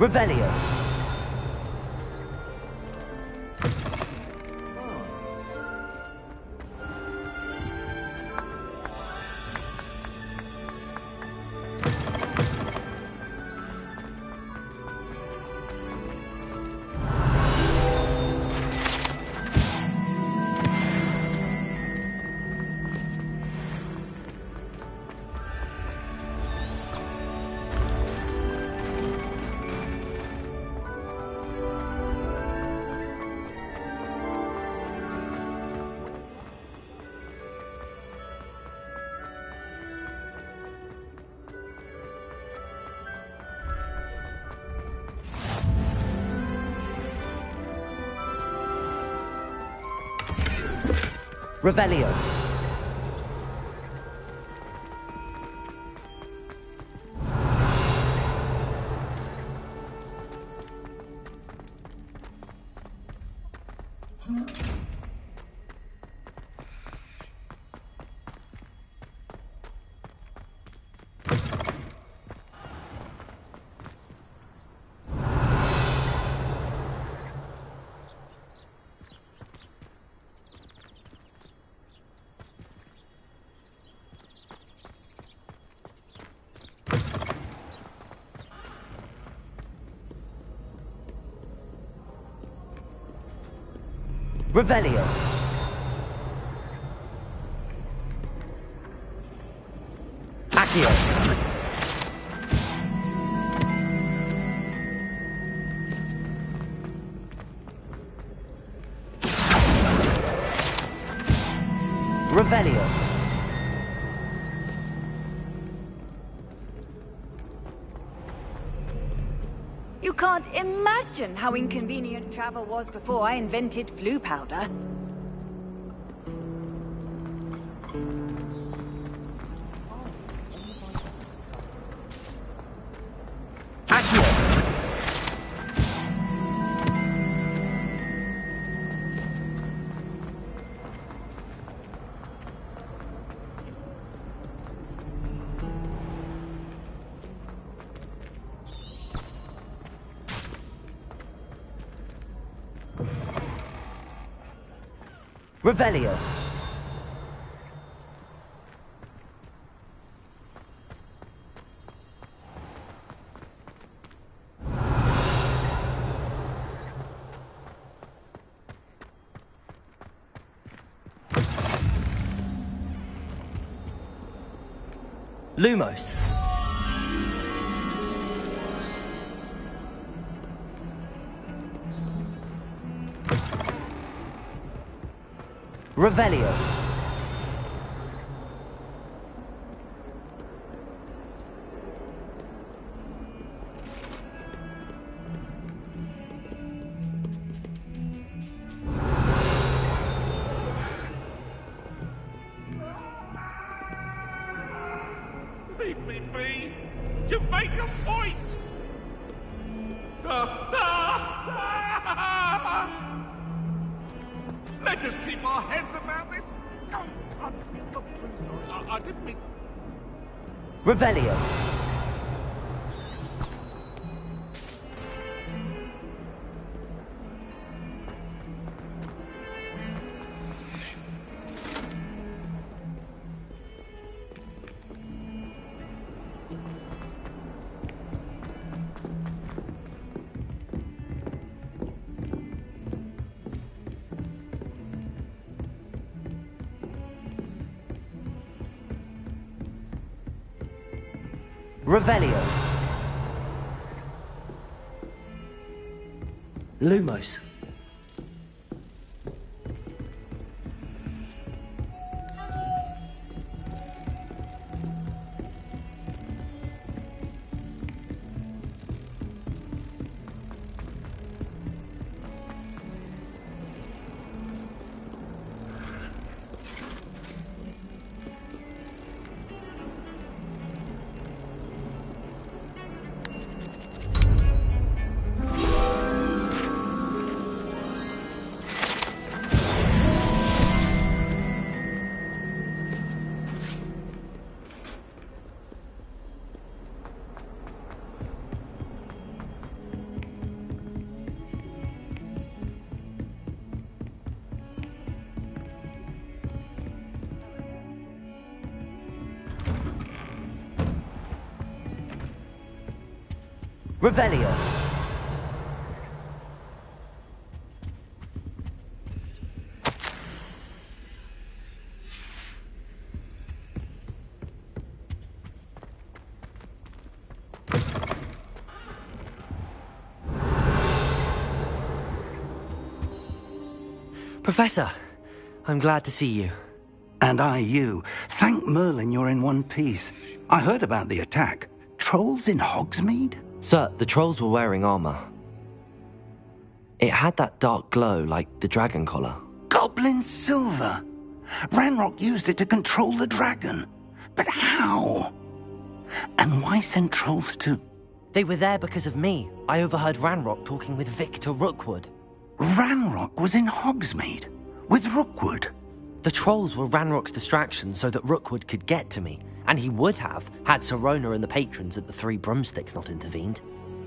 Revelio. Revelio. Revelio. Accio. Revelio. You can't imagine how inconvenient travel was before I invented flu powder. Revelio. Lumos. Revelio. Leave me be! You make a point! Let us keep our heads about this! I didn't mean... Revelio. Revelio. Lumos. Revelio. Professor, I'm glad to see you. And I you. Thank Merlin you're in one piece. I heard about the attack. Trolls in Hogsmeade? Sir, the trolls were wearing armor. It had that dark glow like the dragon collar. Goblin silver! Ranrock used it to control the dragon. But how? And why send trolls too? They were there because of me. I overheard Ranrock talking with Victor Rookwood. Ranrock was in Hogsmeade? With Rookwood? The trolls were Ranrock's distraction so that Rookwood could get to me. And he would have, had Sirona and the patrons at the Three Broomsticks not intervened.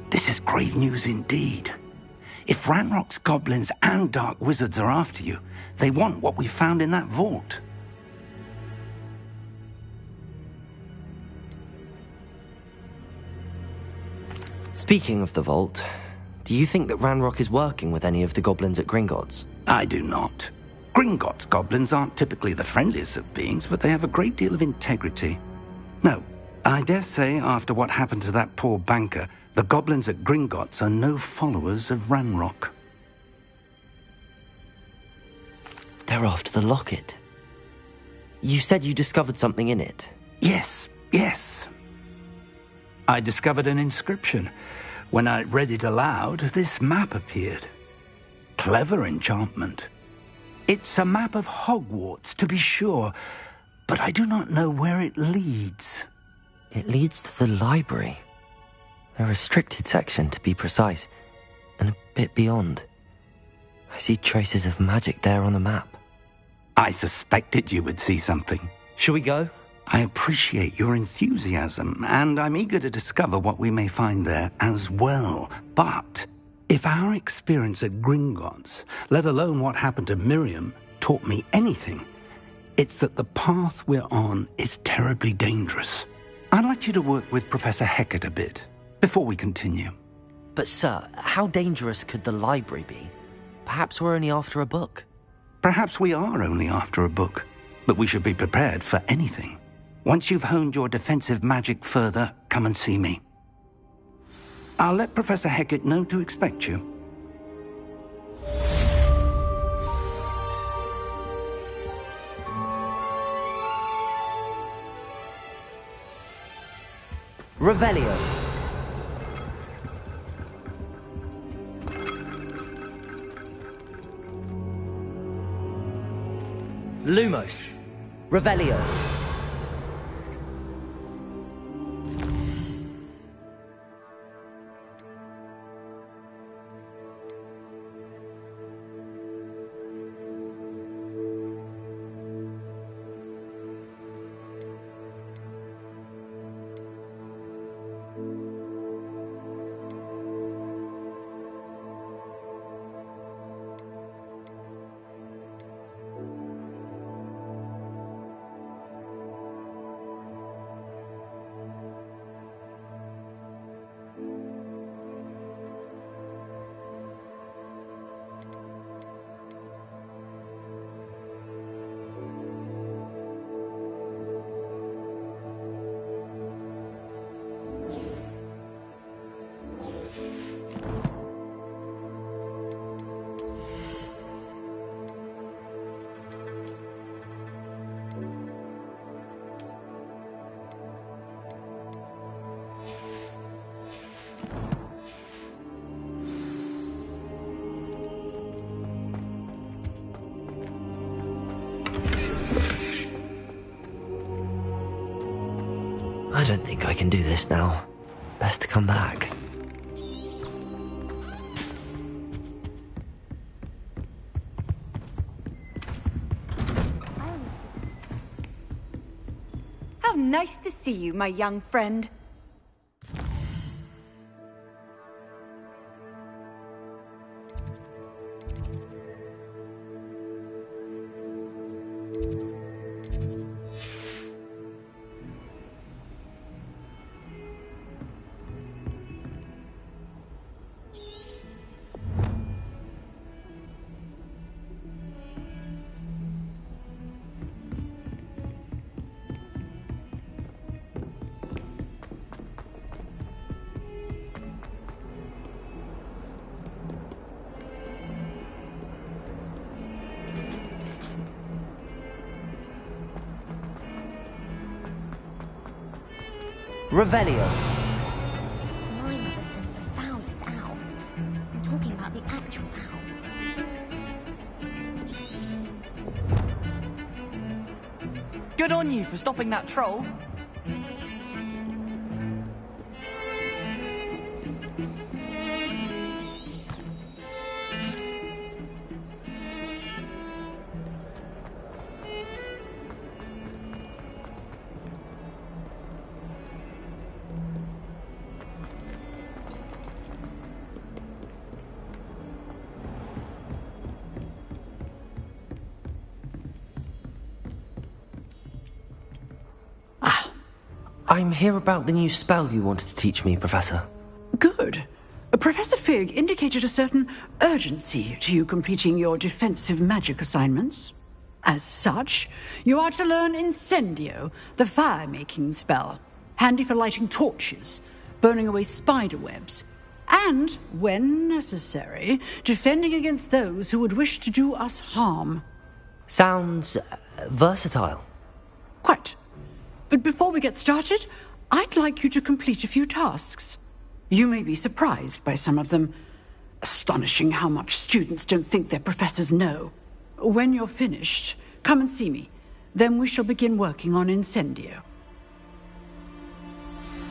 This is grave news indeed. If Ranrock's goblins and dark wizards are after you, they want what we found in that vault. Speaking of the vault, do you think that Ranrock is working with any of the goblins at Gringotts? I do not. Gringotts goblins aren't typically the friendliest of beings, but they have a great deal of integrity. No, I dare say after what happened to that poor banker, the goblins at Gringotts are no followers of Ranrock. They're after the locket. You said you discovered something in it. Yes. I discovered an inscription. When I read it aloud, this map appeared. Clever enchantment. It's a map of Hogwarts, to be sure, but I do not know where it leads. It leads to the library. A restricted section, to be precise, and a bit beyond. I see traces of magic there on the map. I suspected you would see something. Shall we go? I appreciate your enthusiasm, and I'm eager to discover what we may find there as well. But if our experience at Gringotts, let alone what happened to Miriam, taught me anything, it's that the path we're on is terribly dangerous. I'd like you to work with Professor Hecat a bit before we continue. But sir, how dangerous could the library be? Perhaps we're only after a book. Perhaps we are only after a book, but we should be prepared for anything. Once you've honed your defensive magic further, come and see me. I'll let Professor Hecat know to expect you. Revelio. Lumos. Revelio. I don't think I can do this now. Best to come back. How nice to see you, my young friend. Revelio. My mother says the foulest owls. I'm talking about the actual owls. Good on you for stopping that troll. I'm here about the new spell you wanted to teach me, Professor. Good. Professor Fig indicated a certain urgency to you completing your defensive magic assignments. As such, you are to learn Incendio, the fire-making spell, handy for lighting torches, burning away spider webs, and, when necessary, defending against those who would wish to do us harm. Sounds versatile. Quite. But before we get started, I'd like you to complete a few tasks. You may be surprised by some of them. Astonishing how much students don't think their professors know. When you're finished, come and see me. Then we shall begin working on Incendio.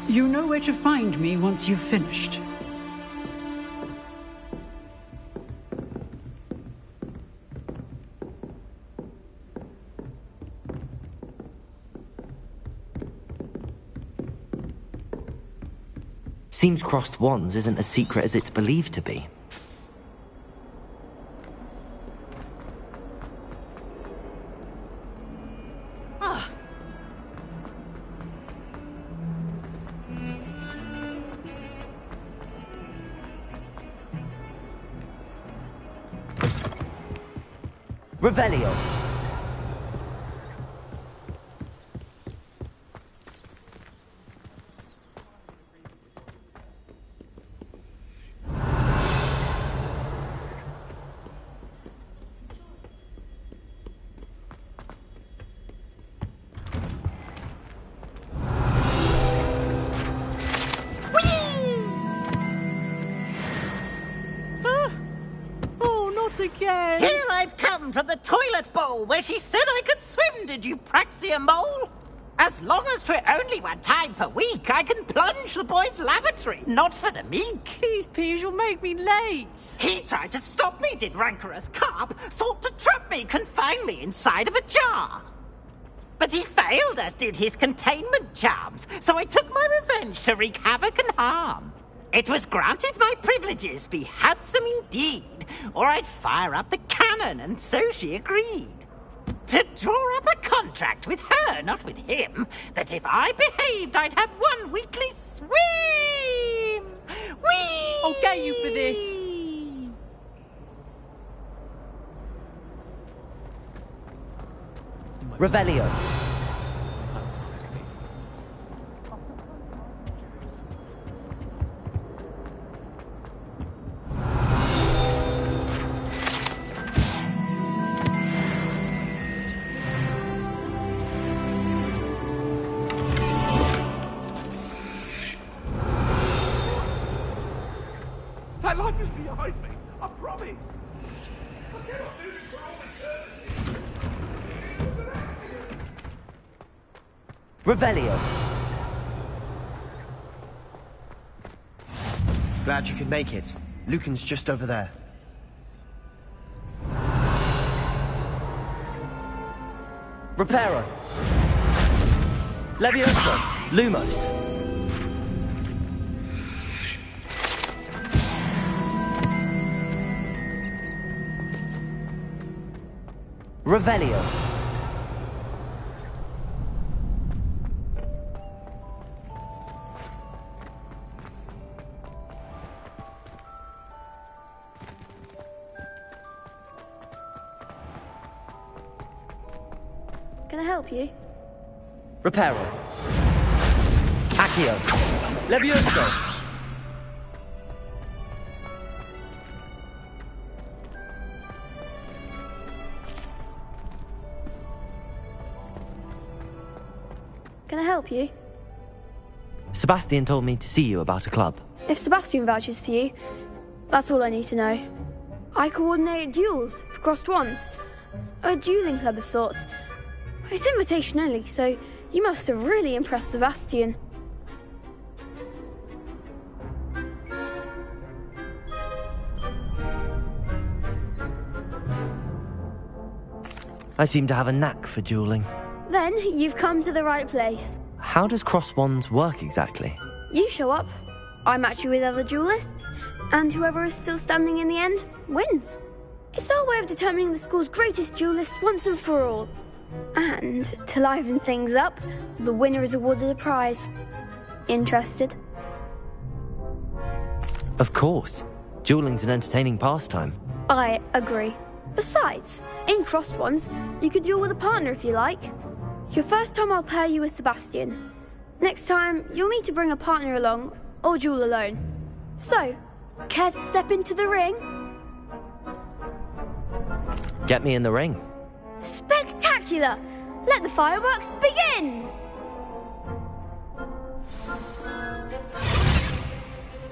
You know where to find me once you've finished. Seems crossed wands isn't as secret as it's believed to be. Revelio. Again. Here I've come from the toilet bowl where she said I could swim, did you praxia mole? As long as 'twere only one time per week, I can plunge the boy's lavatory, not for the meek. These peas will make me late. He tried to stop me, did rancorous carp, sought to trap me, confine me inside of a jar. But he failed, as did his containment charms, so I took my revenge to wreak havoc and harm. It was granted my privileges be handsome indeed, or I'd fire up the cannon, and so she agreed. To draw up a contract with her, not with him, that if I behaved, I'd have one weekly swim! Whee! I'll get you for this. Revelio. That life is behind me, I promise. I cannot do this for all eternity. Revelio. Glad you could make it. Lucan's just over there. Reparo. Levioso. Lumos. Revelio. Can I help you? Reparo. Accio. Levioso. Can I help you? Sebastian told me to see you about a club. If Sebastian vouches for you, that's all I need to know. I coordinate duels for crossed wands. A dueling club of sorts. It's invitation only, so you must have really impressed Sebastian. I seem to have a knack for dueling. Then you've come to the right place. How does cross wands work exactly? You show up, I match you with other duelists, and whoever is still standing in the end wins. It's our way of determining the school's greatest duelist once and for all. And to liven things up, the winner is awarded a prize. Interested? Of course. Dueling's an entertaining pastime. I agree. Besides, in crossed ones, you could duel with a partner if you like. Your first time I'll pair you with Sebastian. Next time, you'll need to bring a partner along, or duel alone. So, care to step into the ring? Get me in the ring. Spectacular! Let the fireworks begin!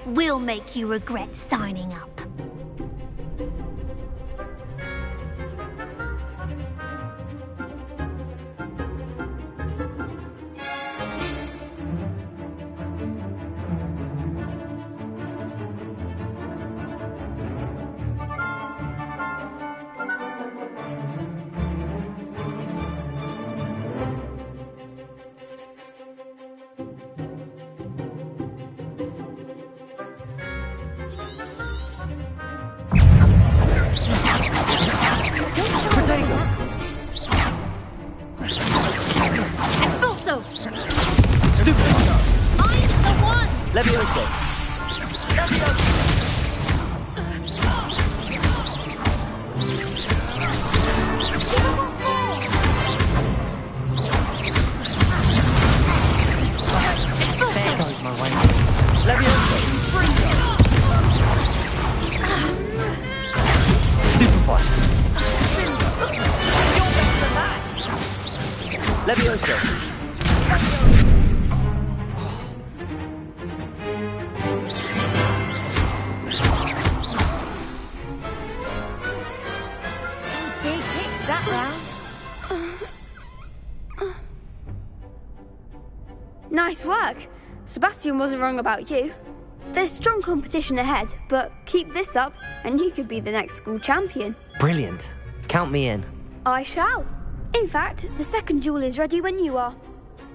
We'll make you regret signing up. Levioso. There goes my way. Levioso. Stupefy. Levioso. Nice work. Sebastian wasn't wrong about you. There's strong competition ahead, but keep this up and you could be the next school champion. Brilliant. Count me in. I shall. In fact, the second duel is ready when you are.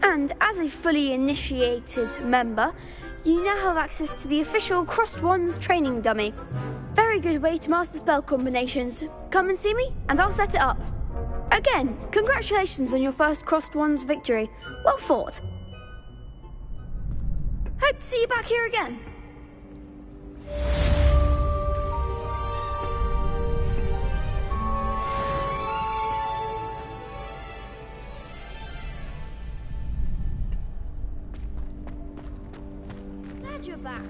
And as a fully initiated member, you now have access to the official Crossed Wands training dummy. Very good way to master spell combinations. Come and see me and I'll set it up. Again, congratulations on your first Crossed Wands victory. Well fought. Hope to see you back here again. Glad you're back.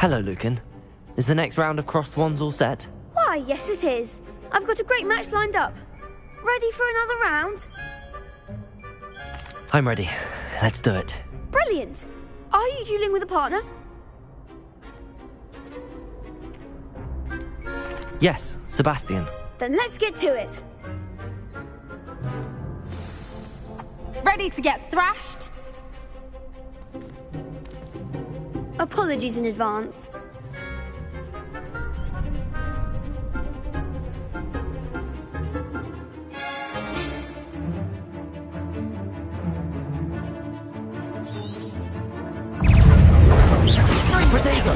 Hello, Lucan. Is the next round of crossed wands all set? Why, yes it is. I've got a great match lined up. Ready for another round? I'm ready. Let's do it. Brilliant. Are you dueling with a partner? Yes, Sebastian. Then let's get to it. Ready to get thrashed? Apologies in advance. Protego!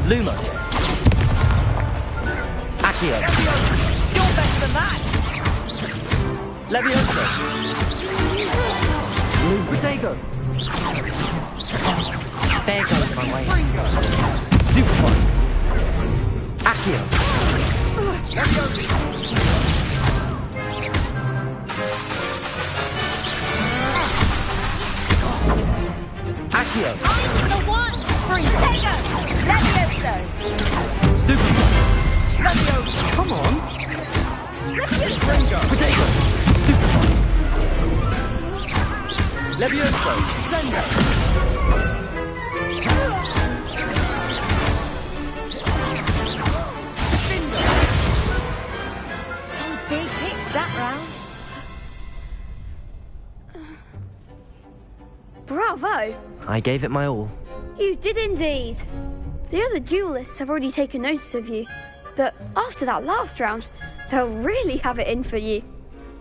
Lumos. Accio. You're better than that. Levioso. Protego. There goes my way. Stupefy. Accio. Accio. I'm the one. Protego. Levioso. Stupefy. Levioso. Come on. Levioso. Protego. Stupefy. Levioso. Sendo. Some big hits that round. Bravo! I gave it my all. You did indeed. The other duelists have already taken notice of you, but after that last round, they'll really have it in for you.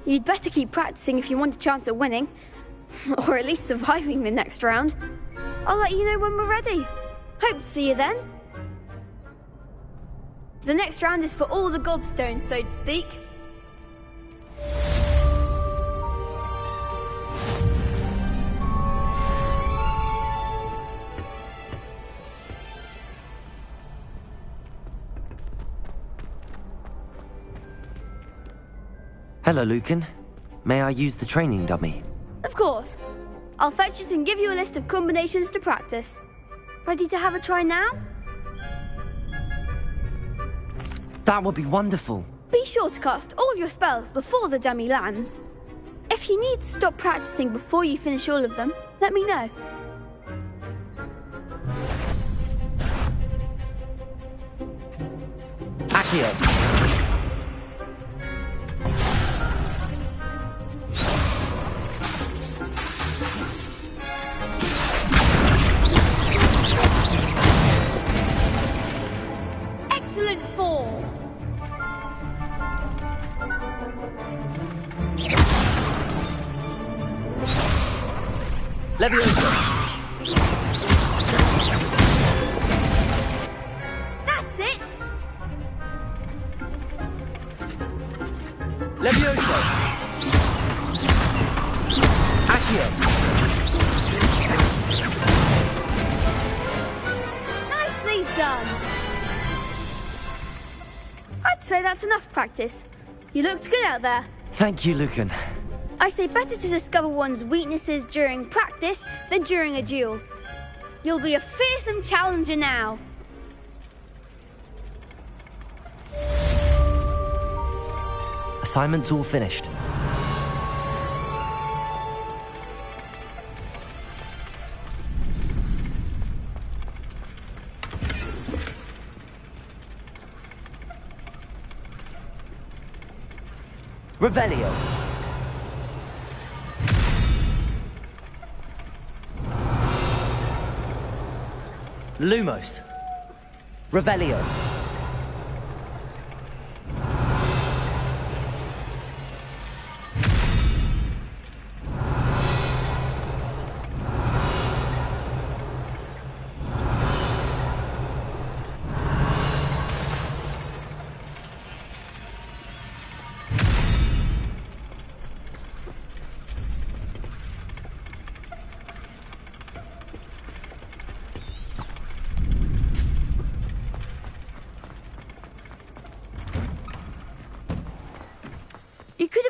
You'd better keep practicing if you want a chance at winning, or at least surviving the next round. I'll let you know when we're ready. Hope to see you then. The next round is for all the gobstones, so to speak. Hello, Lucan. May I use the training dummy? Of course. I'll fetch it and give you a list of combinations to practice. Ready to have a try now? That would be wonderful. Be sure to cast all your spells before the dummy lands. If you need to stop practicing before you finish all of them, let me know. Accio. Excellent form. Levioso. That's it. Levioso. Accio. Nicely done. I'd say that's enough practice. You looked good out there. Thank you, Lucan. I say better to discover one's weaknesses during practice than during a duel. You'll be a fearsome challenger now. Assignment's all finished. Revelio. Lumos. Revelio.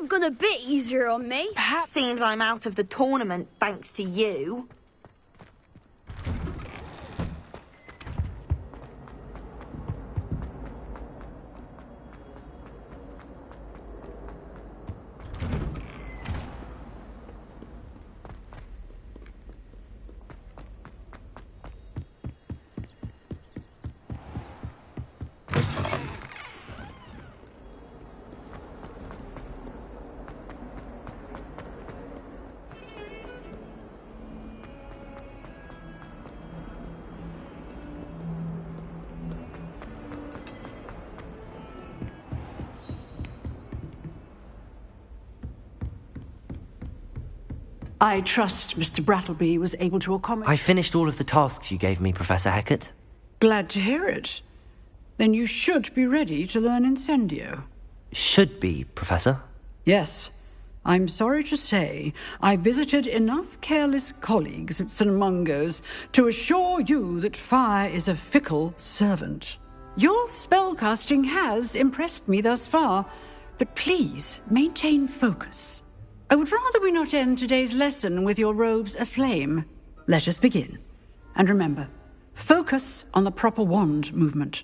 have gone a bit easier on me. Seems I'm out of the tournament thanks to you. I trust Mr. Brattleby was able to accommodate... I finished all of the tasks you gave me, Professor Hecat. Glad to hear it. Then you should be ready to learn Incendio. Should be, Professor. Yes. I'm sorry to say, I visited enough careless colleagues at St. Mungo's to assure you that fire is a fickle servant. Your spellcasting has impressed me thus far, but please maintain focus. I would rather we not end today's lesson with your robes aflame. Let us begin. And remember, focus on the proper wand movement.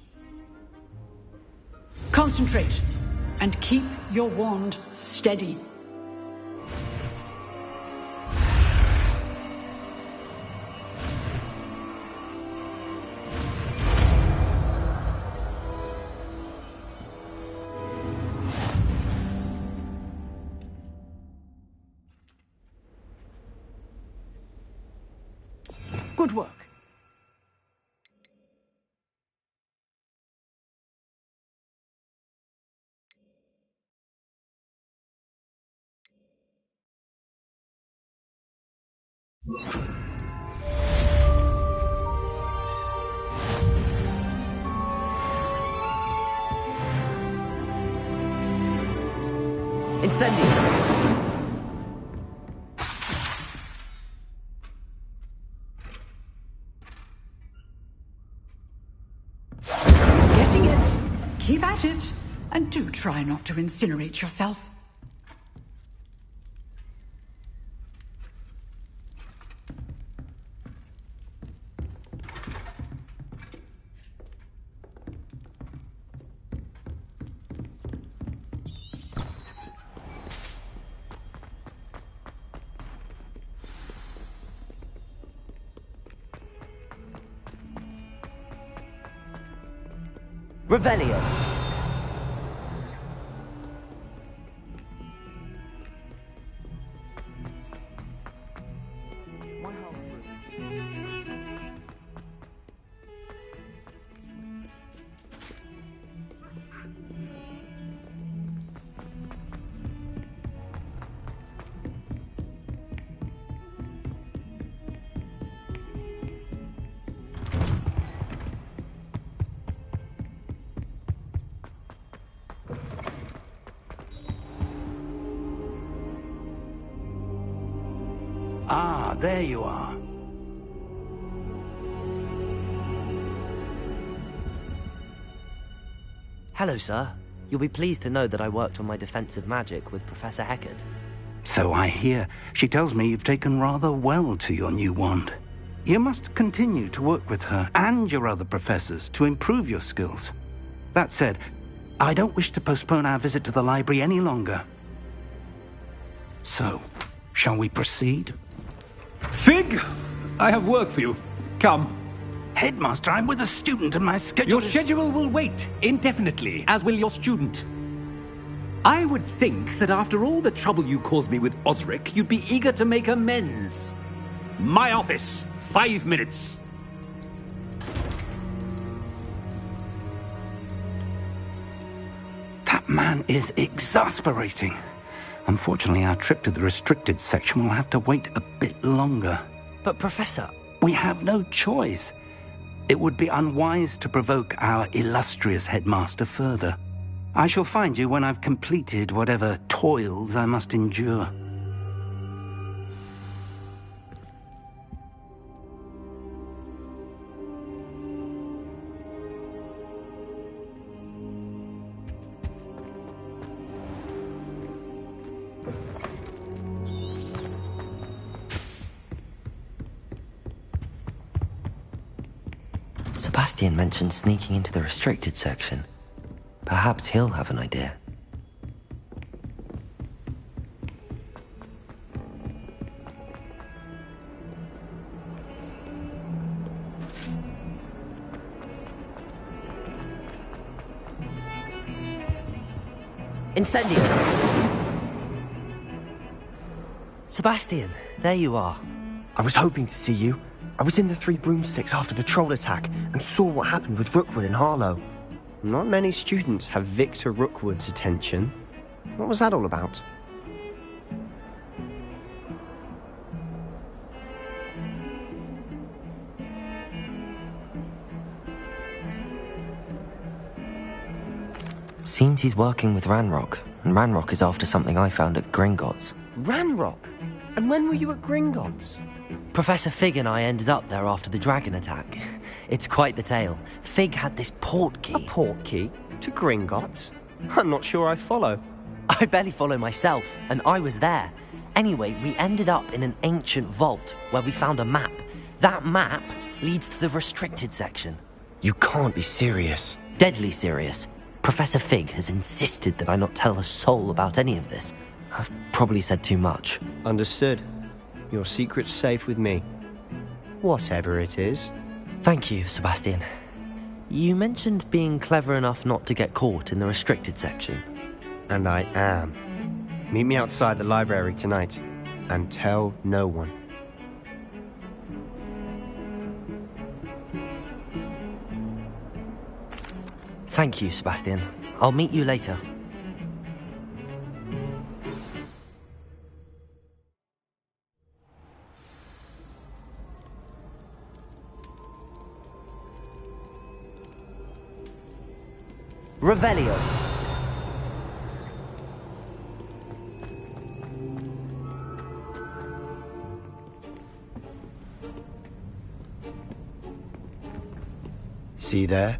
Concentrate, and keep your wand steady. Good work. Incendio! Getting it. Keep at it. And do try not to incinerate yourself. Revelio. Ah, there you are. Hello, sir. You'll be pleased to know that I worked on my defensive magic with Professor Hecat. So I hear. She tells me you've taken rather well to your new wand. You must continue to work with her and your other professors to improve your skills. That said, I don't wish to postpone our visit to the library any longer. So, shall we proceed? Fig! I have work for you. Come. Headmaster, I'm with a student and my schedule Your schedule will wait indefinitely, as will your student. I would think that after all the trouble you caused me with Osric, you'd be eager to make amends. My office. 5 minutes. That man is exasperating. Unfortunately, our trip to the restricted section will have to wait a bit longer. But, Professor... We have no choice. It would be unwise to provoke our illustrious headmaster further. I shall find you when I've completed whatever toils I must endure. Sebastian mentioned sneaking into the restricted section. Perhaps he'll have an idea. Incendio! Sebastian, there you are. I was hoping to see you. I was in the Three Broomsticks after the troll attack and saw what happened with Rookwood and Harlow. Not many students have Victor Rookwood's attention. What was that all about? Seems he's working with Ranrock, and Ranrock is after something I found at Gringotts. Ranrock? And when were you at Gringotts? Professor Fig and I ended up there after the dragon attack. It's quite the tale. Fig had this port key. A port key? To Gringotts? I'm not sure I follow. I barely follow myself, and I was there. Anyway, we ended up in an ancient vault where we found a map. That map leads to the restricted section. You can't be serious. Deadly serious. Professor Fig has insisted that I not tell a soul about any of this. I've probably said too much. Understood. Your secret's safe with me. Whatever it is. Thank you, Sebastian. You mentioned being clever enough not to get caught in the restricted section. And I am. Meet me outside the library tonight, and tell no one. Thank you, Sebastian. I'll meet you later. Revelio. See there?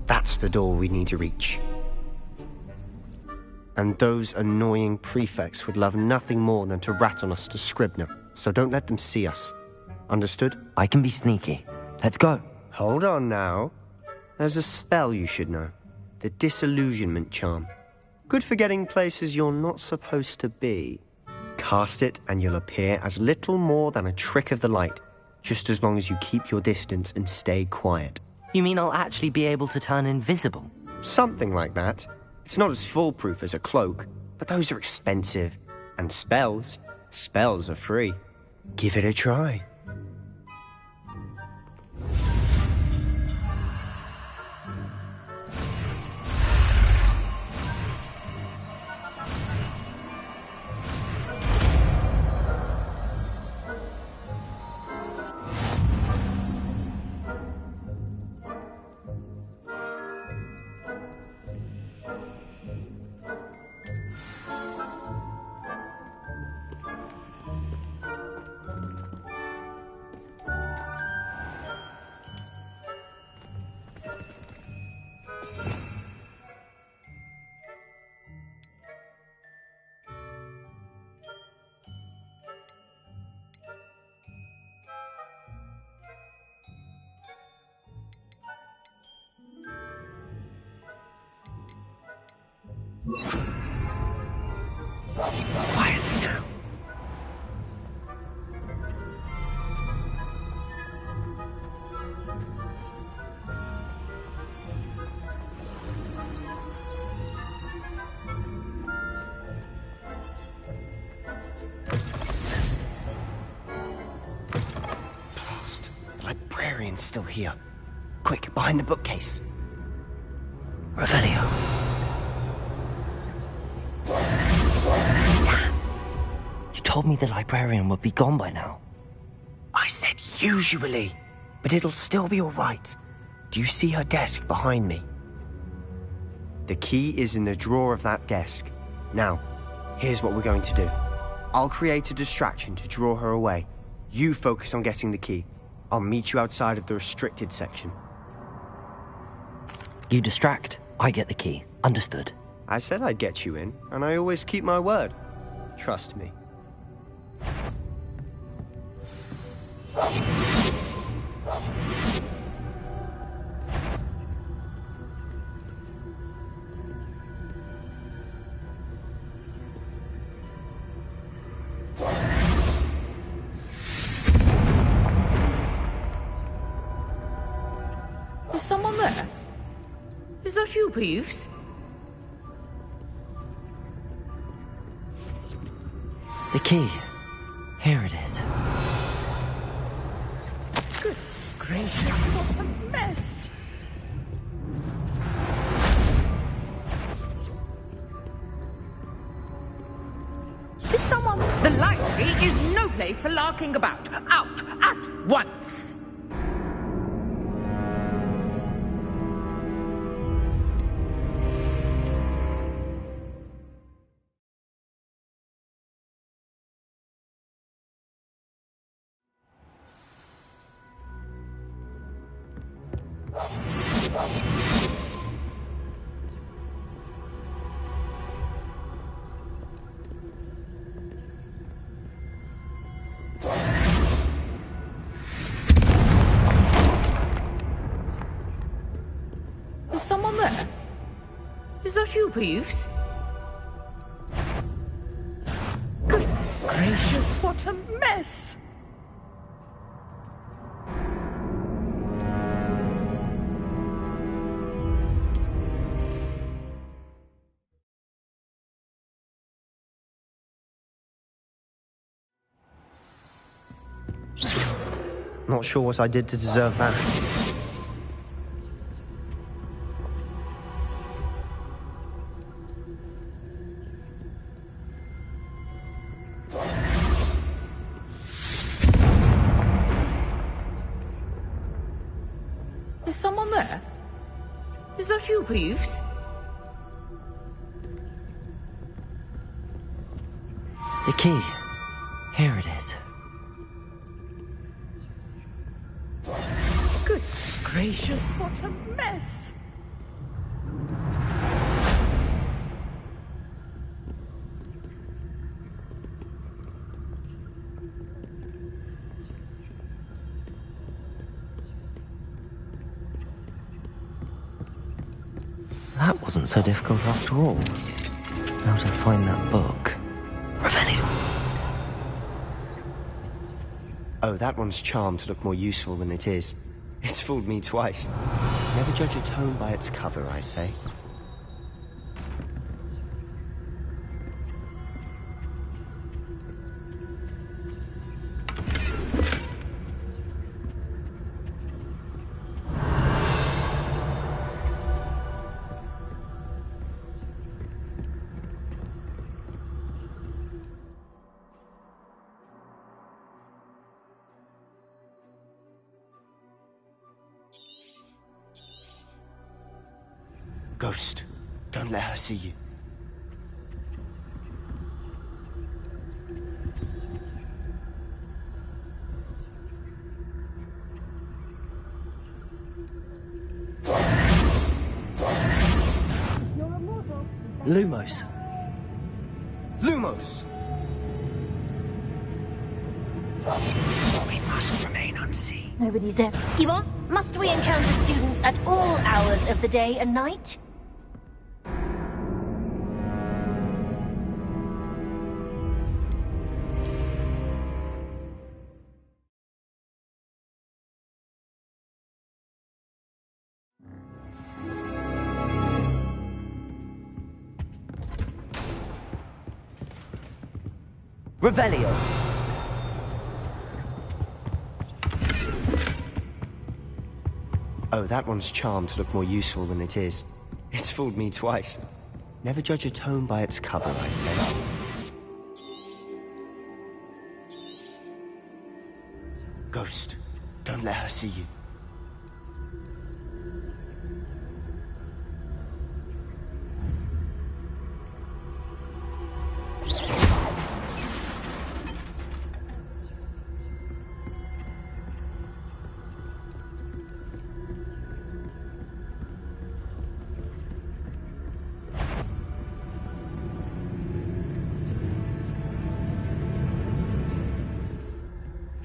That's the door we need to reach. And those annoying prefects would love nothing more than to rat on us to Scribner, so don't let them see us. Understood? I can be sneaky. Let's go. Hold on now. There's a spell you should know. The Disillusionment Charm. Good for getting places you're not supposed to be. Cast it and you'll appear as little more than a trick of the light, just as long as you keep your distance and stay quiet. You mean I'll actually be able to turn invisible? Something like that. It's not as foolproof as a cloak, but those are expensive. And spells are free. Give it a try. Quietly now. Blast. The librarian's still here. Quick, behind the bookcase. Revelio. You told me the librarian would be gone by now. I said usually, but it'll still be all right. Do you see her desk behind me? The key is in the drawer of that desk. Now, here's what we're going to do. I'll create a distraction to draw her away. You focus on getting the key. I'll meet you outside of the restricted section. You distract, I get the key. Understood. I said I'd get you in, and I always keep my word. Trust me. that you, Peeves? The key. Here it is. Goodness gracious, what a mess! Is someone... The library is no place for larking about. Out at once! Is someone there? Is that you, Peeves? Goodness gracious, what a mess! Not sure what I did to deserve that. Is someone there? Is that you, Peeves? The key. Here it is. Goodness gracious, what a mess! That wasn't so difficult after all. Now to find that book. Revelio. Oh, that one's charmed to look more useful than it is. It's fooled me twice. Never judge a tome by its cover, I say. Ghost, don't let her see you. Lumos. Lumos! We must remain unseen. Nobody's there. You are? Must we encounter students at all hours of the day and night? Revelio! Oh, that one's charmed to look more useful than it is. It's fooled me twice. Never judge a tome by its cover, I say. Ghost, don't let her see you.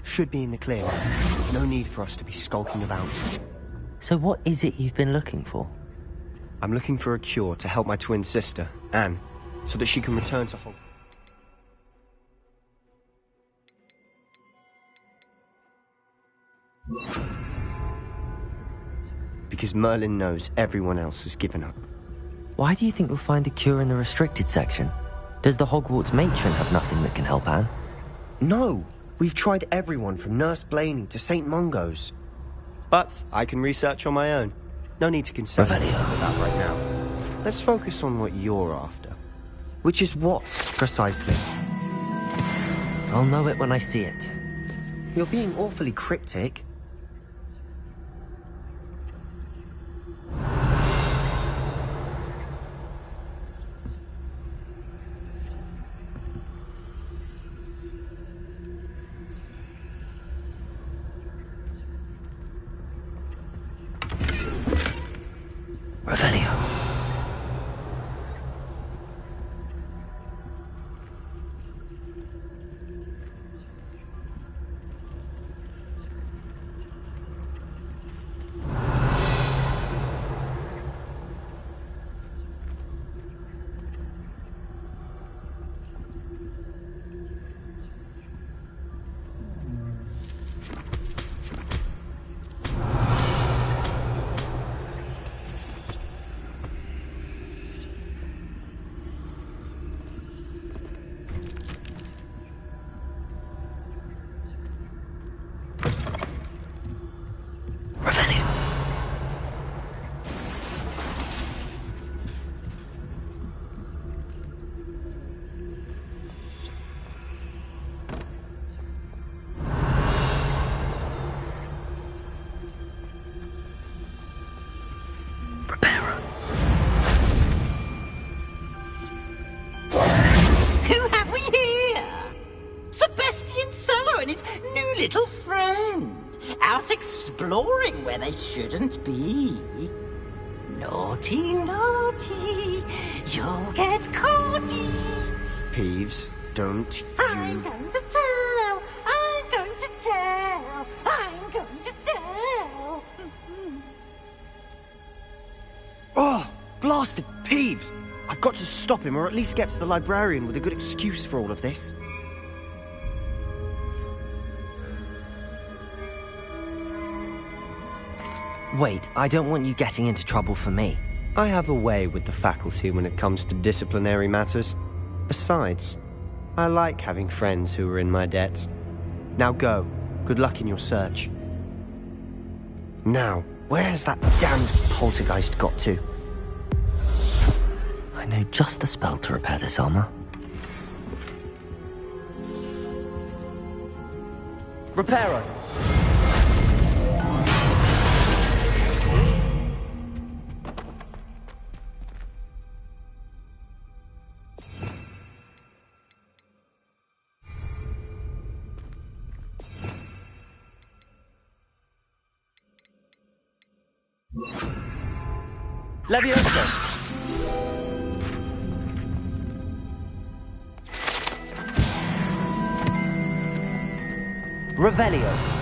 Should be in the clear now. No need for us to be skulking about. So what is it you've been looking for? I'm looking for a cure to help my twin sister, Anne, so that she can return to Hogwarts. because Merlin knows everyone else has given up. Why do you think we'll find a cure in the restricted section? Does the Hogwarts matron have nothing that can help Anne? No! We've tried everyone from Nurse Blaney to St. Mungo's. But I can research on my own. No need to concern yourself with that right now. Let's focus on what you're after. Which is what, precisely? I'll know it when I see it. You're being awfully cryptic. Revelio. Little friend, out exploring where they shouldn't be. Naughty, naughty, you'll get caughty. Peeves, don't you... I'm going to tell, I'm going to tell, I'm going to tell. Oh, blasted Peeves! I've got to stop him, or at least get to the librarian with a good excuse for all of this. Wait, I don't want you getting into trouble for me. I have a way with the faculty when it comes to disciplinary matters. Besides, I like having friends who are in my debt. Now go. Good luck in your search. Now, where's that damned poltergeist got to? I know just the spell to repair this armor. Reparo! Levioso! Revelio!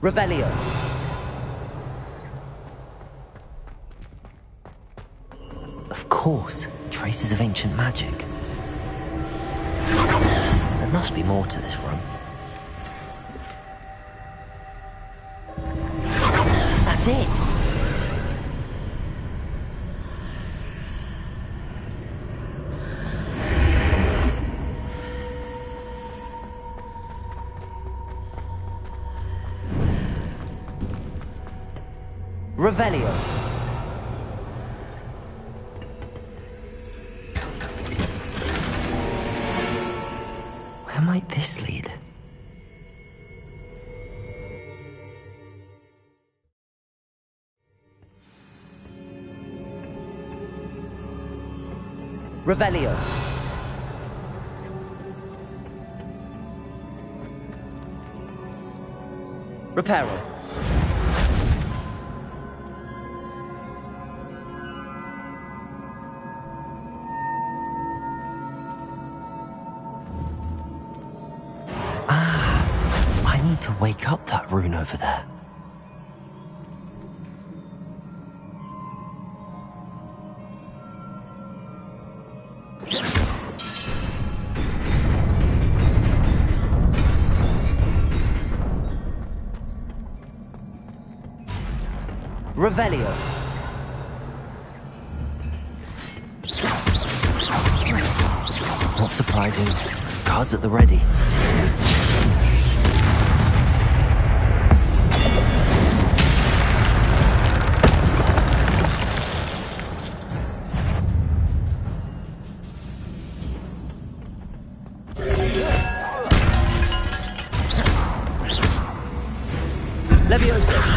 Revelio. Of course, traces of ancient magic. There must be more to this room. That's it! Revelio. might this lead? Revelio. Reparo. I need to wake up that rune over there. Revelio. Not surprising. Cards at the ready. Leviosa.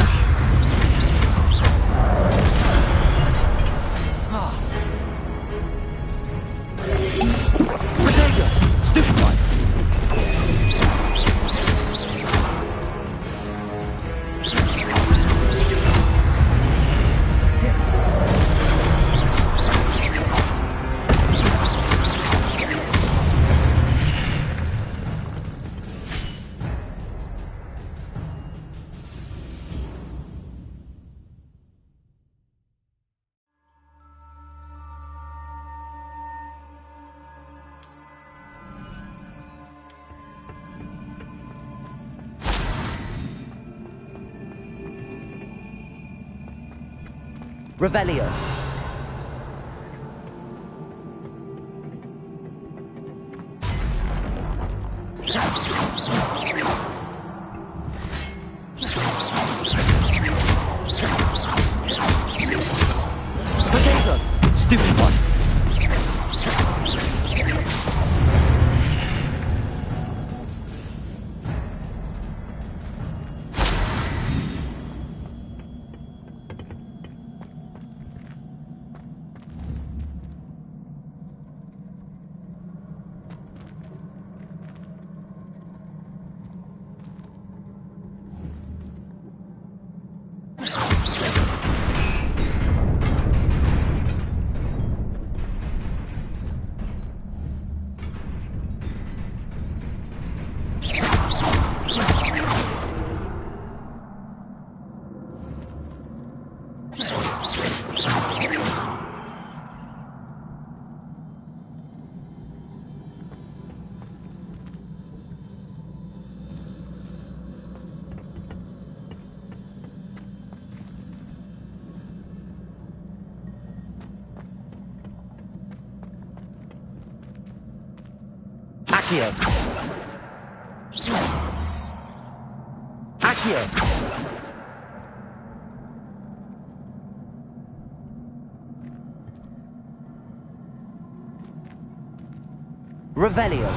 Revelio. Potato. Stupid one. Accio. Accio. Revelio.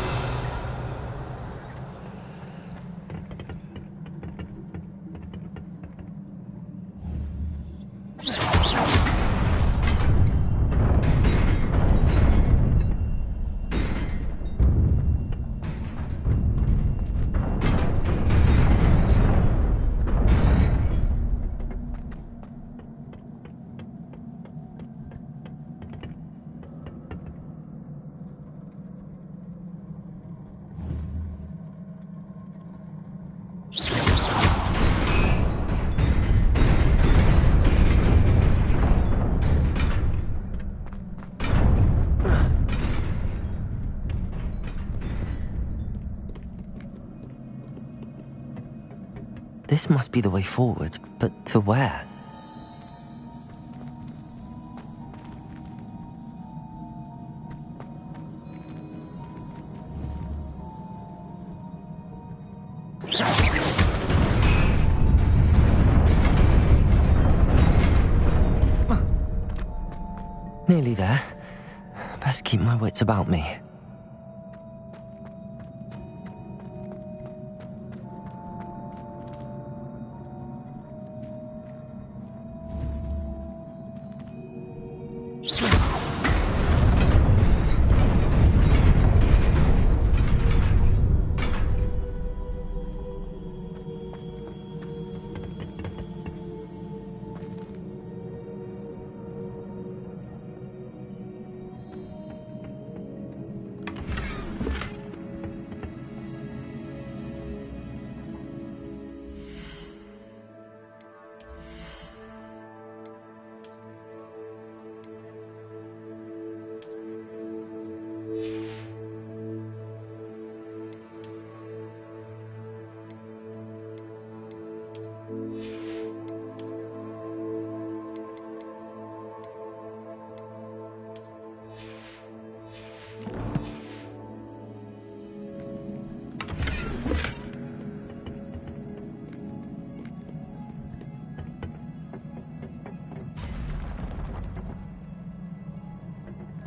This must be the way forward, but to where? Nearly there. Best keep my wits about me.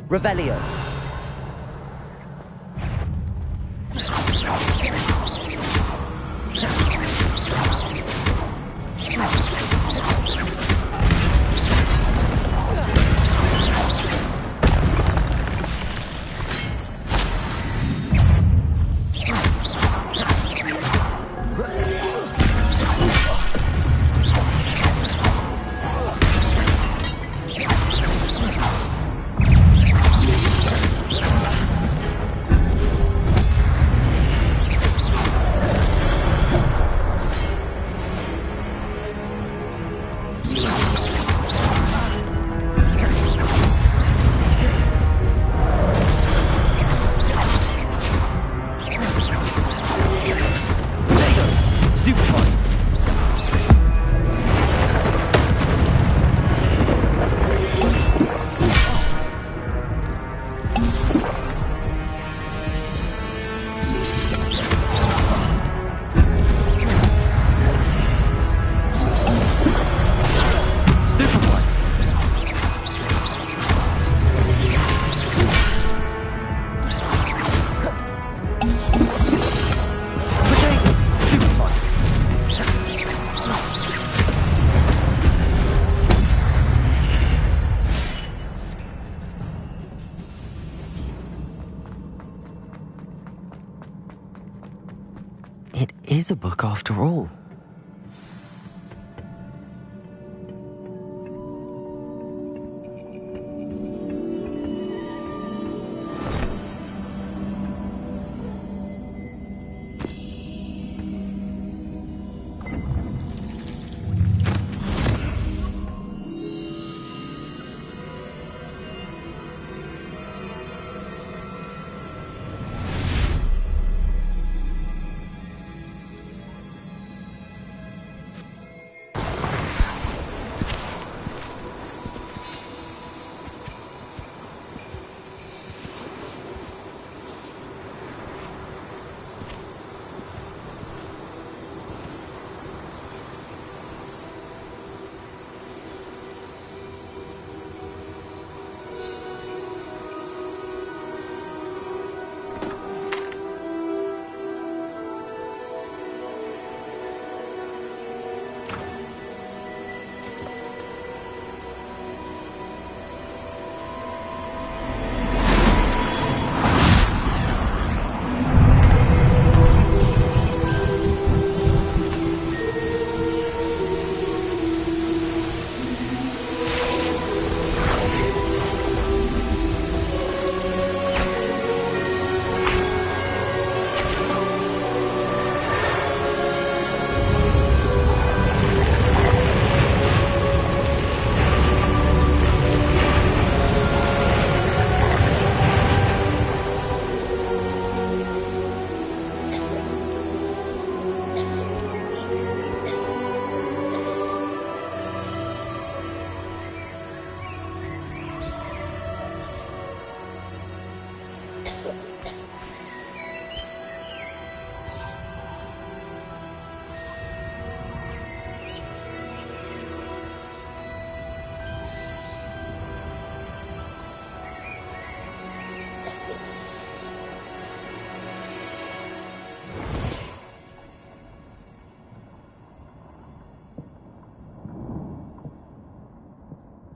Revelio. It is a book after all.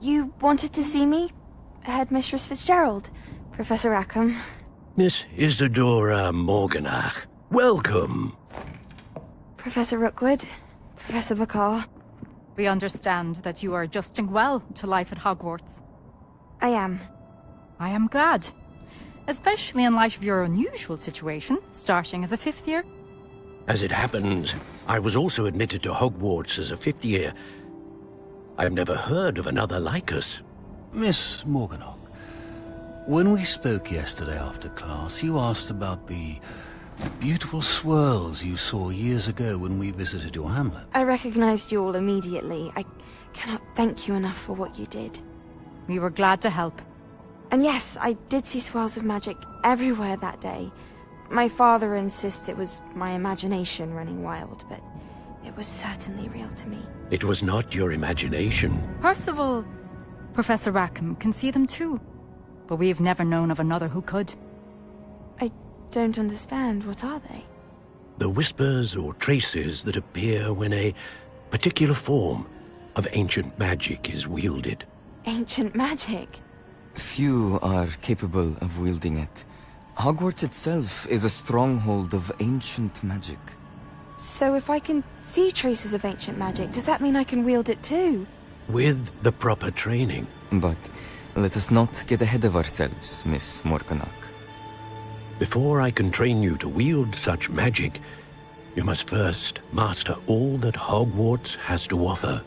You wanted to see me? Headmistress Fitzgerald, Professor Rackham. Miss Isadora Morganach, welcome. Professor Rookwood, Professor Bakar. We understand that you are adjusting well to life at Hogwarts. I am. I am glad. Especially in light of your unusual situation, starting as a 5th year. As it happens, I was also admitted to Hogwarts as a 5th year. I've never heard of another like us. Miss Morganach, when we spoke yesterday after class, you asked about the beautiful swirls you saw years ago when we visited your hamlet. I recognized you all immediately. I cannot thank you enough for what you did. We were glad to help. And yes, I did see swirls of magic everywhere that day. My father insists it was my imagination running wild, but it was certainly real to me. It was not your imagination. Percival, Professor Rackham can see them too. But we have never known of another who could. I don't understand. What are they? The whispers or traces that appear when a particular form of ancient magic is wielded. Ancient magic? Few are capable of wielding it. Hogwarts itself is a stronghold of ancient magic. So if I can see traces of ancient magic, does that mean I can wield it too? With the proper training. But let us not get ahead of ourselves, Miss Morganach. Before I can train you to wield such magic, you must first master all that Hogwarts has to offer.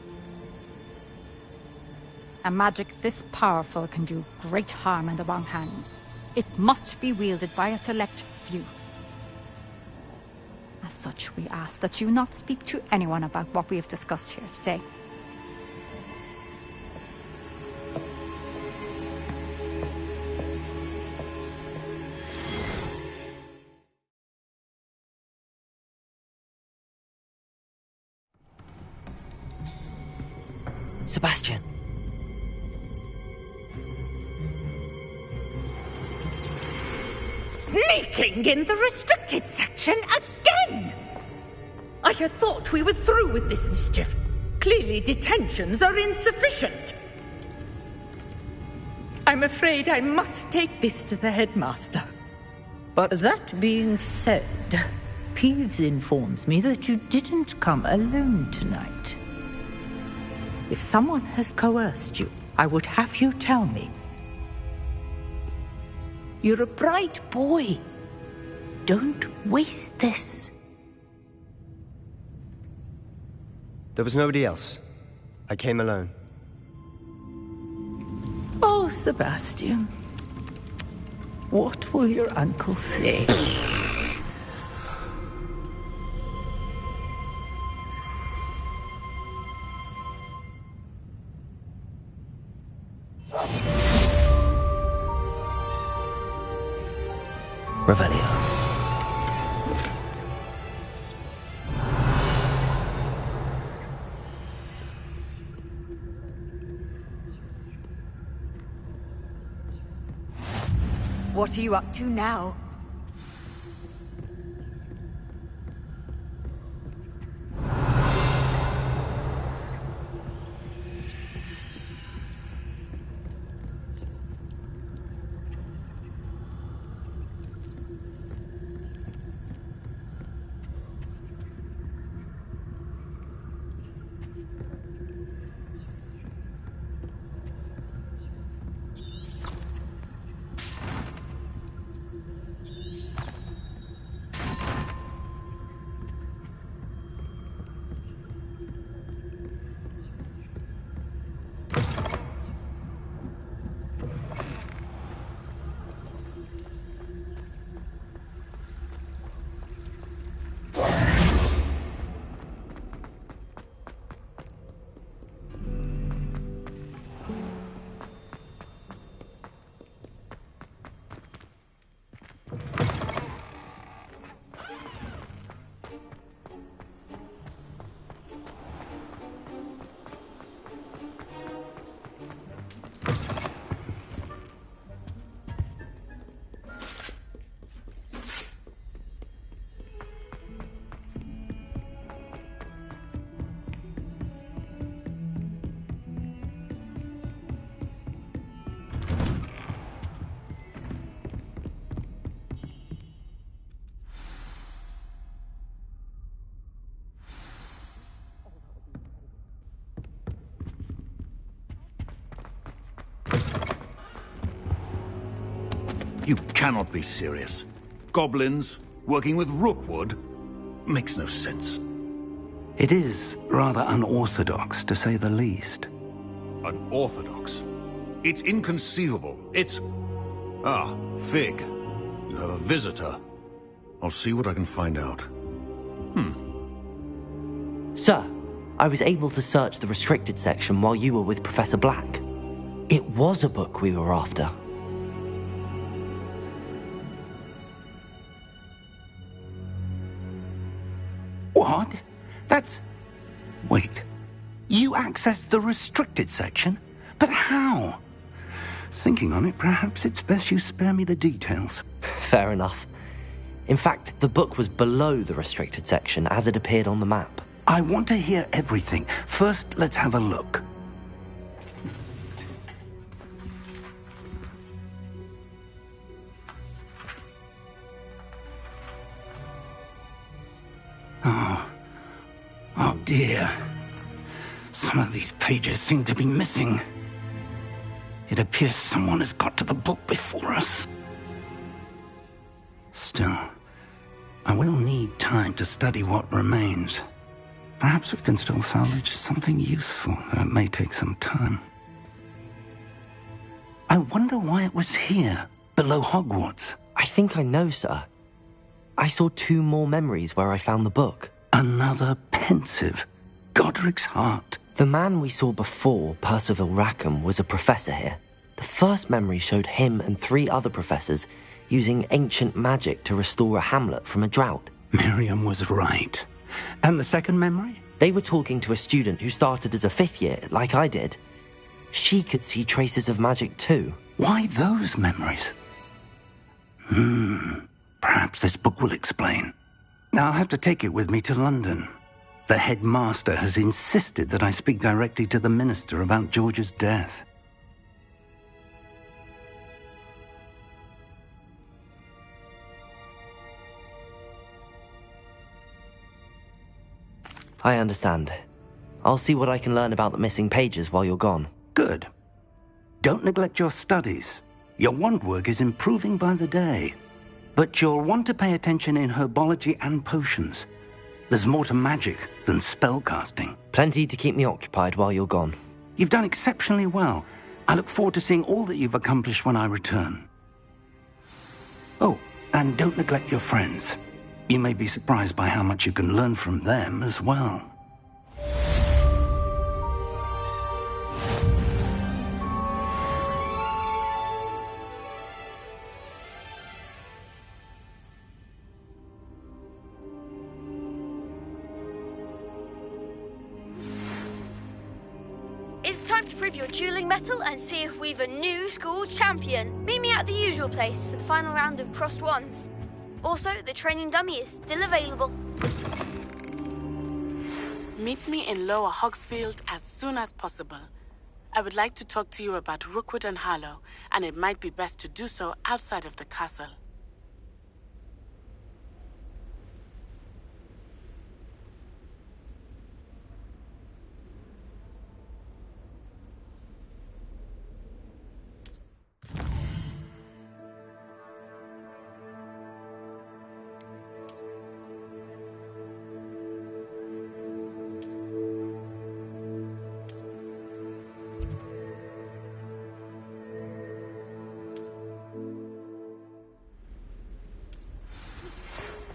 A magic this powerful can do great harm in the wrong hands. It must be wielded by a select few. As such, we ask that you not speak to anyone about what we have discussed here today. Sebastian. Sneaking in the restricted section again! I had thought we were through with this mischief. Clearly detentions are insufficient. I'm afraid I must take this to the headmaster. But that being said, Peeves informs me that you didn't come alone tonight. If someone has coerced you, I would have you tell me. You're a bright boy. Don't waste this. There was nobody else. I came alone. Oh, Sebastian. What will your uncle say? Revelio. What are you up to now? You cannot be serious. Goblins working with Rookwood makes no sense. It is rather unorthodox, to say the least. Unorthodox? It's inconceivable. It's... Ah, Fig. You have a visitor. I'll see what I can find out. Sir, I was able to search the restricted section while you were with Professor Black. It was a book we were after. What? That's... Wait. You accessed the restricted section? But how? Thinking on it, perhaps it's best you spare me the details. Fair enough. In fact, the book was below the restricted section as it appeared on the map. I want to hear everything. First, let's have a look. Oh dear. Some of these pages seem to be missing. It appears someone has got to the book before us. Still, I will need time to study what remains. Perhaps we can still salvage something useful, though it may take some time. I wonder why it was here, below Hogwarts. I think I know, sir. I saw 2 more memories where I found the book. Another pensive. Godric's heart. The man we saw before, Percival Rackham, was a professor here. The first memory showed him and 3 other professors using ancient magic to restore a hamlet from a drought. Miriam was right. And the second memory? They were talking to a student who started as a 5th year, like I did. She could see traces of magic too. Why those memories? Perhaps this book will explain. I'll have to take it with me to London. The headmaster has insisted that I speak directly to the minister about George's death. I understand. I'll see what I can learn about the missing pages while you're gone. Good. Don't neglect your studies. Your wand work is improving by the day. But you'll want to pay attention in herbology and potions. There's more to magic than spellcasting. Plenty to keep me occupied while you're gone. You've done exceptionally well. I look forward to seeing all that you've accomplished when I return. Oh, and don't neglect your friends. You may be surprised by how much you can learn from them as well. It's time to prove your dueling mettle and see if we've a new school champion. Meet me at the usual place for the final round of crossed wands. Also, the training dummy is still available. Meet me in Lower Hogsfield as soon as possible. I would like to talk to you about Rookwood and Harlow, and it might be best to do so outside of the castle.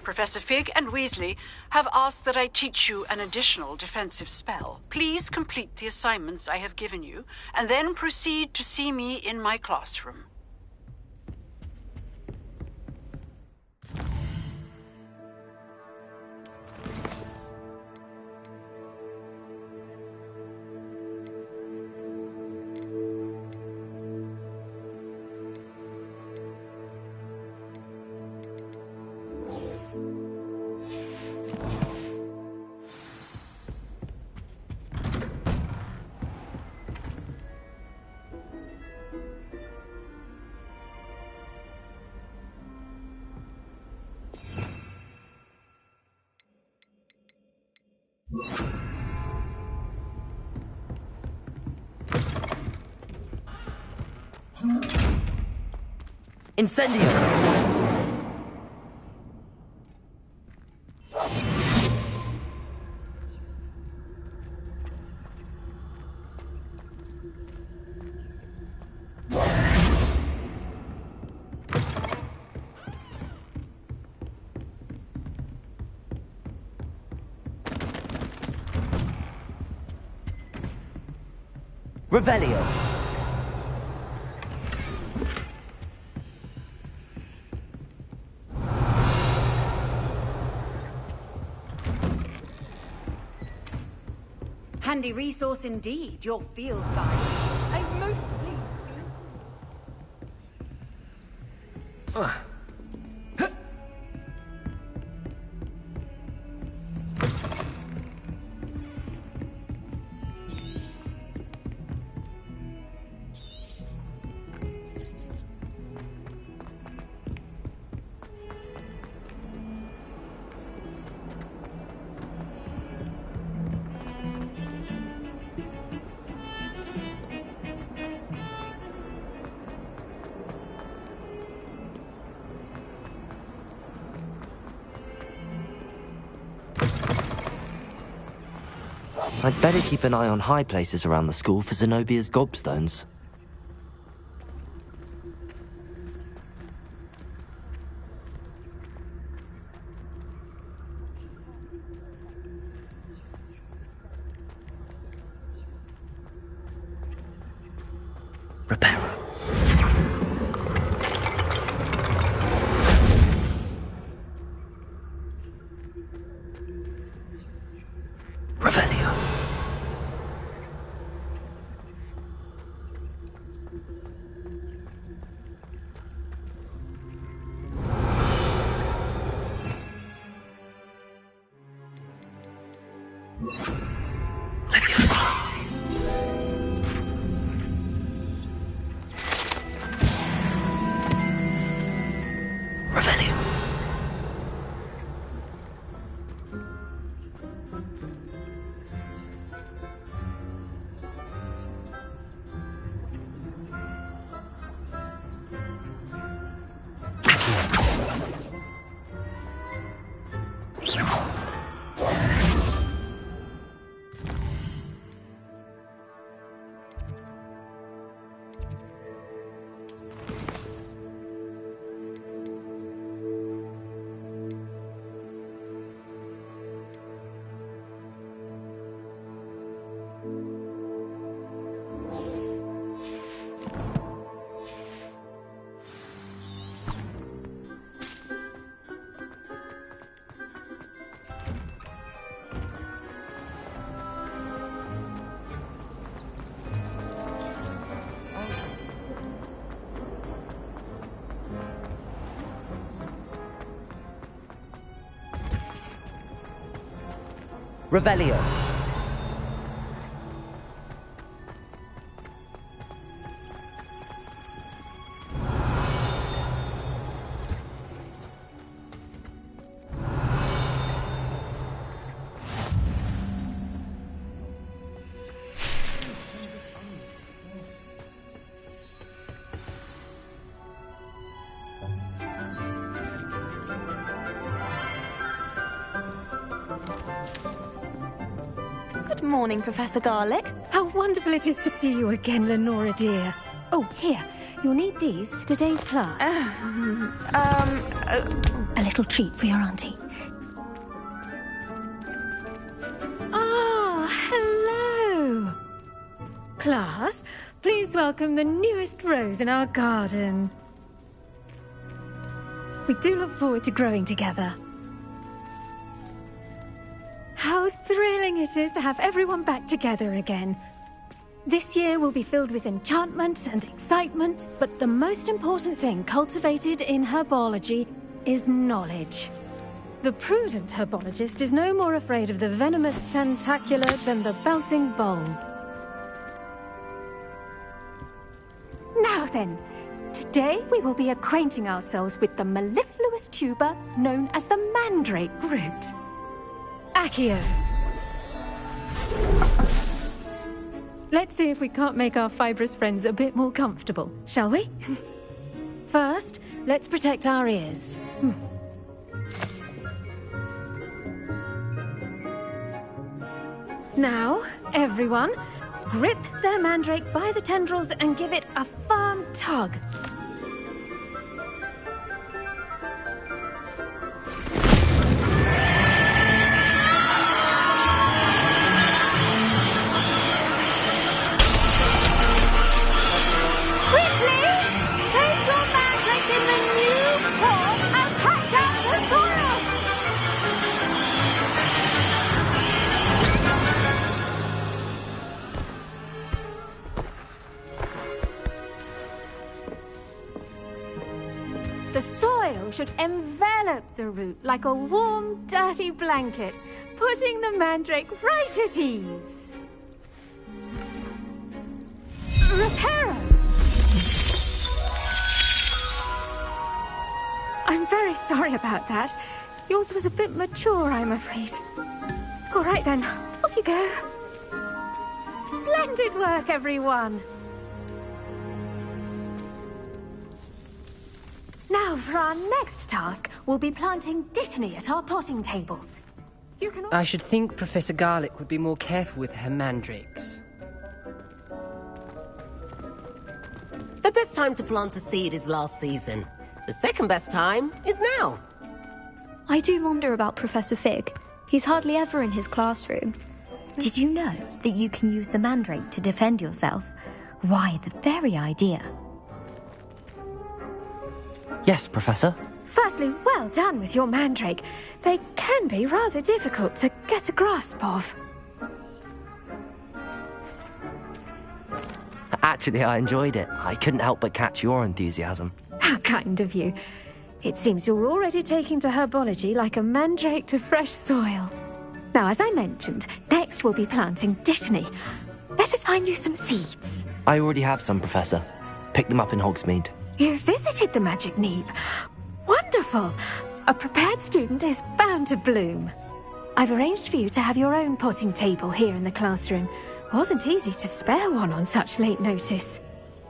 Professor Fig and Weasley have asked that I teach you an additional defensive spell. Please complete the assignments I have given you, and then proceed to see me in my classroom. Incendio! Revelio. Handy resource indeed, your field guide. I'm most pleased. I'd better keep an eye on high places around the school for Zenobia's gobstones. Reparo. Revelio. Revelio. Revelio. Good morning, Professor Garlick. How wonderful it is to see you again, Lenora dear. Oh, here. You'll need these for today's class. A little treat for your auntie. Ah, hello. Class, please welcome the newest rose in our garden. We do look forward to growing together. How thrilling it is to have everyone back together again. This year will be filled with enchantment and excitement, but the most important thing cultivated in herbology is knowledge. The prudent herbologist is no more afraid of the venomous tentacula than the bouncing bulb. Now then, today we will be acquainting ourselves with the mellifluous tuber known as the mandrake root. Accio. Let's see if we can't make our fibrous friends a bit more comfortable, shall we? First, let's protect our ears. Now, everyone, grip their mandrake by the tendrils and give it a firm tug. The soil should envelop the root like a warm, dirty blanket, putting the mandrake right at ease. Reparo! I'm very sorry about that. Yours was a bit mature, I'm afraid. All right then, off you go. Splendid work, everyone. Now, for our next task, we'll be planting Dittany at our potting tables. You can... I should think Professor Garlick would be more careful with her mandrakes. The best time to plant a seed is last season. The second best time is now. I do wonder about Professor Fig. He's hardly ever in his classroom. Did you know that you can use the mandrake to defend yourself? Why, the very idea. Yes, Professor. Firstly, well done with your mandrake. They can be rather difficult to get a grasp of. Actually, I enjoyed it. I couldn't help but catch your enthusiasm. How kind of you. It seems you're already taking to herbology like a mandrake to fresh soil. Now, as I mentioned, next we'll be planting Dittany. Let us find you some seeds. I already have some, Professor. Picked them up in Hogsmeade. You visited the Magic Neep. Wonderful! A prepared student is bound to bloom. I've arranged for you to have your own potting table here in the classroom. Wasn't easy to spare one on such late notice.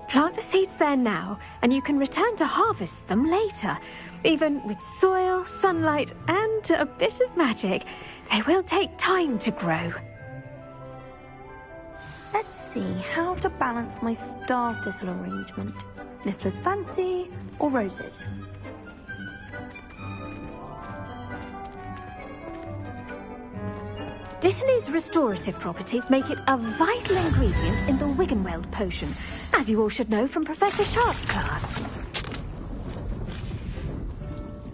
Plant the seeds there now, and you can return to harvest them later. Even with soil, sunlight, and a bit of magic, they will take time to grow. Let's see how to balance my star thistle arrangement. Niffler's fancy or roses? Dittany's restorative properties make it a vital ingredient in the Wiggenweld potion, as you all should know from Professor Sharp's class.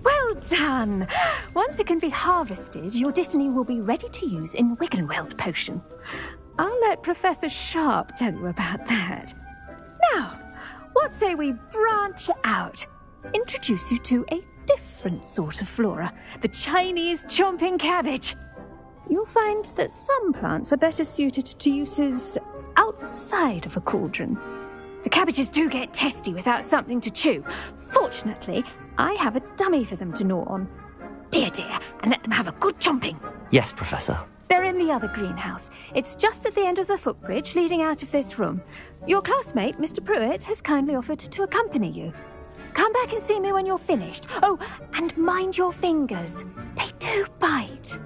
Well done! Once it can be harvested, your Dittany will be ready to use in Wiggenweld potion. I'll let Professor Sharp tell you about that. Now, what say we branch out? Introduce you to a different sort of flora, the Chinese chomping cabbage. You'll find that some plants are better suited to uses outside of a cauldron. The cabbages do get testy without something to chew. Fortunately, I have a dummy for them to gnaw on. Be a dear and let them have a good chomping. Yes, Professor. They're in the other greenhouse. It's just at the end of the footbridge leading out of this room. Your classmate, Mr. Pruitt, has kindly offered to accompany you. Come back and see me when you're finished. Oh, and mind your fingers. They do bite.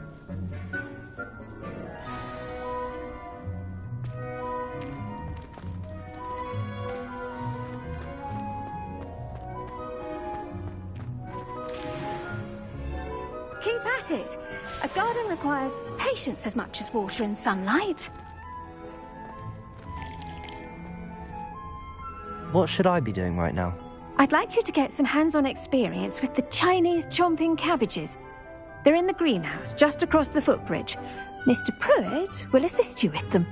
Keep at it. A garden requires patience as much as water and sunlight. What should I be doing right now? I'd like you to get some hands-on experience with the Chinese chomping cabbages. They're in the greenhouse, just across the footbridge. Mr. Pruitt will assist you with them.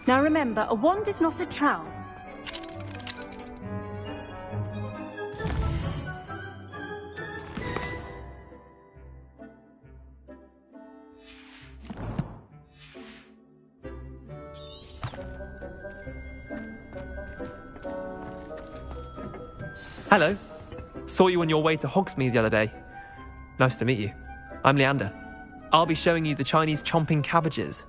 Now remember, a wand is not a trowel. Hello. Saw you on your way to Hogsmeade the other day. Nice to meet you. I'm Leander. I'll be showing you the Chinese chomping cabbages.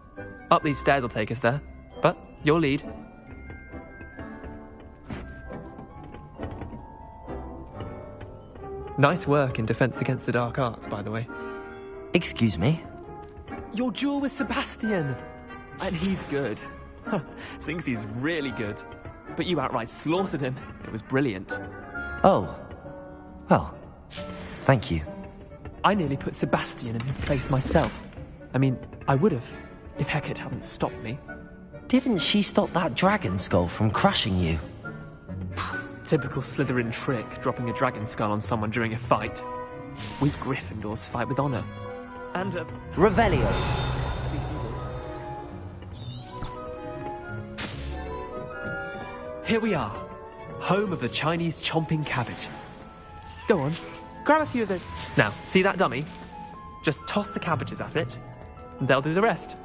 Up these stairs will take us there. But you'll lead. Nice work in Defense Against the Dark Arts, by the way. Excuse me? Your duel with Sebastian! And he's good. Thinks he's really good. But you outright slaughtered him. It was brilliant. Oh. Well, thank you. I nearly put Sebastian in his place myself. I mean, I would have, if Hecate hadn't stopped me. Didn't she stop that dragon skull from crushing you? Typical Slytherin trick, dropping a dragon skull on someone during a fight. We Gryffindors fight with honor. And, Revelio! At least you did. Here we are, home of the Chinese chomping cabbage. Go on, grab a few of the... Now, see that dummy? Just toss the cabbages at it, and they'll do the rest.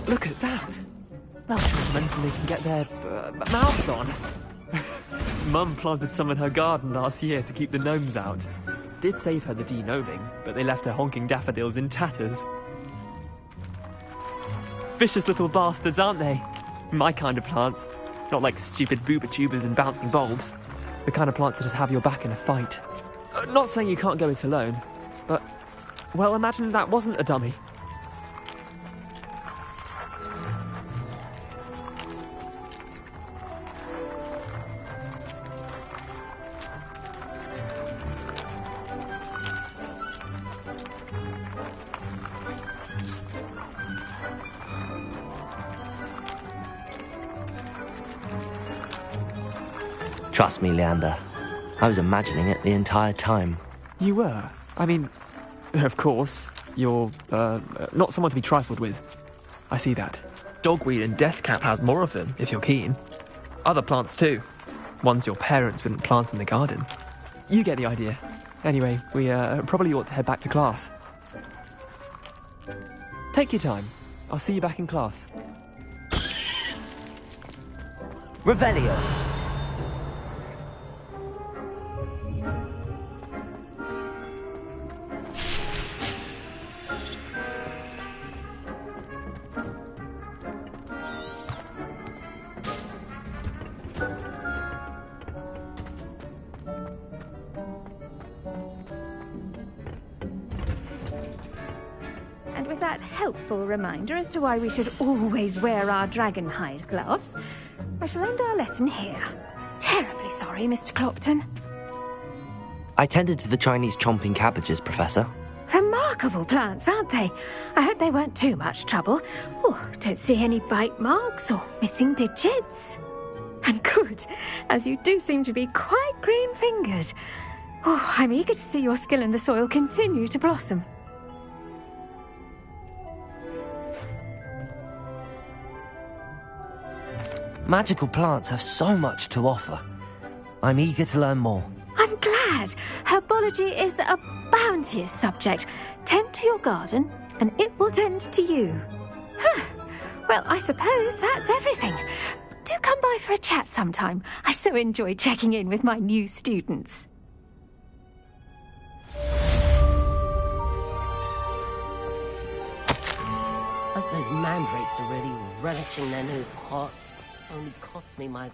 Look at that! Well, mentally can get their mouths on. Mum planted some in her garden last year to keep the gnomes out. Did save her the de-gnoming, but they left her honking daffodils in tatters. Vicious little bastards, aren't they? My kind of plants. Not like stupid booba tubers and bouncing bulbs. The kind of plants that just have your back in a fight. Not saying you can't go it alone, but... well, imagine that wasn't a dummy. Trust me, Leander. I was imagining it the entire time. You were? I mean, of course, you're, not someone to be trifled with. I see that. Dogweed and deathcap has more of them, if you're keen. Other plants too. Ones your parents wouldn't plant in the garden. You get the idea. Anyway, we, probably ought to head back to class. Take your time. I'll see you back in class. Revelio! Helpful reminder as to why we should always wear our dragonhide gloves, I shall end our lesson here. Terribly sorry, Mr. Clopton. I tended to the Chinese chomping cabbages, Professor. Remarkable plants, aren't they? I hope they weren't too much trouble. Oh, don't see any bite marks or missing digits. And good, as you do seem to be quite green-fingered. Oh, I'm eager to see your skill in the soil continue to blossom. Magical plants have so much to offer. I'm eager to learn more. I'm glad. Herbology is a bounteous subject. Tend to your garden, and it will tend to you. Huh. Well, I suppose that's everything. Do come by for a chat sometime. I so enjoy checking in with my new students. Hope those mandrakes are really relishing their new pots. Only cost me my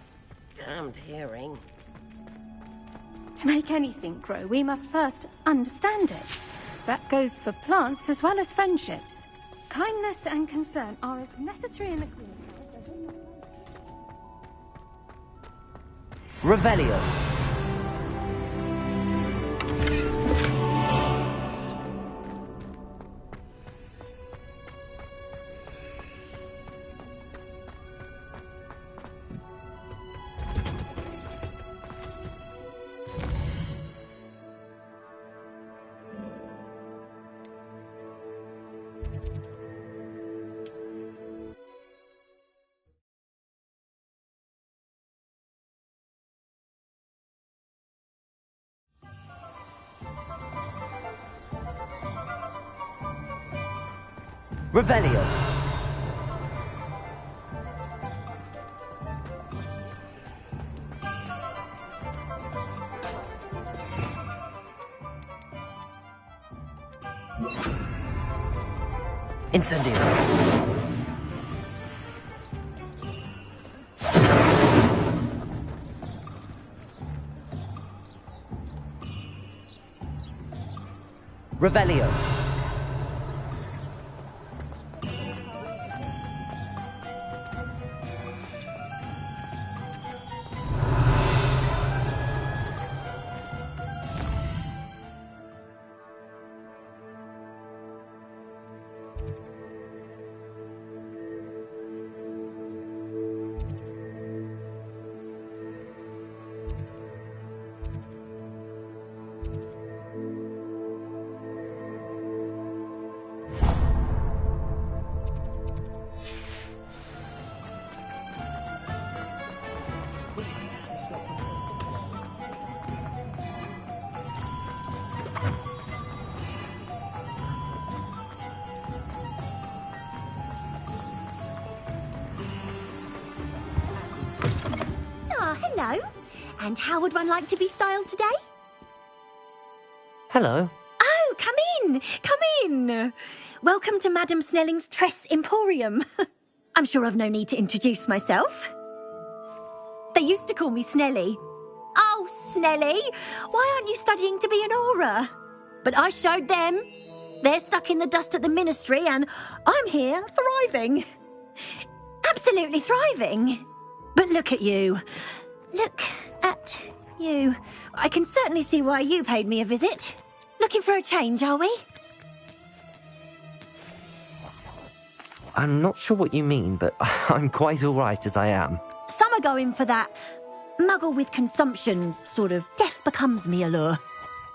damned hearing. To make anything grow, we must first understand it. That goes for plants as well as friendships. Kindness and concern are as necessary in the Revelio. Revelio. Incendio. Revelio. Hello. And how would one like to be styled today? Hello. Oh, come in. Come in. Welcome to Madame Snelling's Tress Emporium. I'm sure I've no need to introduce myself. They used to call me Snelly. Oh, Snelly, why aren't you studying to be an aura? But I showed them. They're stuck in the dust at the ministry and I'm here thriving. Absolutely thriving. But look at you. Look at you. I can certainly see why you paid me a visit. Looking for a change, are we? I'm not sure what you mean, but I'm quite all right as I am. Some are going for that muggle with consumption, sort of death becomes me allure.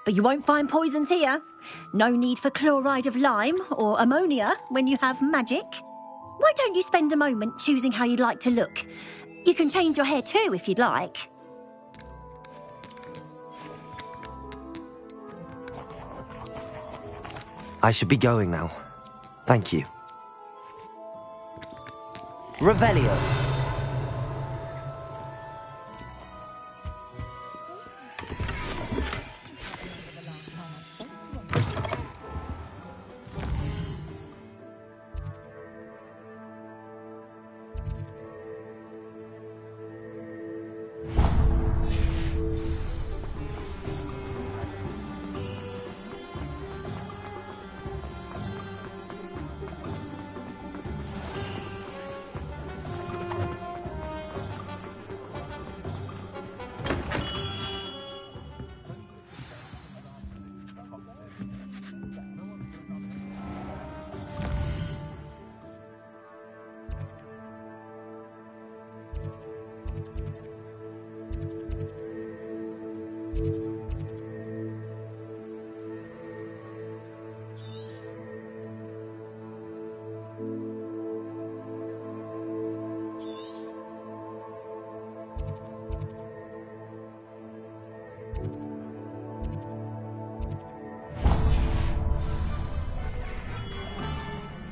But you won't find poisons here. No need for chloride of lime or ammonia when you have magic. Why don't you spend a moment choosing how you'd like to look? You can change your hair too if you'd like. I should be going now. Thank you. Revelio.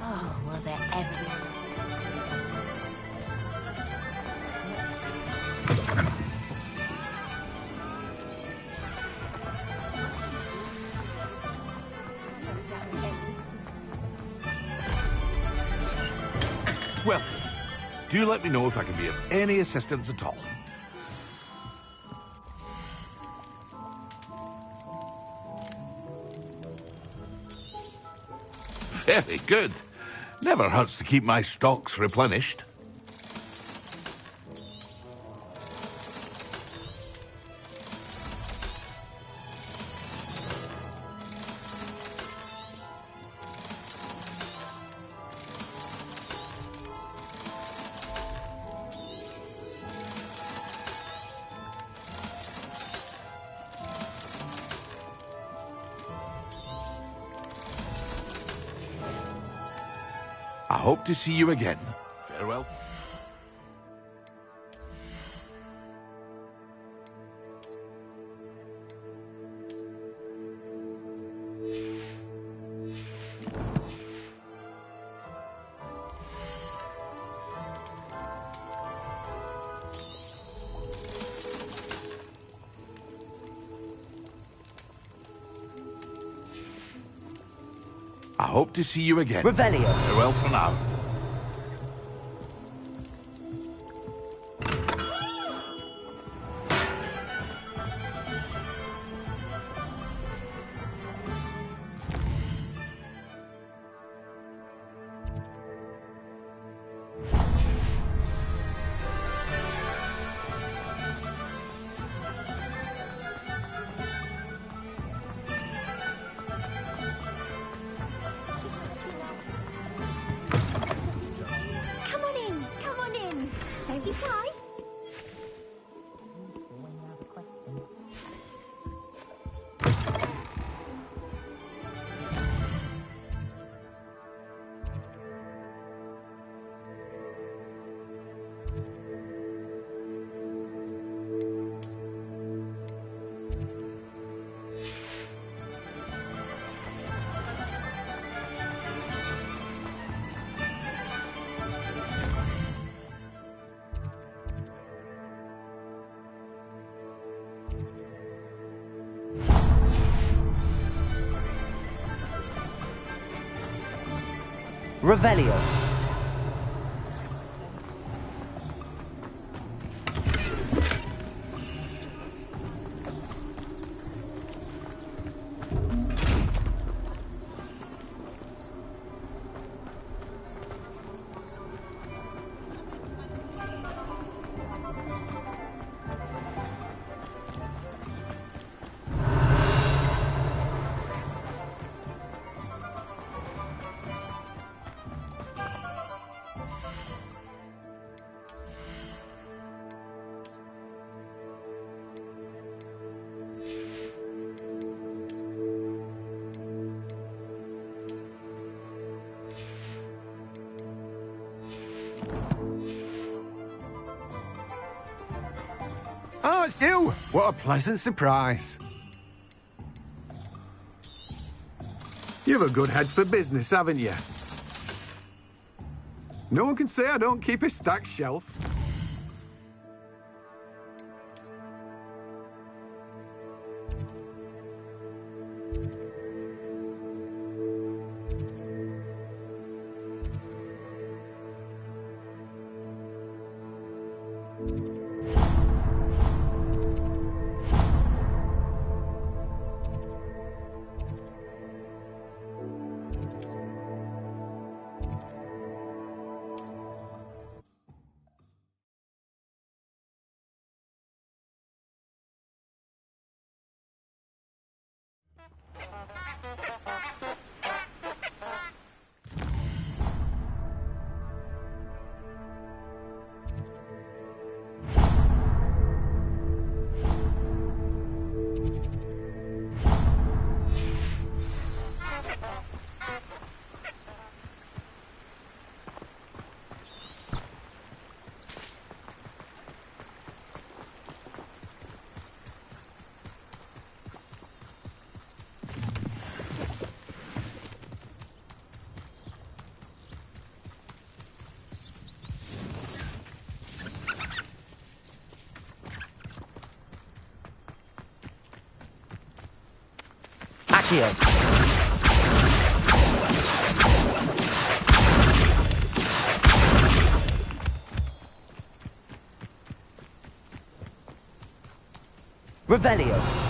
Oh, well, they're everywhere. Well, do let me know if I can be of any assistance at all. Very good. Never hurts to keep my stocks replenished. hope to see you again. Farewell. I hope to see you again. Revelio. Farewell for now. Come on in, come on in. Don't be shy. Revelio. Oh, it's you! What a pleasant surprise. You've a good head for business, haven't you? No one can say I don't keep a stacked shelf. Accio. Revelio.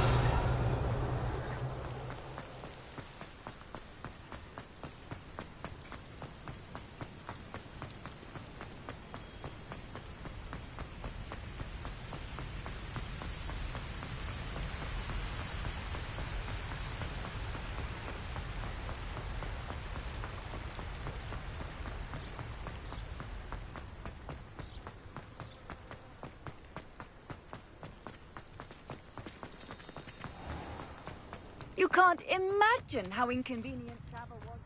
You can't imagine how inconvenient travel was.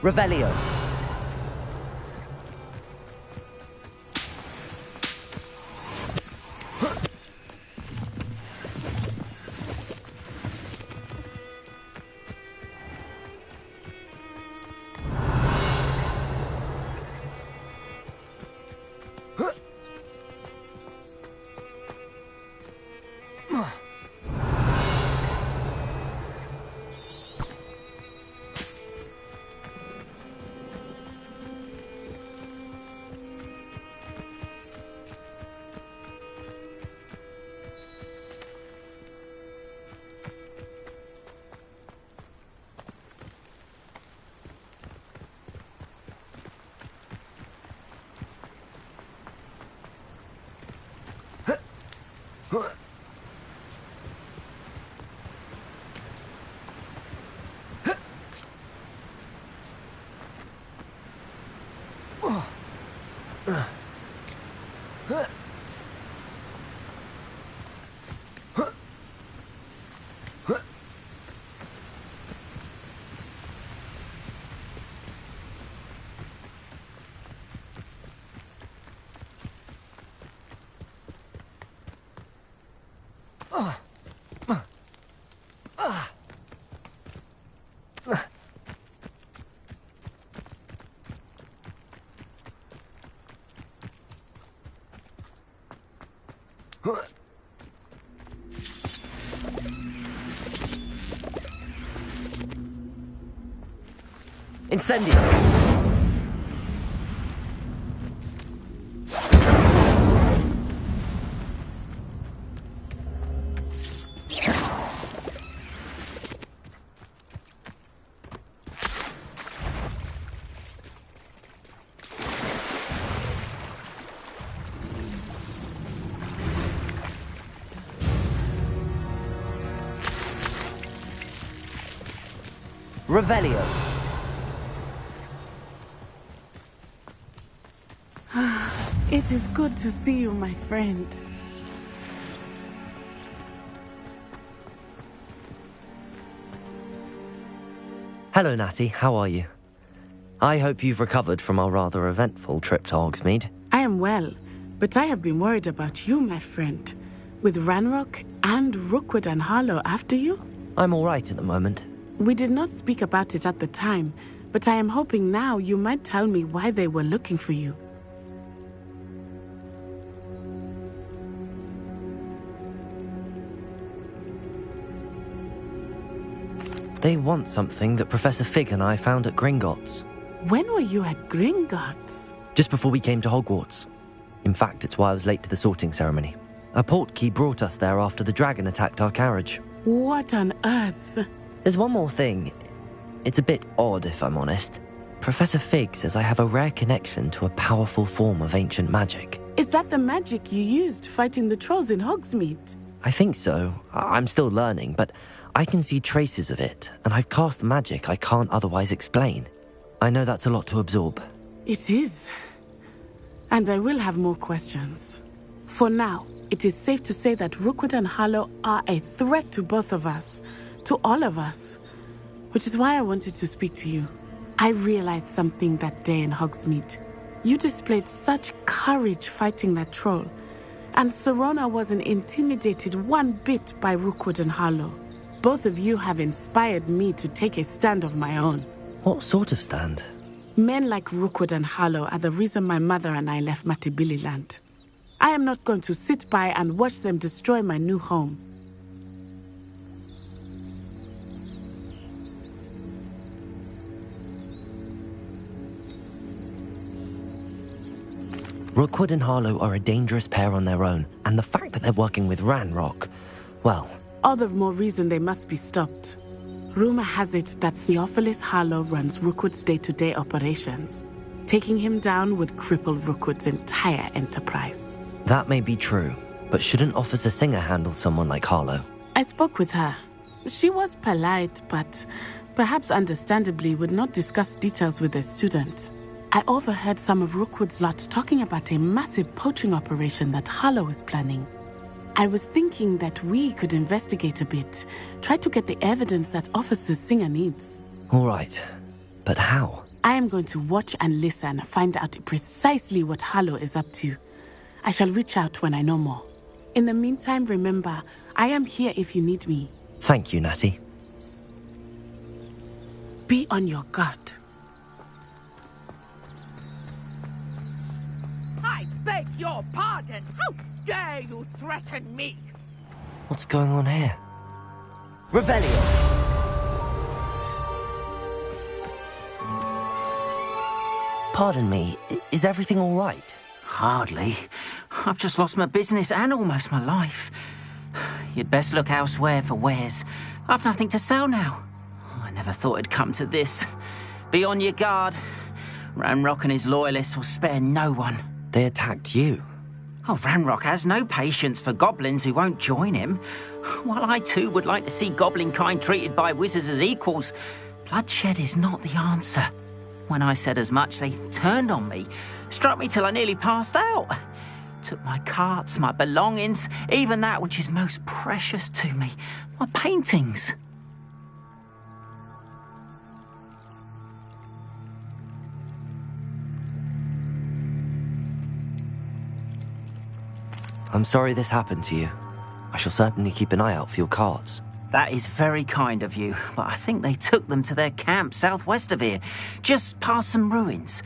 Revelio. Incendio! Revelio. It is good to see you, my friend. Hello, Natty. How are you? I hope you've recovered from our rather eventful trip to Hogsmeade. I am well, but I have been worried about you, my friend. With Ranrock and Rookwood and Harlow after you? I'm all right at the moment. We did not speak about it at the time, but I am hoping now you might tell me why they were looking for you. They want something that Professor Fig and I found at Gringotts. When were you at Gringotts? Just before we came to Hogwarts. In fact, it's why I was late to the sorting ceremony. A portkey brought us there after the dragon attacked our carriage. What on earth? There's one more thing. It's a bit odd, if I'm honest. Professor Fig says I have a rare connection to a powerful form of ancient magic. Is that the magic you used fighting the trolls in Hogsmeade? I think so. I'm still learning, but I can see traces of it, and I've cast magic I can't otherwise explain. I know that's a lot to absorb. It is. And I will have more questions. For now, it is safe to say that Rookwood and Harlow are a threat to both of us, to all of us, which is why I wanted to speak to you. I realized something that day in Hogsmeade. You displayed such courage fighting that troll, and Serona wasn't intimidated one bit by Rookwood and Harlow. Both of you have inspired me to take a stand of my own. What sort of stand? Men like Rookwood and Harlow are the reason my mother and I left Matibili land. I am not going to sit by and watch them destroy my new home. Rookwood and Harlow are a dangerous pair on their own, and the fact that they're working with Ranrock, well... All the more reason they must be stopped. Rumor has it that Theophilus Harlow runs Rookwood's day-to-day operations. Taking him down would cripple Rookwood's entire enterprise. That may be true, but shouldn't Officer Singer handle someone like Harlow? I spoke with her. She was polite, but perhaps understandably, would not discuss details with their student. I overheard some of Rookwood's lot talking about a massive poaching operation that Harlow is planning. I was thinking that we could investigate a bit, try to get the evidence that Officer Singer needs. All right, but how? I am going to watch and listen, find out precisely what Harlow is up to. I shall reach out when I know more. In the meantime, remember, I am here if you need me. Thank you, Natty. Be on your guard. I beg your pardon. How dare you threaten me? What's going on here? Revelio! Pardon me, is everything all right? Hardly. I've just lost my business and almost my life. You'd best look elsewhere for wares. I've nothing to sell now. I never thought it'd come to this. Be on your guard. Ranrock and his loyalists will spare no one. They attacked you? Oh, Ranrock has no patience for goblins who won't join him. While I too would like to see goblin kind treated by wizards as equals, bloodshed is not the answer. When I said as much, they turned on me, struck me till I nearly passed out. Took my carts, my belongings, even that which is most precious to me, my paintings. I'm sorry this happened to you. I shall certainly keep an eye out for your carts. That is very kind of you, but I think they took them to their camp southwest of here, just past some ruins.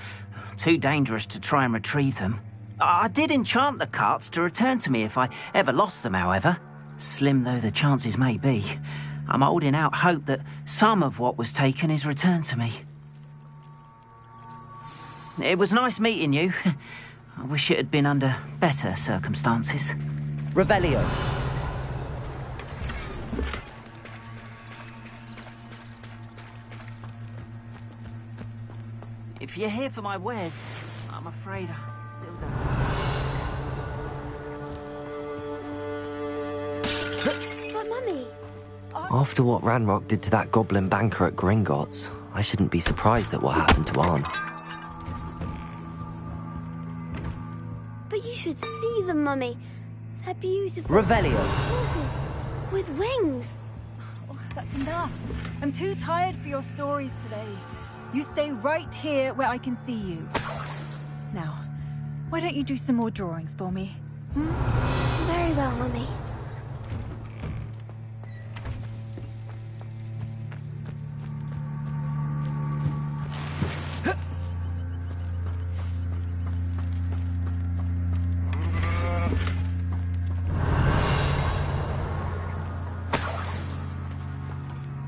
Too dangerous to try and retrieve them. I did enchant the carts to return to me if I ever lost them, however. Slim though the chances may be, I'm holding out hope that some of what was taken is returned to me. It was nice meeting you. I wish it had been under better circumstances. Revelio. If you're here for my wares, I'm afraid I still don't. But Mummy... After what Ranrock did to that goblin banker at Gringotts, I shouldn't be surprised at what happened to Arn. But you should see them, Mummy. They're beautiful. Revelio. Horses with wings. Oh, that's enough. I'm too tired for your stories today. You stay right here where I can see you. Now, why don't you do some more drawings for me? Very well, Mummy.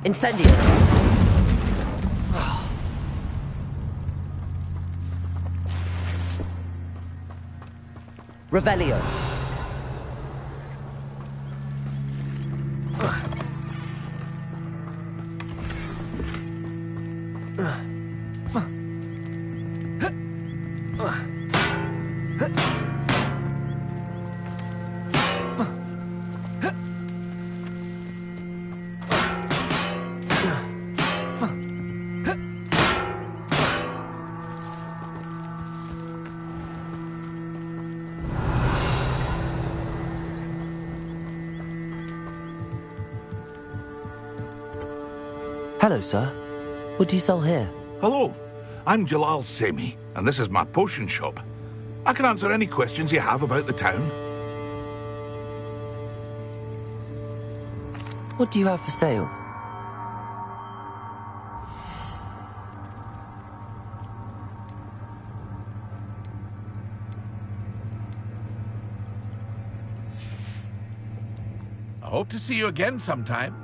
Incendio! Revelio! Hello, sir. What do you sell here? Hello, I'm Jalal Semi, and this is my potion shop. I can answer any questions you have about the town. What do you have for sale? I hope to see you again sometime.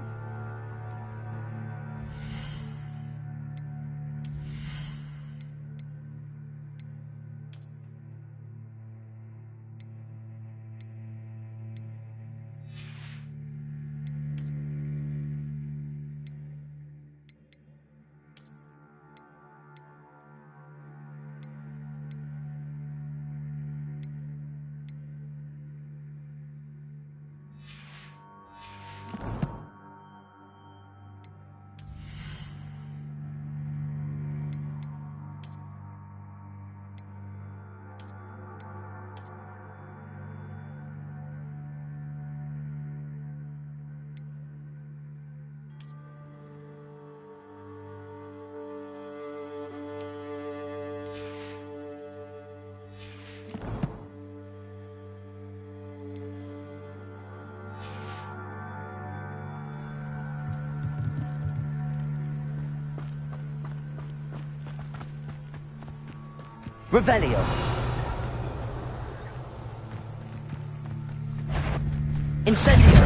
Revelio. Incendio.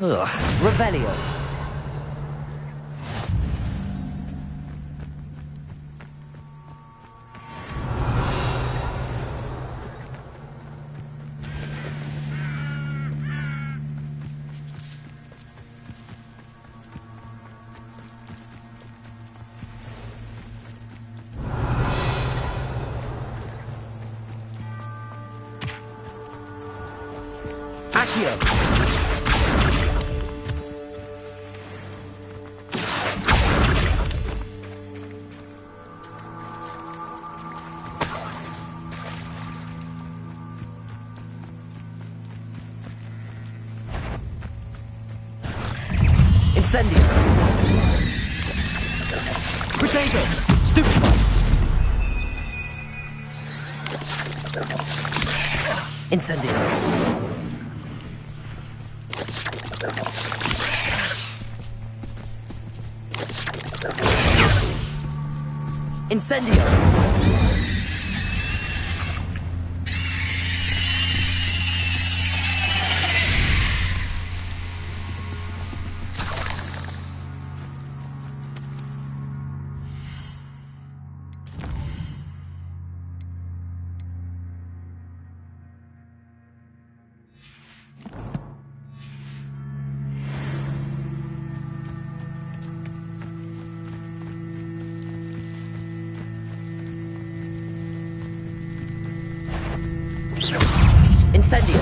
Ugh. Revelio. Accio. Incendio. Protego. Stupefy. Incendio. Incendio. Incendio.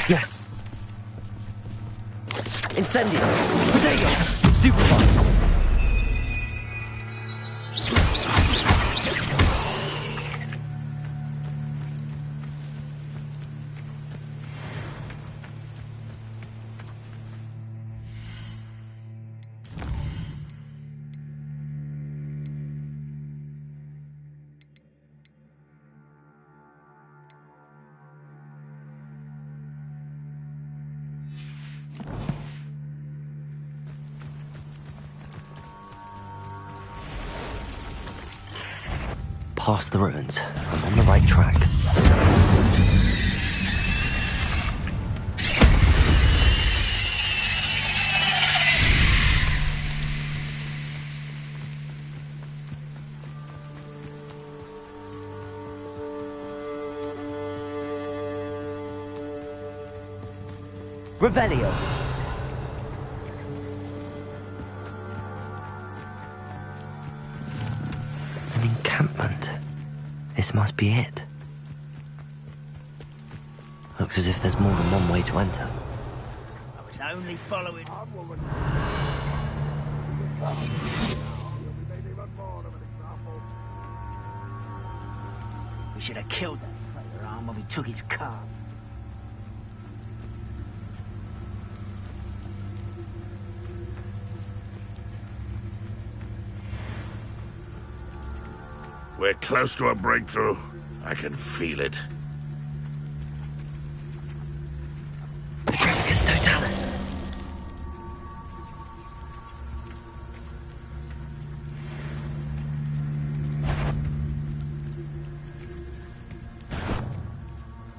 Yes. Incendio. Protego. Stupefy. Past the ruins. I'm on the right track. Revelio. An encampment. This must be it. Looks as if there's more than one way to enter. I was only following. We should have killed that traitor arm when we took his car. We're close to a breakthrough. I can feel it. Petrificus Totalis.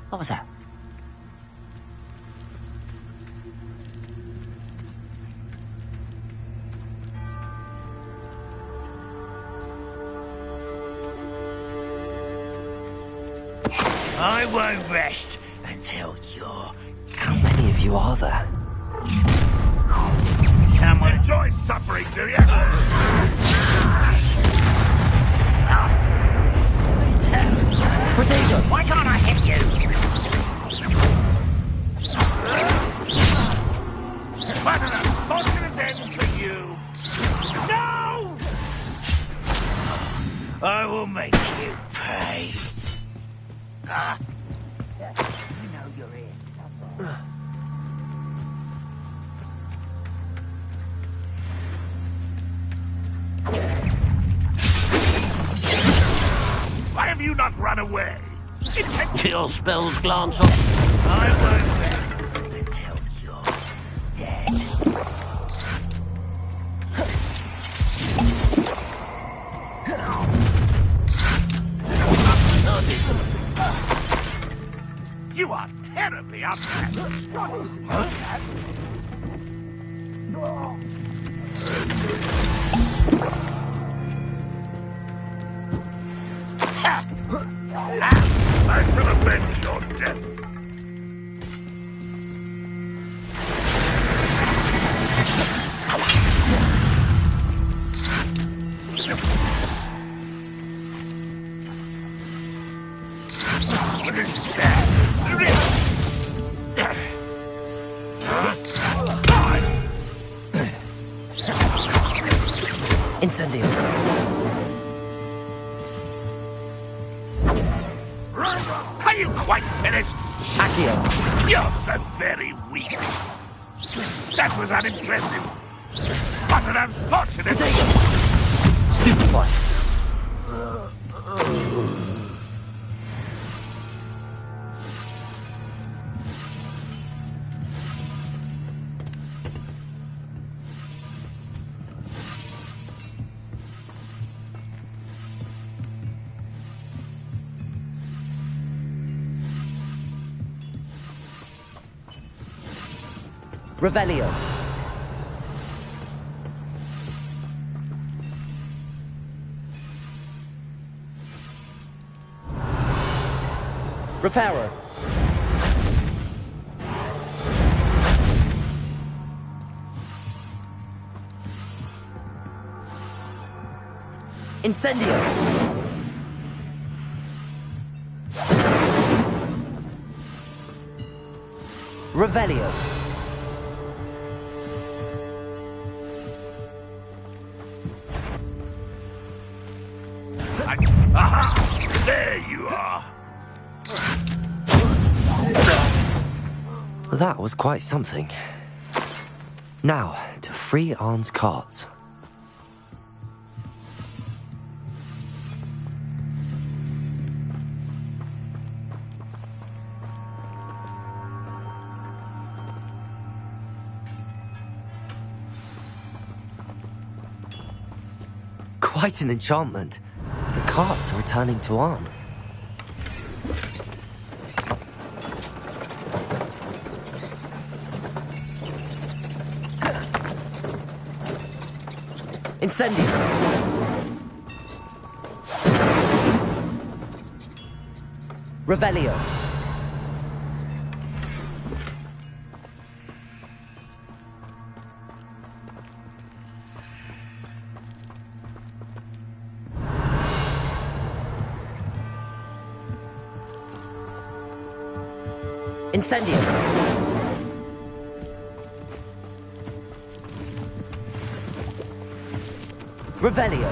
What was that? I won't rest until you're... How many of you are there? Someone... Enjoy suffering, do you? Protego! Why can't I hit you? What an unfortunate end for you! No! I will make you pay. You know you're in. Why have you not run away? Your spells glance off. I won't rest until you're dead. You are terribly upset. Huh? I will avenge your death. What is that? Incendio. Are you quite finished? Accio. You're so very weak. That was unimpressive. What an unfortunate... Stupid boy. Revelio. Reparo. Incendio. Revelio. Aha! There you are! That was quite something. Now, to free Arn's carts. Quite an enchantment. The carts are returning to Arn. Incendio. Revelio. Incendio. Revelio.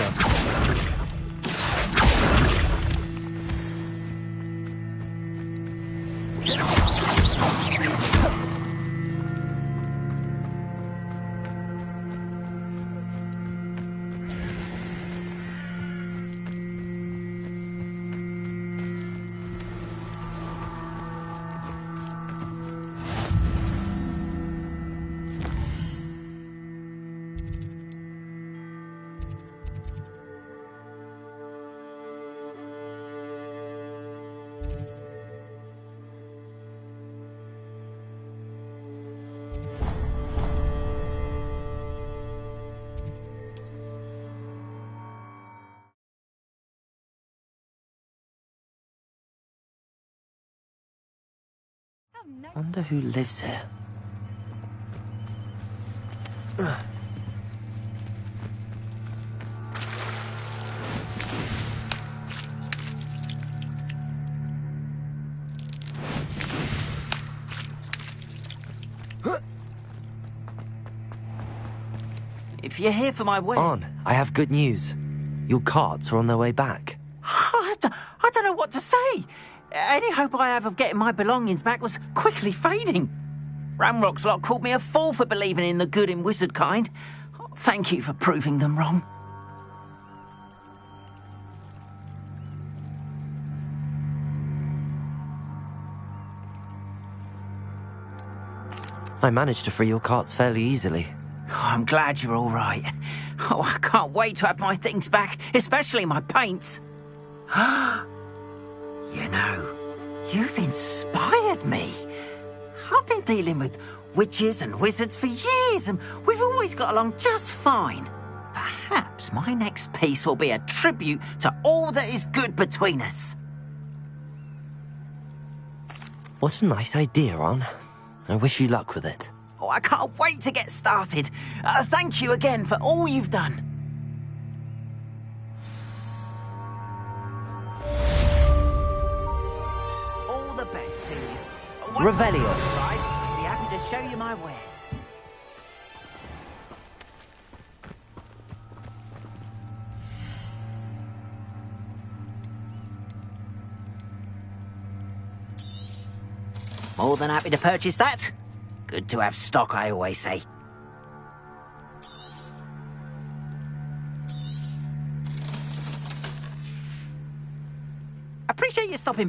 Revelio. Wonder who lives here. If you're here for my wares... On, I have good news. Your carts are on their way back. I don't know what to say. Any hope I have of getting my belongings back was quickly fading. Ramrock's lot called me a fool for believing in the good in wizard kind. Thank you for proving them wrong. I managed to free your carts fairly easily. Oh, I'm glad you're all right. Oh, I can't wait to have my things back, especially my paints. You know, you've inspired me. I've been dealing with witches and wizards for years, and we've always got along just fine. Perhaps my next piece will be a tribute to all that is good between us. What a nice idea, Ron. I wish you luck with it. Oh, I can't wait to get started. Thank you again for all you've done. All the best to you. Revelio. I'd be happy to show you my wares. More than happy to purchase that. Good to have stock, I always say. Appreciate you stopping by.